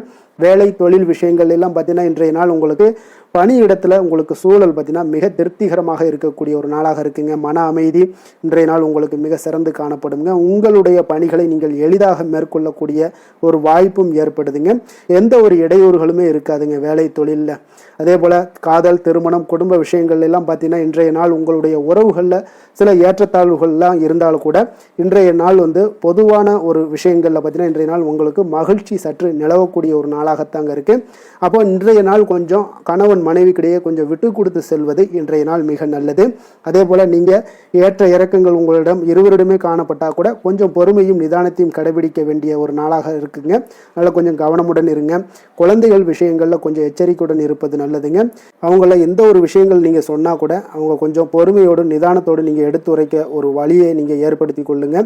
வேலை தொழில் விஷயங்கள் எல்லாம் பார்த்தீங்கன்னா இன்றைய நாள் உங்களுக்கு பணியிடத்தில் உங்களுக்கு சூழல் பார்த்தீங்கன்னா மிக திருப்திகரமாக இருக்கக்கூடிய ஒரு நாளாக இருக்குங்க. மன அமைதி இன்றைய நாள் உங்களுக்கு மிக சிறந்து காணப்படுங்க. உங்களுடைய பணிகளை நீங்கள் எளிதாக மேற்கொள்ளக்கூடிய ஒரு வாய்ப்பும் ஏற்படுதுங்க. எந்த ஒரு இடையூறுகளுமே இருக்காதுங்க வேலை தொழிலில். அதே போல் காதல், திருமணம், குடும்ப விஷயங்கள் எல்லாம் பார்த்தீங்கன்னா இன்றைய நாள் உங்களுடைய உறவுகளில் சில ஏற்றத்தாழ்வுகள்லாம் இருந்தாலும் கூட இன்றைய நாள் பொதுவான ஒரு விஷயங்களில் பார்த்தீங்கன்னா இன்றைய நாள் உங்களுக்கு மகிழ்ச்சி சற்று நிலவக்கூடிய ஒரு நாளாகத்தாங்க இருக்குது. அப்போ இன்றைய நாள் கொஞ்சம் கணவன் மனைவிக்கிடையே கொஞ்சம் விட்டு கொடுத்து செல்வது இன்றைய நாள் மிக நல்லது. அதே போல் நீங்கள் ஏற்ற இறக்கங்கள் உங்களிடம் இருவரிடமே காணப்பட்டால் கூட கொஞ்சம் பொறுமையும் நிதானத்தையும் கடைபிடிக்க வேண்டிய ஒரு நாளாக இருக்குங்க. அதனால் கொஞ்சம் கவனமுடன் இருங்க. குழந்தைகள் விஷயங்களில் கொஞ்சம் எச்சரிக்கையுடன் இருப்பது நல்லதுங்க. அவங்கள எந்த ஒரு விஷயங்கள் நீங்கள் சொன்னால் கூட அவங்க கொஞ்சம் பொறுமையோடு நிதானத்தோடு நீங்கள் எடுத்துரைக்க ஒரு வழியை நீங்கள் ஏற்படுத்தி கொள்ளுங்க.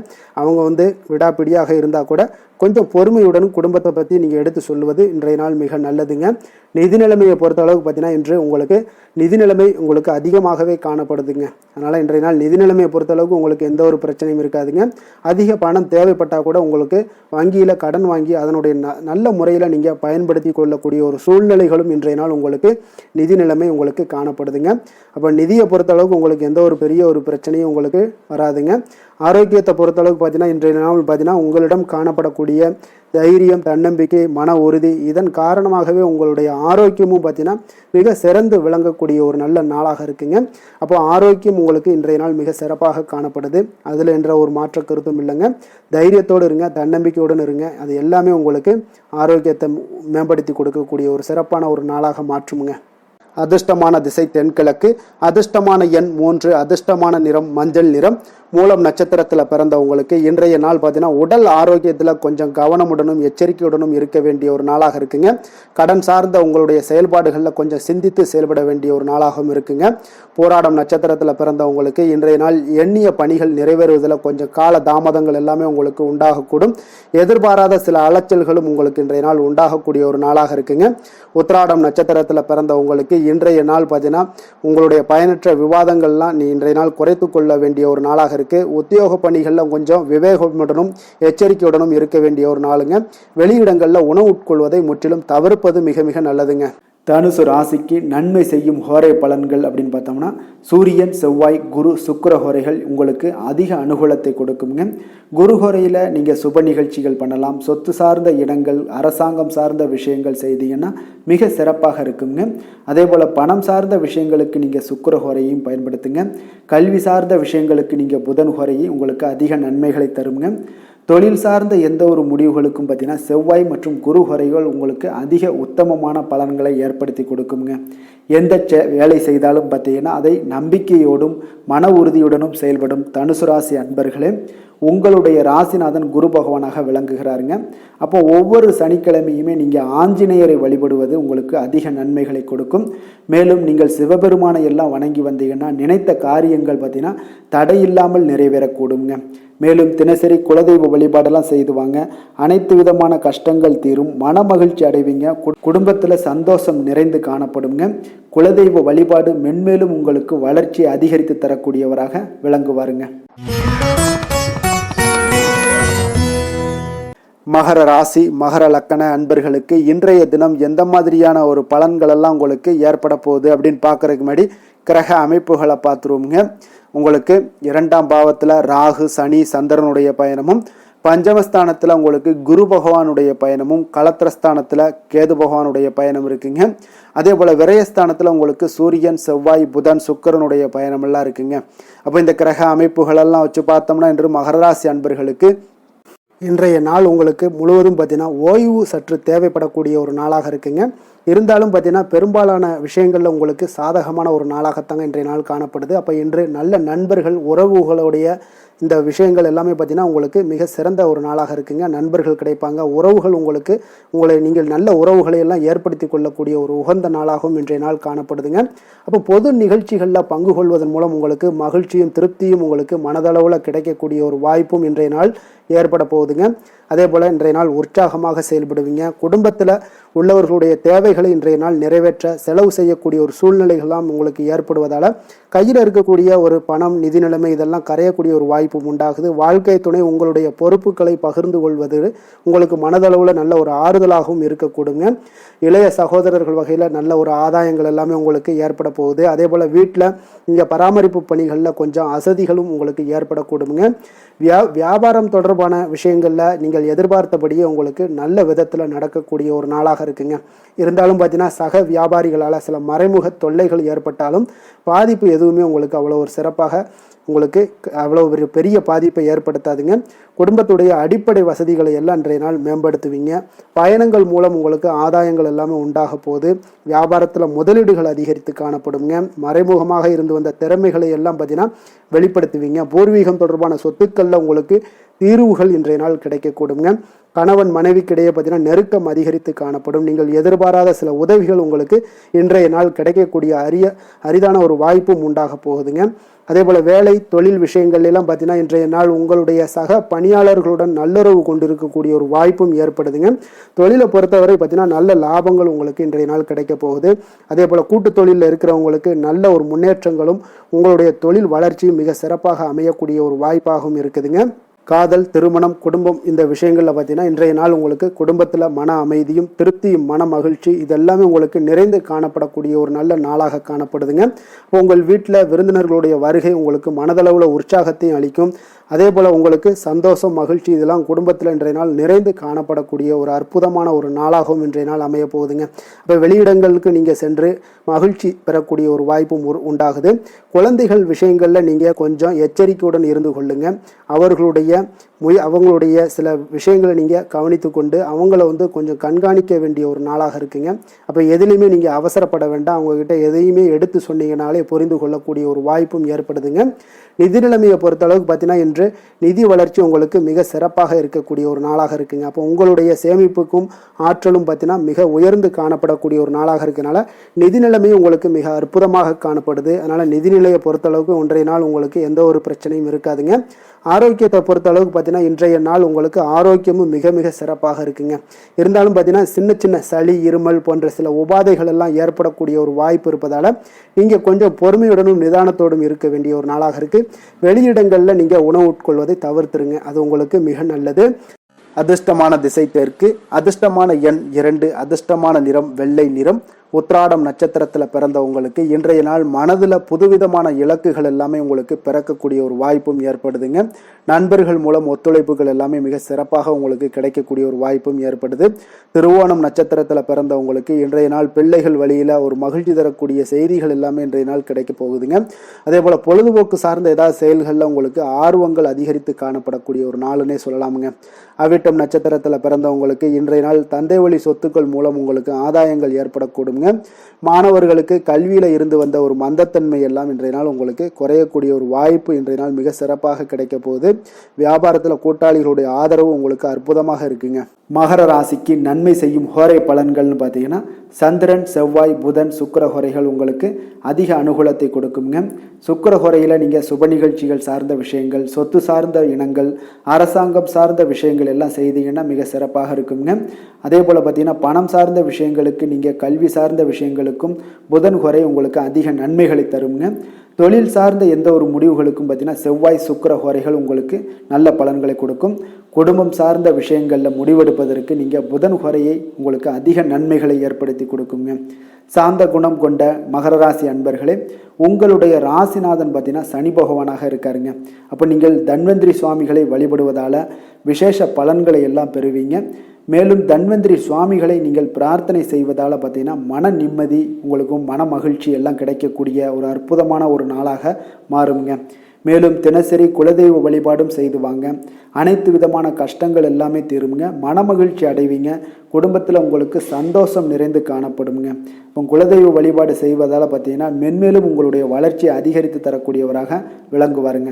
அவங்க விடாப்பிடியாக இருந்தால் கூட கொஞ்சம் பொறுமையுடன் குடும்பத்தை பற்றி நீங்கள் எடுத்து சொல்லுவது இன்றைய நாள் மிக நல்லதுங்க. நிதி நிலைமையை பொறுத்த அளவுக்கு பார்த்தீங்கன்னா இன்று உங்களுக்கு நிதி நிலைமை உங்களுக்கு அதிகமாகவே காணப்படுதுங்க. அதனால் இன்றைய நாள் நிதி நிலைமையை பொறுத்த அளவுக்கு உங்களுக்கு எந்த ஒரு பிரச்சனையும் இருக்காதுங்க. அதிக பணம் தேவைப்பட்டால் கூட உங்களுக்கு வங்கியில் கடன் வாங்கி அதனுடைய நல்ல முறையில் நீங்கள் பயன்படுத்தி கொள்ளக்கூடிய ஒரு சூழ்நிலைகளும் இன்றைய நாள் உங்களுக்கு நிதி நிலைமை உங்களுக்கு காணப்படுதுங்க. அப்போ நிதியை பொறுத்த அளவுக்கு உங்களுக்கு எந்த ஒரு பெரிய ஒரு பிரச்சனையும் உங்களுக்கு வராதுங்க. ஆரோக்கியத்தை பொறுத்தளவுக்கு பார்த்தீங்கன்னா இன்றைய நாள் பார்த்தீங்கன்னா உங்களிடம் காணப்படக்கூடிய தைரியம், தன்னம்பிக்கை, மன உறுதி இதன் காரணமாகவே உங்களுடைய ஆரோக்கியமும் பார்த்தீங்கன்னா மிக சிறந்து விளங்கக்கூடிய ஒரு நல்ல நாளாக இருக்குங்க. அப்போ ஆரோக்கியம் உங்களுக்கு இன்றைய நாள் மிக சிறப்பாக காணப்படுது. அதில் என்ற ஒரு மாற்ற கருத்தும் இல்லைங்க. தைரியத்தோடு இருங்க, தன்னம்பிக்கையுடன் இருங்க. அது எல்லாமே உங்களுக்கு ஆரோக்கியத்தை மேம்படுத்தி கொடுக்கக்கூடிய ஒரு சிறப்பான ஒரு நாளாக மாற்றுமுங்க. அதிர்ஷ்டமான திசை தென்கிழக்கு, அதிர்ஷ்டமான எண் 3, அதிர்ஷ்டமான நிறம் மஞ்சள் நிறம். மூலம் நட்சத்திரத்தில் பிறந்தவங்களுக்கு இன்றைய நாள் பார்த்தீங்கன்னா உடல் ஆரோக்கியத்தில் கொஞ்சம் கவனமுடனும் எச்சரிக்கையுடனும் இருக்க வேண்டிய ஒரு நாளாக இருக்குங்க. கடன் சார்ந்த உங்களுடைய செயல்பாடுகளில் கொஞ்சம் சிந்தித்து செயல்பட வேண்டிய ஒரு நாளாகவும் இருக்குங்க. போராடம் நட்சத்திரத்தில் பிறந்தவங்களுக்கு இன்றைய நாள் எண்ணிய பணிகள் நிறைவேறுவதில் கொஞ்சம் கால தாமதங்கள் எல்லாமே உங்களுக்கு உண்டாகக்கூடும். எதிர்பாராத சில அலைச்சல்களும் உங்களுக்கு இன்றைய நாள் உண்டாகக்கூடிய ஒரு நாளாக இருக்குங்க. உத்திராடம் நட்சத்திரத்தில் பிறந்தவங்களுக்கு இன்றைய நாள் பார்த்தீங்கன்னா உங்களுடைய பயனற்ற விவாதங்கள்லாம் இன்றைய நாள் குறைத்து கொள்ள வேண்டிய ஒரு நாளாக இருக்கு. உத்தியோக பணிகளில் கொஞ்சம் விவேகமுடனும் எச்சரிக்கையுடனும் இருக்க வேண்டிய ஒரு நாளுங்க. வெளியிடங்களில் உணவு உட்கொள்வதை முற்றிலும் தவிர்ப்பது மிக மிக நல்லதுங்க. தனுசு ராசிக்கு நன்மை செய்யும் ஹோரை பலன்கள் அப்படின்னு பார்த்தோம்னா சூரியன், செவ்வாய், குரு, சுக்கிர ஹோரைகள் உங்களுக்கு அதிக அனுகூலத்தை கொடுக்குங்க. குரு ஹோரையில் நீங்கள் சுப நிகழ்ச்சிகள் பண்ணலாம். சொத்து சார்ந்த இடங்கள், அரசாங்கம் சார்ந்த விஷயங்கள் செய்தீங்கன்னா மிக சிறப்பாக இருக்குங்க. அதே போல் பணம் சார்ந்த விஷயங்களுக்கு நீங்கள் சுக்கிர ஹோரையும் பயன்படுத்துங்க. கல்வி சார்ந்த விஷயங்களுக்கு நீங்கள் புதன் ஹோரையும் உங்களுக்கு அதிக நன்மைகளை தருங்க. தொழில் சார்ந்த எந்த ஒரு முடிவுகளுக்கும் பார்த்தீங்கன்னா செவ்வாய் மற்றும் குரு ஹோரைகள் உங்களுக்கு அதிக உத்தமமான பலன்களை ஏற்படுத்தி கொடுக்குங்க. எந்த வேலை செய்தாலும் பார்த்தீங்கன்னா அதை நம்பிக்கையோடும் மன உறுதியுடனும் செயல்படும் தனுசு ராசி அன்பர்களே, உங்களுடைய ராசிநாதன் குரு பகவானாக விளங்குகிறாருங்க. அப்போ ஒவ்வொரு சனிக்கிழமையுமே நீங்கள் ஆஞ்சநேயரை வழிபடுவது உங்களுக்கு அதிக நன்மைகளை கொடுக்கும். மேலும் நீங்கள் சிவபெருமானை எல்லாம் வணங்கி வந்தீங்கன்னா நினைத்த காரியங்கள் பார்த்தீங்கன்னா தடையில்லாமல் நிறைவேறக்கூடுங்க. மேலும் தினசரி குலதெய்வ வழிபாடெல்லாம் செய்துவாங்க. அனைத்து விதமான கஷ்டங்கள் தீரும், மன மகிழ்ச்சி அடைவீங்க, குடும்பத்தில் சந்தோஷம் நிறைந்து காணப்படுங்க. குலதெய்வ வழிபாடு மென்மேலும் உங்களுக்கு வளர்ச்சி அதிகரித்து தரக்கூடியவராக விளங்குவாருங்க. மகர ராசி மகர லக்கண அன்பர்களுக்கு இன்றைய தினம் எந்த மாதிரியான ஒரு பலன்கள் எல்லாம் உங்களுக்கு ஏற்பட போகுது அப்படின்னு பார்க்கறதுக்கு முன்னாடி கிரக அமைப்புகளை பார்த்துருவோங்க. உங்களுக்கு 2ஆம் பாவத்தில் ராகு, சனி, சந்திரனுடைய பயணமும், பஞ்சமஸ்தானத்தில் உங்களுக்கு குரு பகவானுடைய பயணமும், களத்திரஸ்தானத்தில் கேது பகவானுடைய பயணம் இருக்குங்க. அதே போல் விரயஸ்தானத்தில் உங்களுக்கு சூரியன், செவ்வாய், புதன், சுக்கிரனுடைய பயணமெல்லாம் இருக்குங்க. அப்போ இந்த கிரக அமைப்புகளெல்லாம் வச்சு பார்த்தோம்னா இன்று மகர ராசி அன்பர்களுக்கு இன்றைய நாள் உங்களுக்கு முழுவதும் பார்த்தீங்கன்னா ஓய்வு சற்று தேவைப்படக்கூடிய ஒரு நாளாக இருக்குங்க. இருந்தாலும் பார்த்தீங்கன்னா பெரும்பாலான விஷயங்களில் உங்களுக்கு சாதகமான ஒரு நாளாகத்தாங்க இன்றைய நாள் காணப்படுது. அப்போ இன்று நல்ல நண்பர்கள், உறவுகளுடைய இந்த விஷயங்கள் எல்லாமே பார்த்தீங்கன்னா உங்களுக்கு மிக சிறந்த ஒரு நாளாக இருக்குங்க. நண்பர்கள் கிடைப்பாங்க, உறவுகள் நீங்கள் நல்ல உறவுகளை எல்லாம் ஏற்படுத்தி கொள்ளக்கூடிய ஒரு உகந்த நாளாகவும் இன்றைய நாள் காணப்படுதுங்க. அப்போ பொது நிகழ்ச்சிகளில் பங்கு கொள்வதன் மூலம் உங்களுக்கு மகிழ்ச்சியும் திருப்தியும் உங்களுக்கு மனதளவில் கிடைக்கக்கூடிய ஒரு வாய்ப்பும் இன்றைய நாள் ஏற்பட போகுதுங்க. அதே போல் இன்றைய நாள் உற்சாகமாக செயல்படுவீங்க. குடும்பத்தில் உள்ளவர்களுடைய தேவைகளை இன்றைய நாள் நிறைவேற்ற செலவு செய்யக்கூடிய ஒரு சூழ்நிலைகள்லாம் உங்களுக்கு ஏற்படுவதால் கையில் இருக்கக்கூடிய ஒரு பணம், நிதி நிலைமை இதெல்லாம் கரையக்கூடிய ஒரு வாய்ப்பும் உண்டாகுது. வாழ்க்கை துணை உங்களுடைய பொறுப்புகளை பகிர்ந்து கொள்வது உங்களுக்கு மனதளவில் நல்ல ஒரு ஆறுதலாகவும் இருக்கக்கூடுங்க. இளைய சகோதரர்கள் வகையில் நல்ல ஒரு ஆதாயங்கள் எல்லாமே உங்களுக்கு ஏற்பட போகுது. அதே போல் வீட்டில் இங்கே பராமரிப்பு பணிகளில் கொஞ்சம் அசதிகளும் உங்களுக்கு ஏற்படக்கூடுங்க. வியாபாரம் தொடர்பான விஷயங்களில் நீங்கள் எதிர்பார்த்தபடியே உங்களுக்கு நல்ல விதத்தில் நடக்கக்கூடிய ஒரு நாளாக இருக்குங்க. இருந்தாலும் பார்த்தீங்கன்னா சக வியாபாரிகளால் சில மறைமுக தொல்லைகள் ஏற்பட்டாலும் பாதிப்பு எதுவுமே உங்களுக்கு அவ்வளோ ஒரு சிறப்பாக உங்களுக்கு அவ்வளோ ஒரு பெரிய பாதிப்பை ஏற்படுத்தாதுங்க. குடும்பத்துடைய அடிப்படை வசதிகளை எல்லாம் இன்றைய நாள் மேம்படுத்துவீங்க. பயணங்கள் மூலம் உங்களுக்கு ஆதாயங்கள் எல்லாமே உண்டாக போகுது. வியாபாரத்தில் முதலீடுகள் அதிகரித்து காணப்படுங்க. மறைமுகமாக இருந்து வந்த திறமைகளை எல்லாம் பார்த்தீங்கன்னா வெளிப்படுத்துவீங்க. பூர்வீகம் தொடர்பான சொத்துக்களில் உங்களுக்கு தீர்வுகள் இன்றைய நாள் கிடைக்கக்கூடுங்க. கணவன் மனைவிக்கிடையே பார்த்தீங்கன்னா நெருக்கம் அதிகரித்து காணப்படும். நீங்கள் எதிர்பாராத சில உதவிகள் உங்களுக்கு இன்றைய நாள் கிடைக்கக்கூடிய அரிதான ஒரு வாய்ப்பும் உண்டாக போகுதுங்க. அதே போல் வேலை தொழில் விஷயங்கள் எல்லாம் பார்த்தீங்கன்னா இன்றைய நாள் உங்களுடைய சக பணியாளர்களுடன் நல்லுறவு கொண்டிருக்கக்கூடிய ஒரு வாய்ப்பும் ஏற்படுதுங்க. தொழிலை பொறுத்தவரை பார்த்தீங்கன்னா நல்ல லாபங்கள் உங்களுக்கு இன்றைய நாள் கிடைக்க போகுது. அதே போல் கூட்டு தொழிலில் இருக்கிறவங்களுக்கு நல்ல ஒரு முன்னேற்றங்களும் உங்களுடைய தொழில் வளர்ச்சியும் மிக சிறப்பாக அமையக்கூடிய ஒரு வாய்ப்பாகவும் இருக்குதுங்க. காதல், திருமணம், குடும்பம் இந்த விஷயங்களில் பார்த்தீங்கன்னா இன்றைய நாள் உங்களுக்கு குடும்பத்தில் மன அமைதியும் திருப்தியும் மன மகிழ்ச்சி இதெல்லாமே உங்களுக்கு நிறைந்து காணப்படக்கூடிய ஒரு நல்ல நாளாக காணப்படுதுங்க. உங்கள் வீட்டில் விருந்தினர்களுடைய வருகை உங்களுக்கு மனதளவில் உற்சாகத்தையும் அளிக்கும். அதே போல் உங்களுக்கு சந்தோஷம், மகிழ்ச்சி இதெல்லாம் குடும்பத்தில் இன்றைய நாள் நிறைந்து காணப்படக்கூடிய ஒரு அற்புதமான ஒரு நாளாகவும் இன்றைய நாள் அமைய போகுதுங்க. அப்போ வெளியிடங்களுக்கு நீங்கள் சென்று மகிழ்ச்சி பெறக்கூடிய ஒரு வாய்ப்பும் உண்டாகுது. குழந்தைகள் விஷயங்களில் நீங்கள் கொஞ்சம் எச்சரிக்கையுடன் இருந்து கொள்ளுங்க. அவங்களுடைய சில விஷயங்களை நீங்கள் கவனித்து கொண்டு அவங்கள கொஞ்சம் கண்காணிக்க வேண்டிய ஒரு நாளாக இருக்குங்க. அப்போ எதுலையுமே நீங்கள் அவசரப்பட வேண்டாம். அவங்கக்கிட்ட எதையுமே எடுத்து சொன்னீங்கனாலே புரிந்து கொள்ளக்கூடிய ஒரு வாய்ப்பும் ஏற்படுதுங்க. நிதி நிலைமையை பொறுத்தளவுக்கு பார்த்தீங்கன்னா இன்று நிதி வளர்ச்சி உங்களுக்கு மிக சிறப்பாக இருக்கக்கூடிய ஒரு நாளாக இருக்குங்க. அப்போ உங்களுடைய சேமிப்புக்கும் ஆற்றலும் பார்த்தீங்கன்னா மிக உயர்ந்து காணப்படக்கூடிய ஒரு நாளாக இருக்கனால நிதி நிலைமையும் உங்களுக்கு மிக அற்புதமாக காணப்படுது. அதனால் நிதி நிலையை பொறுத்தளவுக்கு இன்றைய நாள் உங்களுக்கு எந்த ஒரு பிரச்சனையும் இருக்காதுங்க. ஆரோக்கியத்தை பொறுத்தளவுக்கு பார்த்தீங்கன்னா இன்றைய நாள் உங்களுக்கு ஆரோக்கியமும் மிக மிக சிறப்பாக இருக்குங்க. இருந்தாலும் பார்த்தீங்கன்னா சின்ன சின்ன சளி, இருமல் போன்ற சில உபாதைகள் எல்லாம் ஏற்படக்கூடிய ஒரு வாய்ப்பு இருப்பதால் நீங்கள் கொஞ்சம் பொறுமையுடனும் நிதானத்தோடும் இருக்க வேண்டிய ஒரு நாளாக இருக்குது. வெளியிடங்களில் நீங்கள் உணவு உட்கொள்வதை தவிர்த்துருங்க, அது உங்களுக்கு மிக நல்லது. அதிர்ஷ்டமான திசை தெற்கு, அதிர்ஷ்டமான எண் 2, அதிர்ஷ்டமான நிறம் வெள்ளை நிறம், உத்ராடம் நட்சத்திரத்தில் பிறந்தவங்களுக்கு இன்றைய நாள் மனதில் புதுவிதமான இலக்குகள் எல்லாமே உங்களுக்கு பிறக்கக்கூடிய ஒரு வாய்ப்பும் ஏற்படுதுங்க. நண்பர்கள் மூலம் ஒத்துழைப்புகள் எல்லாமே மிக சிறப்பாக உங்களுக்கு கிடைக்கக்கூடிய ஒரு வாய்ப்பும் ஏற்படுது. திருவோணம் நட்சத்திரத்தில் பிறந்தவங்களுக்கு இன்றைய நாள் பிள்ளைகள் வழியில் ஒரு மகிழ்ச்சி தரக்கூடிய செய்திகள் எல்லாமே இன்றைய நாள் கிடைக்க போகுதுங்க. அதே போல் பொழுதுபோக்கு சார்ந்த ஏதாவது செயல்களில் உங்களுக்கு ஆர்வங்கள் அதிகரித்து காணப்படக்கூடிய ஒரு நாளுன்னே சொல்லலாமுங்க. அவிட்டம் நட்சத்திரத்தில் பிறந்தவங்களுக்கு இன்றைய நாள் தந்தை வழி சொத்துக்கள் மூலம் உங்களுக்கு ஆதாயங்கள் ஏற்படக்கூடுங்க. மாணவர்களுக்கு கல்வியில இருந்து வந்த ஒரு மந்தத்தன்மை எல்லாம் இன்றைய நாள் உங்களுக்கு குறையக்கூடிய ஒரு வாய்ப்பு இன்றைய நாள் மிக சிறப்பாக கிடைக்க போகுது. வியாபாரத்தில் கூட்டாளிகளுடைய ஆதரவு உங்களுக்கு அற்புதமாக இருக்குங்க. மகர ராசிக்கு நன்மை செய்யும் ஹோரை பலன்கள்னு பார்த்தீங்கன்னா சந்திரன், செவ்வாய், புதன், சுக்கிர ஹோரைகள் உங்களுக்கு அதிக அனுகூலத்தை கொடுக்குங்க. சுக்கிர ஹோரையில் நீங்கள் சுப நிகழ்ச்சிகள் சார்ந்த விஷயங்கள், சொத்து சார்ந்த இனங்கள், அரசாங்கம் சார்ந்த விஷயங்கள் எல்லாம் செய்தீங்கன்னா மிக சிறப்பாக இருக்குங்க. அதே போல் பார்த்தீங்கன்னா பணம் சார்ந்த விஷயங்களுக்கு, நீங்கள் கல்வி சார்ந்த விஷயங்களுக்கும் புதன் ஹோரை உங்களுக்கு அதிக நன்மைகளை தருங்க. தொழில் சார்ந்த எந்த ஒரு முடிவுகளுக்கும் பார்த்தீங்கன்னா செவ்வாய், சுக்கிர ஹோரைகள் உங்களுக்கு நல்ல பலன்களை கொடுக்கும். குடும்பம் சார்ந்த விஷயங்களில் முடிவெடுப்பதற்கு நீங்கள் புதன் ஹோரையை உங்களுக்கு அதிக நன்மைகளை ஏற்படுத்தி கொடுக்குங்க. சாந்த குணம் கொண்ட மகர ராசி அன்பர்களே, உங்களுடைய ராசிநாதன் பார்த்தீங்கன்னா சனி பகவானாக இருக்காருங்க. அப்போ நீங்கள் தன்வந்திரி சுவாமிகளை வழிபடுவதால் விசேஷ பலன்களை எல்லாம் பெறுவீங்க. மேலும் தன்வந்திரி சுவாமிகளை நீங்கள் பிரார்த்தனை செய்வதால் பார்த்தீங்கன்னா மன நிம்மதி, உங்களுக்கும் மன மகிழ்ச்சி எல்லாம் கிடைக்கக்கூடிய ஒரு அற்புதமான ஒரு நாளாக மாறுங்க. மேலும் தினசரி குலதெய்வ வழிபாடும் செய்து வாங்க. அனைத்து விதமான கஷ்டங்கள் எல்லாமே தீருங்க. மன மகிழ்ச்சி அடைவீங்க. குடும்பத்தில் உங்களுக்கு சந்தோஷம் நிறைந்து காணப்படுங்க. இப்போ குலதெய்வ வழிபாடு செய்வதால் பார்த்தீங்கன்னா மென்மேலும் உங்களுடைய வளர்ச்சியை அதிகரித்து தரக்கூடியவராக விளங்குவாருங்க.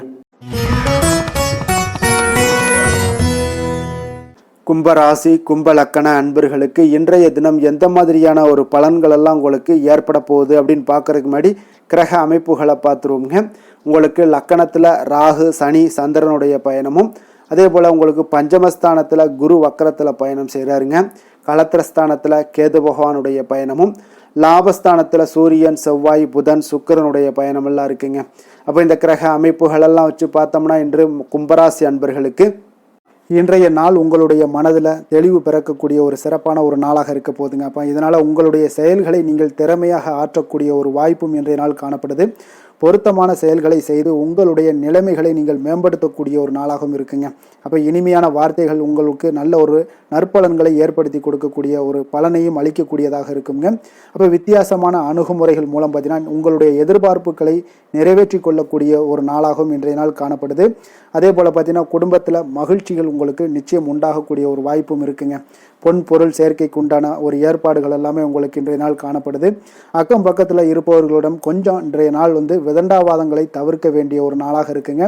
கும்பராசி, கும்ப லக்கண அன்பர்களுக்கு இன்றைய தினம் எந்த மாதிரியான ஒரு பலன்கள் எல்லாம் உங்களுக்கு ஏற்பட போகுது அப்படின்னு பார்க்கறதுக்கு முன்னாடி கிரக அமைப்புகளை பார்த்துருவோங்க. உங்களுக்கு லக்கணத்தில் ராகு, சனி, சந்திரனுடைய பயணமும், அதே போல் உங்களுக்கு பஞ்சமஸ்தானத்தில் குரு வக்கரத்தில் பயணம் செய்கிறாருங்க. களத்திரஸ்தானத்தில் கேது பகவானுடைய பயணமும், லாபஸ்தானத்தில் சூரியன், செவ்வாய், புதன், சுக்கிரனுடைய பயணமெல்லாம் இருக்குங்க. அப்போ இந்த கிரக அமைப்புகளெல்லாம் வச்சு பார்த்தோம்னா இன்று கும்பராசி அன்பர்களுக்கு இன்றைய நாள் உங்களுடைய மனதில் தெளிவு பிறக்கக்கூடிய ஒரு சிறப்பான ஒரு நாளாக இருக்க போகுதுங்க. அப்போ இதனால் உங்களுடைய செயல்களை நீங்கள் திறமையாக ஆற்றக்கூடிய ஒரு வாய்ப்பும் இன்றைய நாள் காணப்படுது. பொருத்தமான செயல்களை செய்து உங்களுடைய நிலைமைகளை நீங்கள் மேம்படுத்தக்கூடிய ஒரு நாளாகவும் இருக்குங்க. அப்போ இனிமையான வார்த்தைகள் உங்களுக்கு நல்ல ஒரு நற்பலன்களை ஏற்படுத்தி கொடுக்கக்கூடிய ஒரு பலனையும் அளிக்கக்கூடியதாக இருக்குங்க. அப்போ வித்தியாசமான அணுகுமுறைகள் மூலம் பார்த்தீங்கன்னா உங்களுடைய எதிர்பார்ப்புகளை நிறைவேற்றி கொள்ளக்கூடிய ஒரு நாளாகவும் இன்றைய நாள் காணப்படுது. அதே போல் பார்த்தீங்கன்னா குடும்பத்தில் மகிழ்ச்சிகள் உங்களுக்கு நிச்சயம் உண்டாகக்கூடிய ஒரு வாய்ப்பும் இருக்குங்க. பொன் பொருள் சேர்க்கைக்கு உண்டான ஒரு ஏற்பாடுகள் எல்லாமே உங்களுக்கு இன்றைய நாள் காணப்படுது. அக்கம் பக்கத்தில் இருப்பவர்களிடம் கொஞ்சம் இன்றைய நாள் விதண்டாவாதங்களை தவிர்க்க வேண்டிய ஒரு நாளாக இருக்குங்க.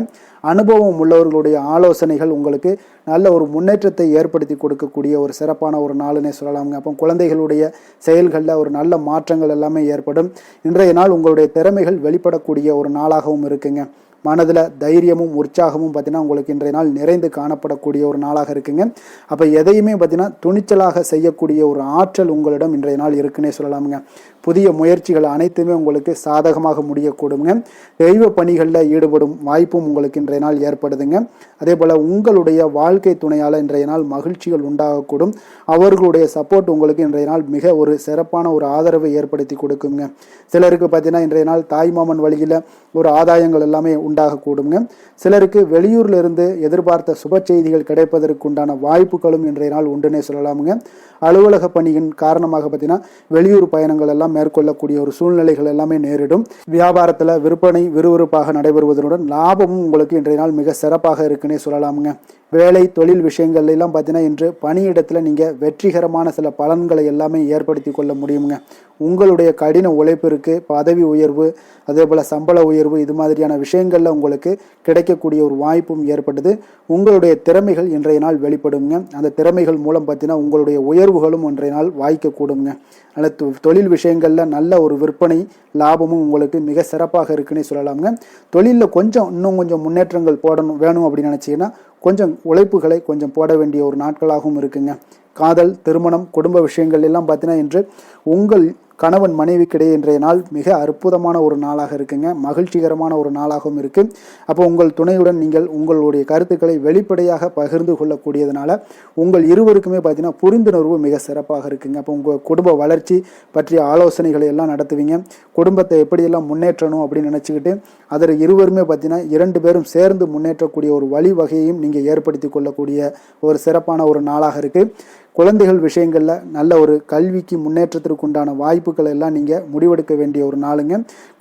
அனுபவம் உள்ளவர்களுடைய ஆலோசனைகள் உங்களுக்கு நல்ல ஒரு முன்னேற்றத்தை ஏற்படுத்தி கொடுக்கக்கூடிய ஒரு சிறப்பான ஒரு நாளுன்னே சொல்லலாமுங்க. அப்போ குழந்தைகளுடைய செயல்களில் ஒரு நல்ல மாற்றங்கள் எல்லாமே ஏற்படும். இன்றைய நாள் உங்களுடைய திறமைகள் வெளிப்படக்கூடிய ஒரு நாளாகவும் இருக்குங்க. மனதில் தைரியமும் உற்சாகமும் பார்த்தீங்கன்னா உங்களுக்கு இன்றைய நாள் நிறைந்து காணப்படக்கூடிய ஒரு நாளாக இருக்குங்க. அப்போ எதையுமே பார்த்தீங்கன்னா துணிச்சலாக செய்யக்கூடிய ஒரு ஆற்றல் உங்களிடம் இன்றைய நாள் இருக்குன்னே சொல்லலாமுங்க. புதிய முயற்சிகள் அனைத்துமே உங்களுக்கு சாதகமாக முடியக்கூடுங்க. தெய்வ பணிகளில் ஈடுபடும் வாய்ப்பும் உங்களுக்கு இன்றைய நாள் ஏற்படுதுங்க. அதே போல் உங்களுடைய வாழ்க்கை துணையால் இன்றைய நாள் மகிழ்ச்சிகள் உண்டாகக்கூடும். அவர்களுடைய சப்போர்ட் உங்களுக்கு இன்றைய நாள் மிக ஒரு சிறப்பான ஒரு ஆதரவை ஏற்படுத்தி கொடுக்குங்க. சிலருக்கு பார்த்தீங்கன்னா இன்றைய நாள் தாய்மாமன் வழியில் ஒரு ஆதாயங்கள் எல்லாமே உண்டாகக்கூடுங்க. சிலருக்கு வெளியூர்ல இருந்து எதிர்பார்த்த சுப செய்திகள் கிடைப்பதற்கு உண்டான வாய்ப்புகளும் இன்றைய நாள் உண்டுன்னே சொல்லலாமுங்க. அலுவலக பணியின் காரணமாக பார்த்தீங்கன்னா வெளியூர் பயணங்கள் எல்லாம் மேற்கொள்ளக்கூடிய ஒரு சூழ்நிலைகள் எல்லாமே நேரிடும். வியாபாரத்தில் விற்பனை விறுவிறுப்பாக நடைபெறுவதனுடன் லாபமும் உங்களுக்கு இன்றைய நாள் மிக சிறப்பாக இருக்குன்னே சொல்லலாமுங்க. வேலை தொழில் விஷயங்கள்ல எல்லாம் பார்த்தீங்கன்னா இன்று பணியிடத்தில் நீங்கள் வெற்றிகரமான சில பலன்களை எல்லாமே ஏற்படுத்தி கொள்ள முடியுங்க. உங்களுடைய கடின உழைப்பிற்கு பதவி உயர்வு, அதே போல் சம்பள உயர்வு, இது மாதிரியான விஷயங்களில் உங்களுக்கு கிடைக்கக்கூடிய ஒரு வாய்ப்பும் ஏற்பட்டது. உங்களுடைய திறமைகள் இன்றைய நாள் வெளிப்படுங்க. அந்த திறமைகள் மூலம் பார்த்தீங்கன்னா உங்களுடைய உயர்வுகளும் இன்றைய நாள் வாய்க்கக்கூடுங்க. அதனால் தொழில் விஷயங்களில் நல்ல ஒரு விற்பனை லாபமும் உங்களுக்கு மிக சிறப்பாக இருக்குன்னே சொல்லலாமுங்க. தொழிலில் இன்னும் கொஞ்சம் முன்னேற்றங்கள் வேணும் அப்படின்னு நினச்சிங்கன்னா கொஞ்சம் உழைப்புகளை கொஞ்சம் போட வேண்டிய ஒரு நாட்களாகவும் இருக்குங்க. காதல், திருமணம், குடும்ப விஷயங்கள் எல்லாம் பார்த்தீங்கன்னா இன்று உங்கள் கணவன் மனைவிக்கிடையே இன்றைய நாள் மிக அற்புதமான ஒரு நாளாக இருக்குங்க. மகிழ்ச்சிகரமான ஒரு நாளாகவும் இருக்குது. அப்போ உங்கள் துணையுடன் நீங்கள் உங்களுடைய கருத்துக்களை வெளிப்படையாக பகிர்ந்து கொள்ளக்கூடியதுனால உங்கள் இருவருக்குமே பார்த்தீங்கன்னா புரிந்துணர்வு மிக சிறப்பாக இருக்குங்க. அப்போ உங்கள் குடும்ப வளர்ச்சி பற்றிய ஆலோசனைகளை எல்லாம் நடத்துவீங்க. குடும்பத்தை எப்படியெல்லாம் முன்னேற்றணும் அப்படின்னு நினச்சிக்கிட்டு அதில் இருவருமே பார்த்தீங்கன்னா 2 பேரும் சேர்ந்து முன்னேற்றக்கூடிய ஒரு வழிவகையையும் நீங்கள் ஏற்படுத்தி கொள்ளக்கூடிய ஒரு சிறப்பான ஒரு நாளாக இருக்குது. குழந்தைகள் விஷயங்களில் நல்ல ஒரு கல்விக்கு முன்னேற்றத்திற்கு உண்டான வாய்ப்புகள் எல்லாம் நீங்கள் முடிவெடுக்க வேண்டிய ஒரு நாளுங்க.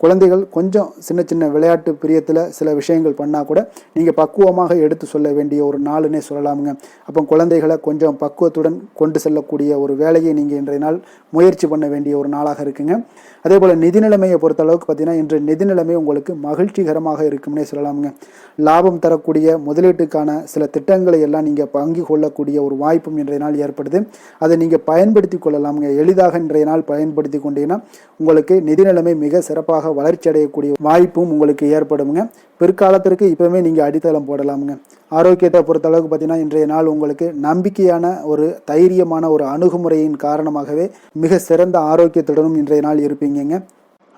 குழந்தைகள் கொஞ்சம் சின்ன சின்ன விளையாட்டு பிரியத்தில் சில விஷயங்கள் பண்ணால் கூட நீங்கள் பக்குவமாக எடுத்து சொல்ல வேண்டிய ஒரு நாளுன்னே சொல்லலாமுங்க. அப்போ குழந்தைகளை கொஞ்சம் பக்குவத்துடன் கொண்டு செல்லக்கூடிய ஒரு வேலையை நீங்கள் இன்றைய நாள் முயற்சி பண்ண வேண்டிய ஒரு நாளாக இருக்குங்க. அதே போல் நிதி நிலைமையை பொறுத்த அளவுக்கு பார்த்தீங்கன்னா இன்று நிதி நிலைமை உங்களுக்கு மகிழ்ச்சிகரமாக இருக்கும்னே சொல்லலாமுங்க. லாபம் தரக்கூடிய முதலீட்டுக்கான சில திட்டங்களை எல்லாம் நீங்கள் பங்கு கொள்ளக்கூடிய ஒரு வாய்ப்பும் இன்றைய நாள் ஏற்படுது. அதை நீங்கள் பயன்படுத்தி கொள்ளலாமுங்க. எளிதாக இன்றைய நாள் பயன்படுத்தி கொண்டீங்கன்னா உங்களுக்கு நிதி நிலைமை மிக சிறப்பாக வளர்ச்சி அடையக்கூடிய வாய்ப்பும் உங்களுக்கு ஏற்படுங்க. பிற்காலத்திற்கு இப்போவே நீங்கள் அடித்தளம் போடலாமுங்க. ஆரோக்கியத்தை பொறுத்த அளவுக்கு பார்த்தீங்கன்னா இன்றைய நாள் உங்களுக்கு நம்பிக்கையான ஒரு தைரியமான ஒரு அணுகுமுறையின் காரணமாகவே மிக சிறந்த ஆரோக்கியத்துடனும் இன்றைய நாள் இருப்பீங்க.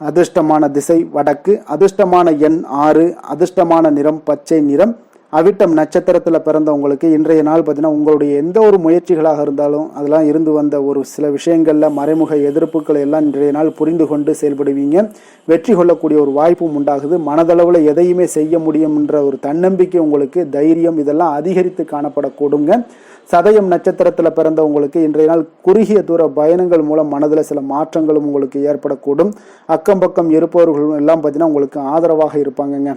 அதிர்ஷ்டமான திசை வடக்கு, அதிர்ஷ்டமான எண் 6, அதிர்ஷ்டமான நிறம் பச்சை நிறம். அவிட்டம் நட்சத்திரத்தில் பிறந்தவங்களுக்கு இன்றைய நாள் பார்த்தீங்கன்னா உங்களுடைய எந்த ஒரு முயற்சிகளாக இருந்தாலும் அதெல்லாம் இருந்து வந்த ஒரு சில விஷயங்களில் மறைமுக எதிர்ப்புகளை எல்லாம் இன்றைய நாள் புரிந்து கொண்டு செயல்படுவீங்க. வெற்றி கொள்ளக்கூடிய ஒரு வாய்ப்பும் உண்டாகுது. மனதளவில் எதையுமே செய்ய முடியும் என்ற ஒரு தன்னம்பிக்கை உங்களுக்கு, தைரியம் இதெல்லாம் அதிகரித்து காணப்படக்கூடுங்க. சதயம் நட்சத்திரத்தில் பிறந்தவங்களுக்கு இன்றைய நாள் குறுகிய தூர பயணங்கள் மூலம் மனதில் சில மாற்றங்களும் உங்களுக்கு ஏற்படக்கூடும். அக்கம் பக்கம் இருப்பவர்களும் எல்லாம் பார்த்தீங்கன்னா உங்களுக்கு ஆதரவாக இருப்பாங்கங்க.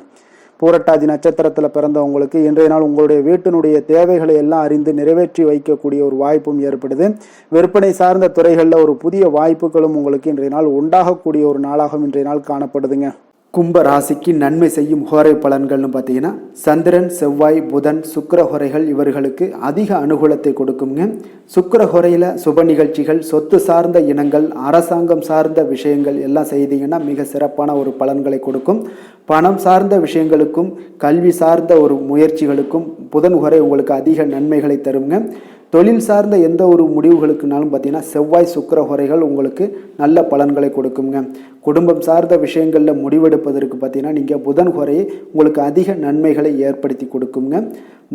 பூரட்டாதி நட்சத்திரத்தில் பிறந்தவங்களுக்கு இன்றைய நாள் உங்களுடைய வீட்டினுடைய தேவைகளை எல்லாம் அறிந்து நிறைவேற்றி வைக்கக்கூடிய ஒரு வாய்ப்பும் ஏற்படுது. விற்பனை சார்ந்த துறைகளில் ஒரு புதிய வாய்ப்புகளும் உங்களுக்கு இன்றைய நாள் உண்டாகக்கூடிய ஒரு நாளாகவும் இன்றைய நாள் காணப்படுதுங்க. கும்ப ராசிக்கு நன்மை செய்யும் ஹோரை பலன்கள்னு பார்த்தீங்கன்னா சந்திரன், செவ்வாய், புதன், சுக்கிர ஹோரைகள் இவர்களுக்கு அதிக அனுகூலத்தை கொடுக்குங்க. சுக்கிர ஹோரையில் சுப நிகழ்ச்சிகள், சொத்து சார்ந்த இனங்கள், அரசாங்கம் சார்ந்த விஷயங்கள் எல்லாம் செய்தீங்கன்னா மிக சிறப்பான ஒரு பலன்களை கொடுக்கும். பணம் சார்ந்த விஷயங்களுக்கும் கல்வி சார்ந்த ஒரு முயற்சிகளுக்கும் புதன் ஹோரை உங்களுக்கு அதிக நன்மைகளை தருங்க. தொழில் சார்ந்த எந்த ஒரு முடிவுகளுக்குனாலும் பார்த்தீங்கன்னா செவ்வாய், சுக்கிர ஹோரைகள் உங்களுக்கு நல்ல பலன்களை கொடுக்குங்க. குடும்பம் சார்ந்த விஷயங்களில் முடிவெடுப்பதற்கு பார்த்தீங்கன்னா நீங்கள் புதன் ஹோரையை உங்களுக்கு அதிக நன்மைகளை ஏற்படுத்தி கொடுக்குங்க.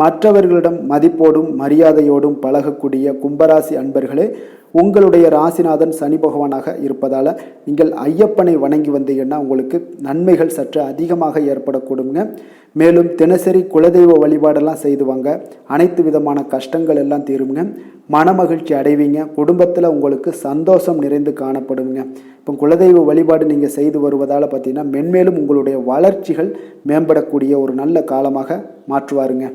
மற்றவர்களிடம் மதிப்போடும் மரியாதையோடும் பழகக்கூடிய கும்பராசி அன்பர்களே, உங்களுடைய ராசிநாதன் சனி பகவானாக இருப்பதால் நீங்கள் ஐயப்பனை வணங்கி வந்தீங்கன்னா உங்களுக்கு நன்மைகள் சற்று அதிகமாக ஏற்படக்கூடுங்க. மேலும் தினசரி குலதெய்வ வழிபாடெல்லாம் செய்து வாங்க. அனைத்து விதமான கஷ்டங்கள் எல்லாம் தீருங்க. மனமகிழ்ச்சி அடைவீங்க. குடும்பத்தில் உங்களுக்கு சந்தோஷம் நிறைந்து காணப்படுங்க. இப்போ குலதெய்வ வழிபாடு நீங்கள் செய்து வருவதால் பார்த்தீங்கன்னா மென்மேலும் உங்களுடைய வளர்ச்சிகள் மேம்படக்கூடிய ஒரு நல்ல காலமாக மாற்றுவாருங்க.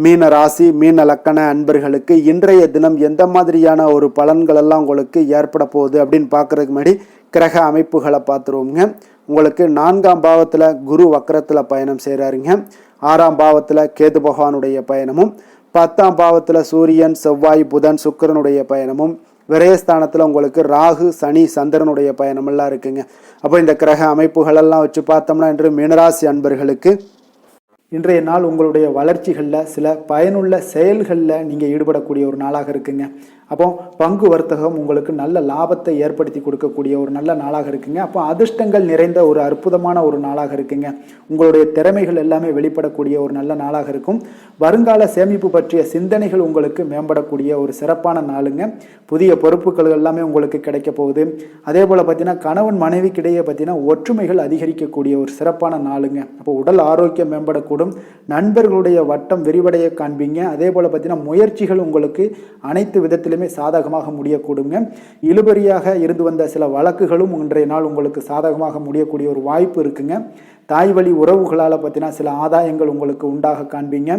மீன ராசி, மீன லக்கண அன்பர்களுக்கு இன்றைய தினம் எந்த மாதிரியான ஒரு பலன்கள் எல்லாம் உங்களுக்கு ஏற்பட போகுது அப்படின்னு பார்க்கறதுக்கு முன்னாடி கிரக அமைப்புகளை பார்த்துருவோங்க. உங்களுக்கு 4ஆம் பாவத்தில் குரு வக்கரத்தில் பயணம் செய்கிறாருங்க. 6ஆம் பாவத்தில் கேது பகவானுடைய பயணமும், 10ஆம் பாவத்தில் சூரியன், செவ்வாய், புதன், சுக்கிரனுடைய பயணமும், விரயஸ்தானத்தில் உங்களுக்கு ராகு, சனி, சந்திரனுடைய பயணமெல்லாம் இருக்குங்க. அப்போ இந்த கிரக அமைப்புகளெல்லாம் வச்சு பார்த்தோம்னா இன்று மீனராசி அன்பர்களுக்கு இன்றைய நாள் உங்களுடைய வளர்ச்சிகளில் சில பயனுள்ள செயல்களில் நீங்கள் ஈடுபடக்கூடிய ஒரு நாளாக இருக்குங்க. அப்போ பங்கு வர்த்தகம் உங்களுக்கு நல்ல லாபத்தை ஏற்படுத்தி கொடுக்கக்கூடிய ஒரு நல்ல நாளாக இருக்குங்க. அப்போ அதிர்ஷ்டங்கள் நிறைந்த ஒரு அற்புதமான ஒரு நாளாக இருக்குங்க. உங்களுடைய திறமைகள் எல்லாமே வெளிப்படக்கூடிய ஒரு நல்ல நாளாக இருக்கும். வருங்கால சேமிப்பு பற்றிய சிந்தனைகள் உங்களுக்கு மேம்படக்கூடிய ஒரு சிறப்பான நாளுங்க. புதிய பொறுப்புகள் எல்லாமே உங்களுக்கு கிடைக்க போகுது. அதே போல் பார்த்தீங்கன்னா கணவன் மனைவிக்கிடையே பார்த்தீங்கன்னா ஒற்றுமைகள் அதிகரிக்கக்கூடிய ஒரு சிறப்பான நாளுங்க. அப்போ உடல் ஆரோக்கியம் மேம்படக்கூடும். நண்பர்களுடைய வட்டம் விரிவடைய காண்பீங்க. அதே போல் பார்த்தீங்கன்னா முயற்சிகள் உங்களுக்கு அனைத்து விதத்திலுமே சாதகமாக முடியக்கூடுங்க. இழுபறியாக இருந்து வந்த சில வழக்குகளும் இன்றைய நாள் உங்களுக்கு சாதகமாக முடியக்கூடிய ஒரு வாய்ப்பு இருக்குங்க. தாய் வழி உறவுகளால் பார்த்தீங்கன்னா சில ஆதாயங்கள் உங்களுக்கு உண்டாக காண்பீங்க.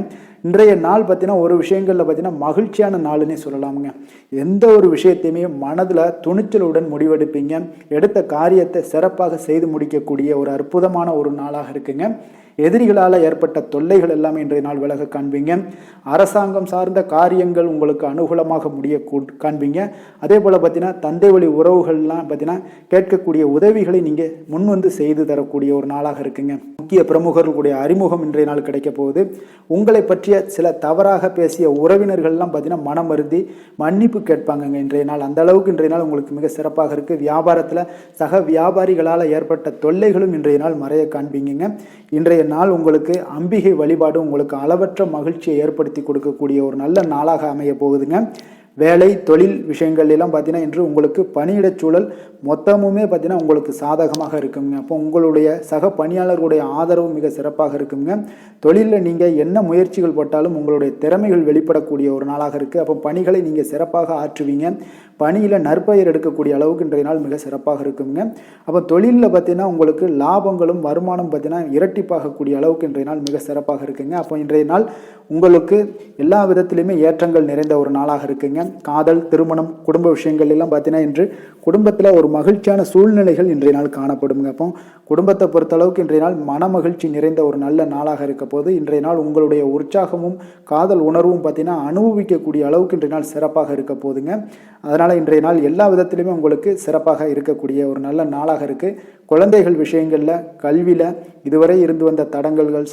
இன்றைய நாள் பார்த்தீங்கன்னா ஒரு விஷயங்களில் பார்த்தீங்கன்னா மகிழ்ச்சியான நாளுன்னே சொல்லலாமுங்க. எந்த ஒரு விஷயத்தையுமே மனதில் துணிச்சலுடன் முடிவெடுப்பீங்க. எடுத்த காரியத்தை சிறப்பாக செய்து முடிக்கக்கூடிய ஒரு அற்புதமான ஒரு நாளாக இருக்குங்க. எதிரிகளால் ஏற்பட்ட தொல்லைகள் எல்லாமே இன்றைய நாள் விலக காண்பீங்க. அரசாங்கம் சார்ந்த காரியங்கள் உங்களுக்கு அனுகூலமாக முடிய காண்பீங்க. அதே போல் பார்த்தீங்கன்னா தந்தை வழி உறவுகள்லாம் பார்த்தீங்கன்னா கேட்கக்கூடிய உதவிகளை நீங்கள் முன் வந்து செய்து தரக்கூடிய ஒரு நாளாக இருக்குங்க. முக்கிய பிரமுகர்களுடைய அறிமுகம் இன்றைய நாள் கிடைக்க போகுது. உங்களை பற்றிய சில தவறாக பேசிய உறவினர்கள்லாம் பார்த்தீங்கன்னா மனம் வருந்தி மன்னிப்பு கேட்பாங்க இன்றைய நாள். அந்த அளவுக்கு இன்றைய நாள் உங்களுக்கு மிக சிறப்பாக இருக்குது. வியாபாரத்தில் சக வியாபாரிகளால் ஏற்பட்ட தொல்லைகளும் இன்றைய நாள் மறைய காண்பீங்க. இன்றைய நாள் உங்களுக்கு அம்பிகை வழிபாடு உங்களுக்கு அளவற்ற மகிழ்ச்சியை ஏற்படுத்தி கொடுக்கக்கூடிய ஒரு நல்ல நாளாக அமைய போகுதுங்க. வேலை தொழில் விஷயங்கள் எல்லாம் பார்த்தீங்கன்னா இன்று உங்களுக்கு பணியிடச் சூழல் மொத்தமுமே பார்த்தீங்கன்னா உங்களுக்கு சாதகமாக இருக்குங்க. அப்போ உங்களுடைய சக பணியாளர்களுடைய ஆதரவு மிக சிறப்பாக இருக்குங்க. தொழிலில் நீங்கள் என்ன முயற்சிகள் போட்டாலும் உங்களுடைய திறமைகள் வெளிப்படக்கூடிய ஒரு நாளாக இருக்குது. அப்போ பணிகளை நீங்கள் சிறப்பாக ஆற்றுவீங்க. பணியில் நற்பெயர் எடுக்கக்கூடிய அளவுக்கு இன்றைய நாள் மிக சிறப்பாக இருக்குங்க. அப்போ தொழிலில் பார்த்தீங்கன்னா உங்களுக்கு லாபங்களும் வருமானம் பார்த்தீங்கன்னா இரட்டிப்பாகக்கூடிய அளவுக்கு இன்றைய நாள் மிக சிறப்பாக இருக்குங்க. அப்போ இன்றைய நாள் உங்களுக்கு எல்லா விதத்திலையுமே ஏற்றங்கள் நிறைந்த ஒரு நாளாக இருக்குங்க. காதல், திருமணம், குடும்ப விஷயங்கள் எல்லாம் பார்த்தீங்கன்னா இன்று குடும்பத்தில் ஒரு மகிழ்ச்சியான சூழ்நிலைகள் இன்றைய நாள் காணப்படுங்க. அப்போ குடும்பத்தை பொறுத்தளவுக்கு இன்றைய நாள் மன மகிழ்ச்சி நிறைந்த ஒரு நல்ல நாளாக இருக்க போது இன்றைய நாள் உங்களுடைய உற்சாகமும் காதல் உணர்வும் பார்த்தீங்கன்னா அனுபவிக்கக்கூடிய அளவுக்கு இன்றைய நாள் சிறப்பாக இருக்க போதுங்க. அதனால் இன்றைய நாள் எல்லா விதத்திலுமே உங்களுக்கு சிறப்பாக இருக்கக்கூடிய ஒரு நல்ல நாளாக இருக்குது. குழந்தைகள் விஷயங்களில் கல்வியில் இதுவரை இருந்து வந்த தடங்கல்கள்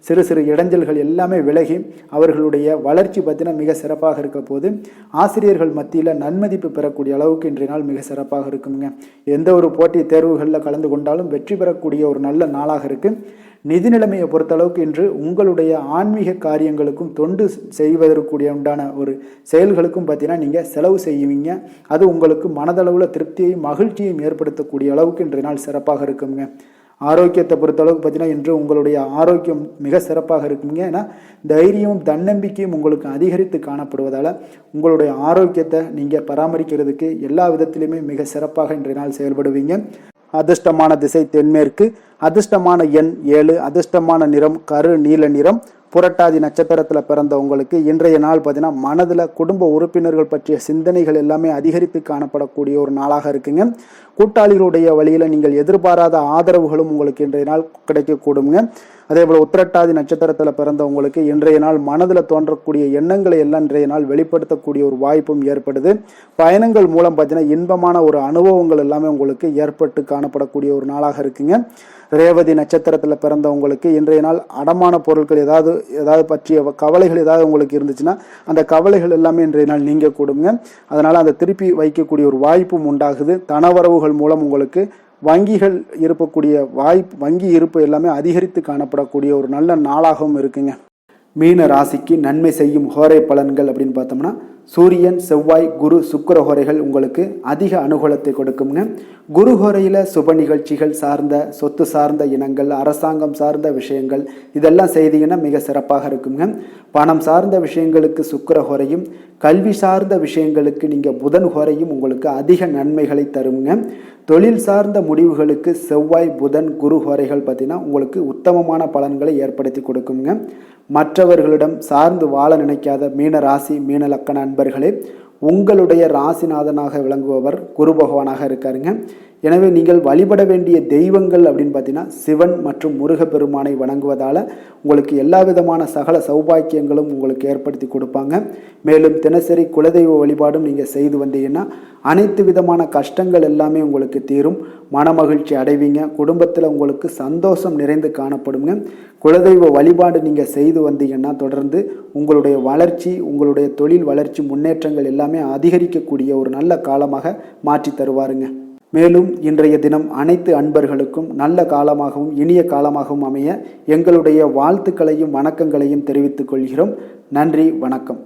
சிறு சிறு இடைஞ்சல்கள் எல்லாமே விலகி அவர்களுடைய வளர்ச்சி பார்த்தீங்கன்னா மிக சிறப்பாக இருக்க போது ஆசிரியர்கள் மத்தியில் நன்மதிப்பு பெறக்கூடிய அளவுக்கு இன்றைய நாள் மிக சிறப்பாக இருக்குங்க. எந்த ஒரு போட்டி தேர்வுகளில் கலந்து கொண்டாலும் வெற்றி பெறக்கூடிய ஒரு நல்ல நாளாக இருக்குது. நிதி நிலைமையை பொறுத்தளவுக்கு இன்று உங்களுடைய ஆன்மீக காரியங்களுக்கும் தொண்டு செய்வதற்குரிய உண்டான ஒரு செயல்களுக்கும் பார்த்தீங்கன்னா நீங்கள் செலவு செய்வீங்க. அது உங்களுக்கு மனதளவில் திருப்தியையும் மகிழ்ச்சியையும் ஏற்படுத்தக்கூடிய அளவுக்கு இன்றைய நாள் சிறப்பாக இருக்குங்க. ஆரோக்கியத்தை பொறுத்தளவுக்கு பார்த்தீங்கன்னா இன்று உங்களுடைய ஆரோக்கியம் மிக சிறப்பாக இருக்குங்க. ஏன்னா தைரியமும் தன்னம்பிக்கையும் உங்களுக்கு அதிகரித்து காணப்படுவதால் உங்களுடைய ஆரோக்கியத்தை நீங்கள் பராமரிக்கிறதுக்கு எல்லா விதத்திலுமே மிக சிறப்பாக இன்றைய நாள் செயல்படுவீங்க. அதிர்ஷ்டமான திசை தென்மேற்கு, அதிர்ஷ்டமான எண் 7, அதிர்ஷ்டமான நிறம் கரு நீல நிறம். புரட்டாதி நட்சத்திரத்தில் பிறந்த உங்களுக்கு இன்றைய நாள் பார்த்தீங்கன்னா மனதில் குடும்ப உறுப்பினர்கள் பற்றிய சிந்தனைகள் எல்லாமே அதிகரித்து காணப்படக்கூடிய ஒரு நாளாக இருக்குங்க. கூட்டாளிகளுடைய வழியில் நீங்கள் எதிர்பாராத ஆதரவுகளும் உங்களுக்கு இன்றைய நாள் கிடைக்கக்கூடுங்க. அதே போல் உத்திரட்டாதி நட்சத்திரத்தில் பிறந்த உங்களுக்கு இன்றைய நாள் மனதில் தோன்றக்கூடிய எண்ணங்களை எல்லாம் இன்றைய நாள் வெளிப்படுத்தக்கூடிய ஒரு வாய்ப்பும் ஏற்படுது. பயணங்கள் மூலம் பார்த்தீங்கன்னா இன்பமான ஒரு அனுபவங்கள் எல்லாமே உங்களுக்கு ஏற்பட்டு காணப்படக்கூடிய ஒரு நாளாக இருக்குங்க. ரேவதி நட்சத்திரத்தில் பிறந்த உங்களுக்கு இன்றைய நாள் அடமான பொருட்கள் ஏதாவது பற்றிய கவலைகள் ஏதாவது உங்களுக்கு இருந்துச்சுன்னா அந்த கவலைகள் எல்லாமே இன்றைய நாள் நீங்க கூடுங்க. அதனால் அந்த திருப்பி வைக்கக்கூடிய ஒரு வாய்ப்பும் உண்டாகுது. தனவரவுகள் மூலம் உங்களுக்கு வங்கிகள் இருக்கக்கூடிய வங்கி இருப்பு எல்லாமே அதிகரித்து காணப்படக்கூடிய ஒரு நல்ல நாளாகவும் இருக்குங்க. மீன ராசிக்கு நன்மை செய்யும் ஹோரை பலன்கள் அப்படின்னு பார்த்தோம்னா சூரியன், செவ்வாய், குரு, சுக்கிர ஹோரைகள் உங்களுக்கு அதிக அனுகூலத்தை கொடுக்குங்க. குரு ஹோரையில் சுப நிகழ்ச்சிகள் சார்ந்த சொத்து சார்ந்த இனங்கள், அரசாங்கம் சார்ந்த விஷயங்கள் இதெல்லாம் செய்தீங்கன்னா மிக சிறப்பாக இருக்குங்க. பணம் சார்ந்த விஷயங்களுக்கு சுக்கிர ஹோரையும், கல்வி சார்ந்த விஷயங்களுக்கு நீங்கள் புதன் ஹோரையும் உங்களுக்கு அதிக நன்மைகளை தருங்க. தொழில் சார்ந்த முடிவுகளுக்கு செவ்வாய், புதன், குரு ஹோரைகள் பார்த்தீங்கன்னா உங்களுக்கு உத்தமமான பலன்களை ஏற்படுத்தி கொடுக்குங்க. மற்றவர்களிடம் சார்ந்து வாழ நினைக்காத மீன ராசி, மீன லக்கண அன்பர்களே, உங்களுடைய ராசிநாதனாக விளங்குபவர் குரு பகவானாக இருக்காருங்க. எனவே நீங்கள் வழிபட வேண்டிய தெய்வங்கள் அப்படின்னு பார்த்தீங்கன்னா சிவன் மற்றும் முருகப்பெருமானை வணங்குவதால் உங்களுக்கு எல்லா விதமான சகல சௌபாக்கியங்களும் உங்களுக்கு ஏற்படுத்தி கொடுப்பாங்க. மேலும் தினசரி குலதெய்வ வழிபாடும் நீங்கள் செய்து வந்தீங்கன்னா அனைத்து விதமான கஷ்டங்கள் எல்லாமே உங்களுக்கு தீரும். மனமகிழ்ச்சி அடைவீங்க. குடும்பத்தில் உங்களுக்கு சந்தோஷம் நிறைந்து காணப்படுங்க. குலதெய்வ வழிபாடு நீங்கள் செய்து வந்தீங்கன்னா தொடர்ந்து உங்களுடைய வளர்ச்சி, உங்களுடைய தொழில் வளர்ச்சி, முன்னேற்றங்கள் எல்லாமே அதிகரிக்கக்கூடிய ஒரு நல்ல காலமாக மாற்றி தருவாருங்க. மேலும் இன்றைய தினம் அனைத்து அன்பர்களுக்கும் நல்ல காலமாகவும் இனிய காலமாகவும் அமைய எங்களுடைய வாழ்த்துக்களையும் வணக்கங்களையும் தெரிவித்துக் கொள்கிறோம். நன்றி, வணக்கம்.